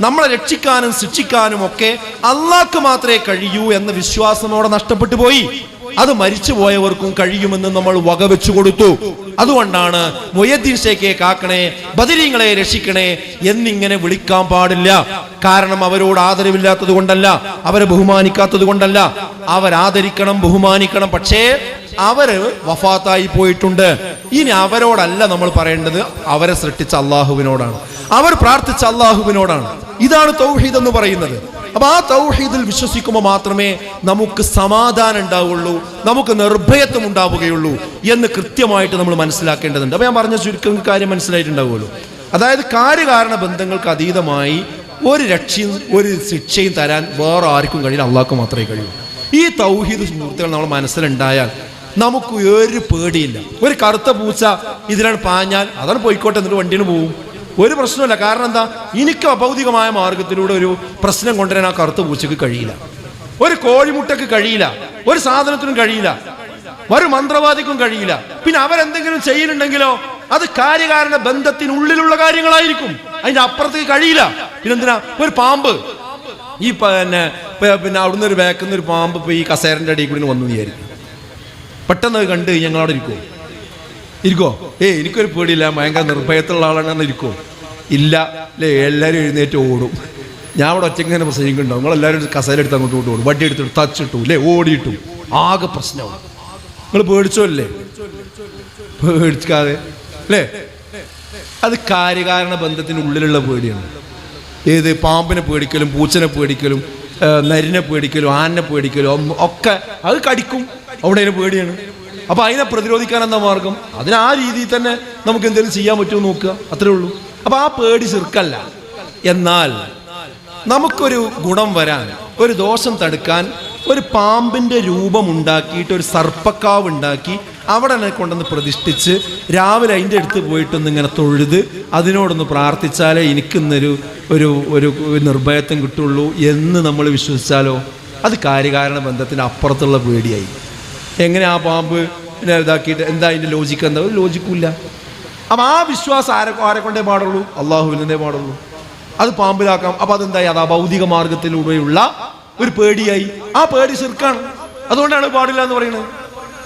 [SPEAKER 1] നമ്മളെ രക്ഷിക്കാനും ശിക്ഷിക്കാനും ഒക്കെ അള്ളാഹ്ക്ക് മാത്രമേ കഴിയൂ എന്ന വിശ്വാസം അവിടെ നഷ്ടപ്പെട്ടു പോയി. അത് മരിച്ചു പോയവർക്കും കഴിയുമെന്ന് നമ്മൾ വകവെച്ചു കൊടുത്തു. അതുകൊണ്ടാണ് മുയദ്ദീൻ ഷേഖെ കാക്കണേ, ബദരീങ്ങളെ രക്ഷിക്കണേ എന്നിങ്ങനെ വിളിക്കാൻ പാടില്ല. കാരണം അവരോട് ആദരവില്ലാത്തത് കൊണ്ടല്ല, അവരെ ബഹുമാനിക്കാത്തത് കൊണ്ടല്ല. അവരാദരിക്കണം, ബഹുമാനിക്കണം. പക്ഷേ അവര് വഫാത്തായി പോയിട്ടുണ്ട്. ഇനി അവരോടല്ല നമ്മൾ പറയേണ്ടത്, അവരെ സൃഷ്ടിച്ച അള്ളാഹുവിനോടാണ്, അവർ പ്രാർത്ഥിച്ച അള്ളാഹുവിനോടാണ്. ഇതാണ് തൗഹീദ് എന്ന് പറയുന്നത്. അപ്പൊ ആ തൗഹീദിൽ വിശ്വസിക്കുമ്പോൾ മാത്രമേ നമുക്ക് സമാധാനം ഉണ്ടാവുള്ളൂ, നമുക്ക് നിർഭയത്വം ഉണ്ടാവുകയുള്ളൂ എന്ന് കൃത്യമായിട്ട് നമ്മൾ മനസ്സിലാക്കേണ്ടതുണ്ട്. അപ്പൊ ഞാൻ പറഞ്ഞ ചുരുക്കം കാര്യം മനസ്സിലായിട്ടുണ്ടാവുമല്ലോ. അതായത് കാര്യകാരണ ബന്ധങ്ങൾക്ക് അതീതമായി ഒരു രക്ഷയും ഒരു ശിക്ഷയും തരാൻ വേറെ ആർക്കും കഴിയില്ല, അള്ളാഹ്ക്ക് മാത്രമേ കഴിയൂ. ഈ തൗഹീദ് സുഹൃത്തുക്കൾ നമ്മൾ മനസ്സിലുണ്ടായാൽ നമുക്ക് ഒരു പേടിയില്ല. ഒരു കറുത്ത പൂച്ച ഇതിലാണ് പാഞ്ഞാൽ അതാണ് പോയിക്കോട്ടെ, എന്നിട്ട് വണ്ടിന് പോവും, ഒരു പ്രശ്നമില്ല. കാരണം എന്താ? എനിക്ക് അഭൗതികമായ മാർഗത്തിലൂടെ ഒരു പ്രശ്നം കൊണ്ടുവരാൻ ആ കറുത്ത പൂച്ചക്ക് കഴിയില്ല, ഒരു കോഴിമുട്ടക്ക് കഴിയില്ല, ഒരു സാധനത്തിനും കഴിയില്ല, ഒരു മന്ത്രവാദിക്കും കഴിയില്ല. പിന്നെ അവരെന്തെങ്കിലും ചെയ്യുന്നുണ്ടെങ്കിലോ അത് കാര്യകാരണ ബന്ധത്തിനുള്ളിലുള്ള കാര്യങ്ങളായിരിക്കും, അതിന്റെ അപ്പുറത്തേക്ക് കഴിയില്ല. പിന്നെന്തിനാ? ഒരു പാമ്പ് ഈ പിന്നെ അവിടുന്ന് ഒരു വേക്കുന്ന ഒരു പാമ്പ് ഇപ്പൊ ഈ കസേരന്റെ അടിയിൽ കൂടി വന്നു വിചാരിക്കും. പെട്ടെന്ന് കണ്ട് ഞങ്ങളവിടെ ഇരിക്കോ? എനിക്കൊരു പേടിയില്ല, ഭയങ്കര നിർഭയത്തുള്ള ആളാണെന്ന് ഇരിക്കോ? ഇല്ല അല്ലേ? എല്ലാവരും എഴുന്നേറ്റ് ഓടും. ഞാൻ അവിടെ ഒറ്റയ്ക്ക് ഇങ്ങനെ പ്രസംഗിക്കുന്നുണ്ടാവും, നിങ്ങളെല്ലാവരും കസേര എടുത്ത് അങ്ങോട്ട് ഓടും, വണ്ടി എടുത്തിട്ട് തച്ചിട്ടു അല്ലേ, ഓടിയിട്ടു, ആകെ പ്രശ്നമാവും. നിങ്ങൾ പേടിച്ചോ അല്ലേ? പേടിക്കാതെ അല്ലേ? അത് കാര്യകാരണ ബന്ധത്തിനുള്ളിലുള്ള പേടിയാണ്. ഏത്? പാമ്പിനെ പേടിക്കലും, പൂച്ചനെ പേടിക്കലും, നരിനെ പേടിക്കലും, ആനനെ പേടിക്കലും ഒക്കെ അത് കടിക്കും, അവിടെ അതിന് പേടിയാണ്. അപ്പൊ അതിനെ പ്രതിരോധിക്കാൻ എന്താ മാർഗം? അതിന് ആ രീതിയിൽ തന്നെ നമുക്ക് എന്തെങ്കിലും ചെയ്യാൻ പറ്റുമോ നോക്കുക, അത്രേ ഉള്ളൂ. അപ്പൊ ആ പേടി ശിർക്കല്ല. എന്നാൽ നമുക്കൊരു ഗുണം വരാൻ, ഒരു ദോഷം തടുക്കാൻ ഒരു പാമ്പിന്റെ രൂപം ഉണ്ടാക്കിയിട്ട് ഒരു സർപ്പക്കാവ് ഉണ്ടാക്കി അവിടെ കൊണ്ടൊന്ന് പ്രതിഷ്ഠിച്ച് രാവിലെ അതിൻ്റെ അടുത്ത് പോയിട്ടൊന്ന് ഇങ്ങനെ തൊഴുത് അതിനോടൊന്ന് പ്രാർത്ഥിച്ചാലേ എനിക്കിന്നൊരു ഒരു ഒരു നിർഭയത്വം കിട്ടുള്ളൂ എന്ന് നമ്മൾ വിശ്വസിച്ചാലോ അത് കാര്യകാരണ ബന്ധത്തിന് അപ്പുറത്തുള്ള പേടിയായി. എങ്ങനെ ആ പാമ്പ് ഇതാക്കിയിട്ട് എന്താ അതിൻ്റെ ലോജിക്ക്? എന്താ? ഒരു ലോജിക്കില്ല. അപ്പം ആ വിശ്വാസം ആരെ കൊണ്ടേ പാടുള്ളൂ? അള്ളാഹുവിനെ പാടുള്ളൂ. അത് പാമ്പിലാക്കാം. അപ്പം അതെന്തായി? അത് ആ ഭൗതിക മാർഗത്തിലൂടെയുള്ള ഒരു പേടിയായി. ആ പേടി ശിർക്കാണ്, അതുകൊണ്ടാണ് പാടില്ല എന്ന് പറയുന്നത്.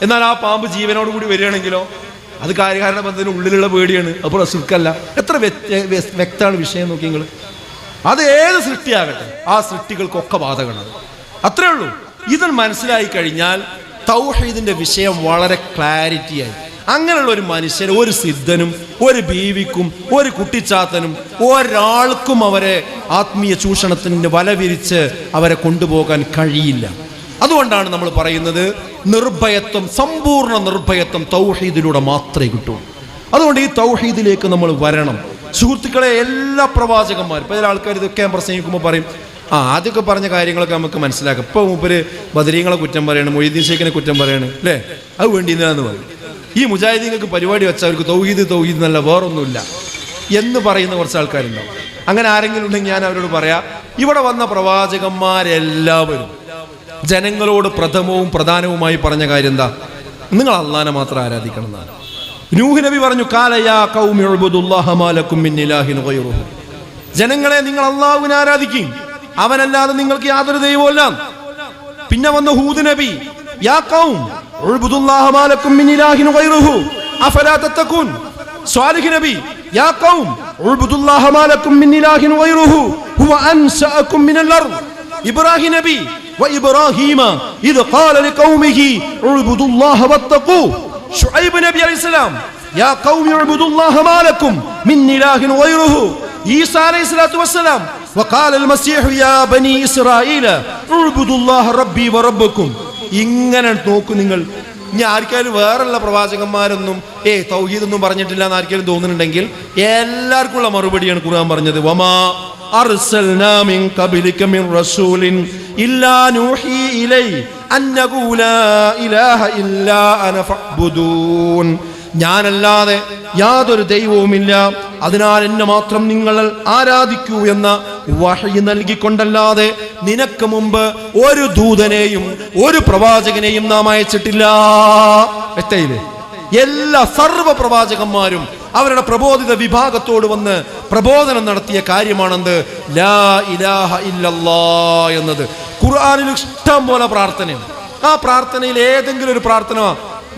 [SPEAKER 1] എന്നാൽ ആ പാമ്പ് ജീവനോട് കൂടി വരികയാണെങ്കിലോ അത് കാര്യകാരണ ബന്ധത്തിന് ഉള്ളിലുള്ള പേടിയാണ്, അപ്പോൾ ശിർക്കല്ല. എത്ര വ്യക്തമാണ് വിഷയം നോക്കി നിങ്ങൾ. അത് ഏത് സൃഷ്ടിയാകട്ടെ ആ സൃഷ്ടികൾക്കൊക്കെ ബാധകമാണ്, അത്രേ ഉള്ളൂ. ഇത് മനസ്സിലായി കഴിഞ്ഞാൽ തൗഹീദിന്റെ വിഷയം വളരെ ക്ലാരിറ്റിയായി. അങ്ങനെയുള്ള ഒരു മനുഷ്യന്, ഒരു സിദ്ധനും ഒരു ബീവിക്കും ഒരു കുട്ടിച്ചാത്തനും ഒരാൾക്കും അവരെ ആത്മീയ ചൂഷണത്തിന് വല വിരിച്ച് അവരെ കൊണ്ടുപോകാൻ കഴിയില്ല. അതുകൊണ്ടാണ് നമ്മൾ പറയുന്നത് നിർഭയത്വം, സമ്പൂർണ്ണ നിർഭയത്വം തൗഹീദിലൂടെ മാത്രമേ കിട്ടൂ. അതുകൊണ്ട് ഈ തൗഹീദിലേക്ക് നമ്മൾ വരണം സുഹൃത്തുക്കളെ. എല്ലാ പ്രവാചകന്മാരും, ചില ആൾക്കാർ ഇതൊക്കെ പ്രസംഗിക്കുമ്പോൾ പറയും, ആദ്യമൊക്കെ പറഞ്ഞ കാര്യങ്ങളൊക്കെ നമുക്ക് മനസ്സിലാക്കാം. ഇപ്പോൾ മൂപ്പര് ബദരീങ്ങളെ കുറ്റം പറയണം, മൊയ്തീൻ ഷേഖിനെ കുറ്റം പറയണം, അല്ലേ? അത് വേണ്ടിയെന്ന് പറയും. ഈ മുജാഹിദീങ്ങൾക്ക് പരിപാടി വെച്ചാൽ അവർക്ക് തൗഹീദ് എന്നല്ല വേറൊന്നുമില്ല എന്ന് പറയുന്ന കുറച്ച് ആൾക്കാരുണ്ടാവും. അങ്ങനെ ആരെങ്കിലും ഉണ്ടെങ്കിൽ ഞാൻ അവരോട് പറയാം, ഇവിടെ വന്ന പ്രവാചകന്മാരെല്ലാവരും ജനങ്ങളോട് പ്രഥമവും പ്രധാനവുമായി പറഞ്ഞ കാര്യം എന്താ? നിങ്ങൾ അള്ളാനെ മാത്രം ആരാധിക്കണം എന്നാണ്. നൂഹ് നബി പറഞ്ഞു, കാലയാ ഖൗമി ഉഅ്ബുദുല്ലാഹ മാ ലക്കും മിൻ ഇലാഹിൻ ഗൈറുഹു. ജനങ്ങളെ, നിങ്ങൾ അള്ളാഹുവിനെ ആരാധിക്കും, അവനല്ലാതെ നിങ്ങൾക്ക് യാതൊരു ദൈവവുമില്ല. പിന്നെ വന്ന ഹൂദ് നബി, യാ ഖൗം ഉഅ്ബുദുല്ലാഹ മാ ലക്കും മിൻ ഇലാഹിൻ ഗൈറുഹു അഫലാ തത്തഖൂൻ. സ്വാലിഹ് നബി, യാ ഖൗം ഉഅ്ബുദുല്ലാഹ മാ ലക്കും മിൻ ഇലാഹിൻ ഗൈറുഹു ഹുവ അൻശഅകും മിനൽ അർദ്. ഇബ്രാഹിം നബി, വഇബ്രാഹീമ ഇദ് ഖാല ലിഖൗമിഹി ഉഅ്ബുദുല്ലാഹ വത്തഖൂ. ശുഐബ് നബി അലൈഹിസ്സലാം, യാ ഖൗമി ഉഅ്ബുദുല്ലാഹ മാ ലക്കും മിൻ ഇലാഹിൻ ഗൈറുഹു. ഈസാ അലൈഹിസ്സലാത്തു വസ്സലാം, വഖാല അൽ മസീഹു യാ ബനി ഇസ്രായീല ഉഅ്ബുദുല്ലാഹ റബ്ബി വറബ്ബക്കും. ഇങ്ങനെ നോക്കൂ നിങ്ങൾ. ഇനി ആർക്കാരും വേറെയുള്ള പ്രവാചകന്മാരൊന്നും തൗഹീദൊന്നും പറഞ്ഞിട്ടില്ല എന്ന് ആർക്കാരും തോന്നുന്നുണ്ടെങ്കിൽ എല്ലാവർക്കുള്ള മറുപടിയാണ് ഖുർആൻ പറഞ്ഞത്. വമാ അർസൽനാ മിൻ ഖബ്ലിക മിൻ റസൂലിൻ ഇല്ലാ നൂഹി ഇലൈഹി അന്നഹു ലാ ഇലാഹ ഇല്ലാ അന ഫഅ്ബുദൂൻ. ഞാനല്ലാതെ യാതൊരു ദൈവവുമില്ല, അതിനാൽ എന്നെ മാത്രം നിങ്ങൾ ആരാധിക്കൂ എന്ന വഹയി നൽകിക്കൊണ്ടല്ലാതെ നിനക്ക് മുമ്പ് ഒരു ദൂതനെയും ഒരു പ്രവാചകനെയും നാം അയച്ചിട്ടില്ല. എത്തയില്ലേ? എല്ലാ സർവ്വ പ്രവാചകന്മാരും അവരുടെ പ്രബോധിത വിഭാഗത്തോട് വന്ന് പ്രബോധനം നടത്തിയ കാര്യമാണെന്ത്? ലാ ഇലാഹ ഇല്ലല്ലാഹ് എന്നത്. ഖുർആനിൽ ഇഷ്ടം പോലെ പ്രാർത്ഥനയാണ്. ആ പ്രാർത്ഥനയിൽ ഏതെങ്കിലും ഒരു പ്രാർത്ഥന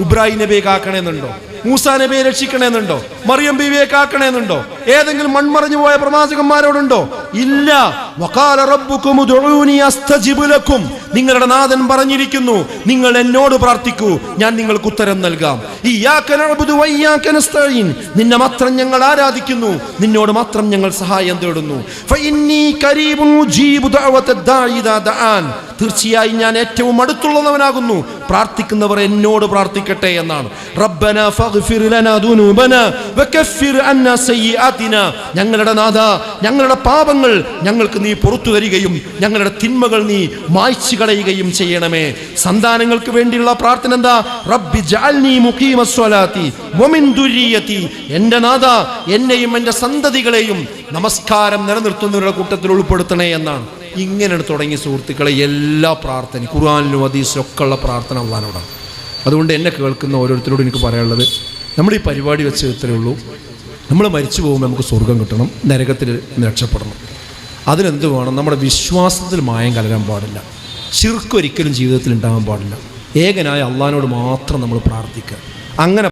[SPEAKER 1] ഇബ്രാഹിം നബിയെ കാക്കണമെന്നുണ്ടോ? മൂസാ നബിയെ രക്ഷിക്കണമെന്നുണ്ടോ? മറിയം ബീവിയെ കാക്കണമെന്നുണ്ടോ? ഏതെങ്കിലും മൺമറഞ്ഞു പോയ പ്രവാചകന്മാരോടുണ്ടോ? ഇല്ല. വഖാല റബ്ബുകും ഉദ്ഉനി അസ്തജിബ് ലക്കും. നിങ്ങളുടെ നാഥൻ പറഞ്ഞിരിക്കുന്നു, നിങ്ങൾ എന്നോട് പ്രാർത്ഥിക്കൂ, ഞാൻ നിങ്ങൾക്ക് ഉത്തരം നൽകാം. ഇയ്യാക നഅ്ബുദു വഇയ്യാക നസ്തഈൻ. നിന്നെ മാത്രം ഞങ്ങൾ ആരാധിക്കുന്നു, നിന്നോട് മാത്രം ഞങ്ങൾ സഹായം തേടുന്നു. ഫഇന്നി ഖരീബുൻ ഉജീബു ദഅവത ദാഇ ഇദാ ദഅാൻ. തീർച്ചയായും ഞാൻ ഏറ്റവും അടുത്തുള്ളവനാകുന്നു, പ്രാർത്ഥിക്കുന്നവർ എന്നോട് പ്രാർത്ഥിക്കട്ടെ എന്നാണ്. റബ്ബന ഫഗ്ഫിർ ലനാ ദുനൂബന വകഫിർ അന്നാ സയ്യിആതിന. ഞങ്ങളുടെ നാഥ, ഞങ്ങളുടെ പാപങ്ങൾ ഞങ്ങൾക്ക് നീ പുറത്തു തരികയും ഞങ്ങളുടെ തിന്മകൾ നീ മായ്ച്ചു കളയുകയും ചെയ്യണമേ. സന്താനങ്ങൾക്ക് വേണ്ടിയുള്ള പ്രാർത്ഥന എന്താ? റബ്ബി ജഅൽനി മുഖീമസ്സലാത്തി വമിൻ ദുരിയതി. എൻ്റെ നാഥ, എന്നെയും എൻ്റെ സന്തതികളെയും നമസ്കാരം നിലനിർത്തുന്നവരുടെ കൂട്ടത്തിൽ ഉൾപ്പെടുത്തണേ എന്നാണ്. ഇങ്ങനെ തുടങ്ങിയ സുഹൃത്തുക്കളെ എല്ലാ പ്രാർത്ഥനയും ഖുർആനിലും ഹദീസിലും ഒക്കെ ഉള്ള പ്രാർത്ഥന അല്ലാഹുവിനോടാണ്. അതുകൊണ്ട് എന്നെ കേൾക്കുന്ന ഓരോരുത്തരോടും എനിക്ക് പറയാനുള്ളത്, നമ്മൾ ഈ പരിപാടി വെച്ച് ഇത്രയേ ഉള്ളൂ. നമ്മൾ മരിച്ചു പോകുമ്പോൾ നമുക്ക് സ്വർഗം കിട്ടണം, നരകത്തിൽ രക്ഷപ്പെടണം. അതിനെന്ത് വേണം? നമ്മുടെ വിശ്വാസത്തിൽ മായം കലരാൻ പാടില്ല, ശിർക്ക് ഒരിക്കലും ജീവിതത്തിൽ ഉണ്ടാകാൻ പാടില്ല. ഏകനായ അള്ളാഹിനോട് മാത്രം നമ്മൾ പ്രാർത്ഥിക്കുക. അങ്ങനെ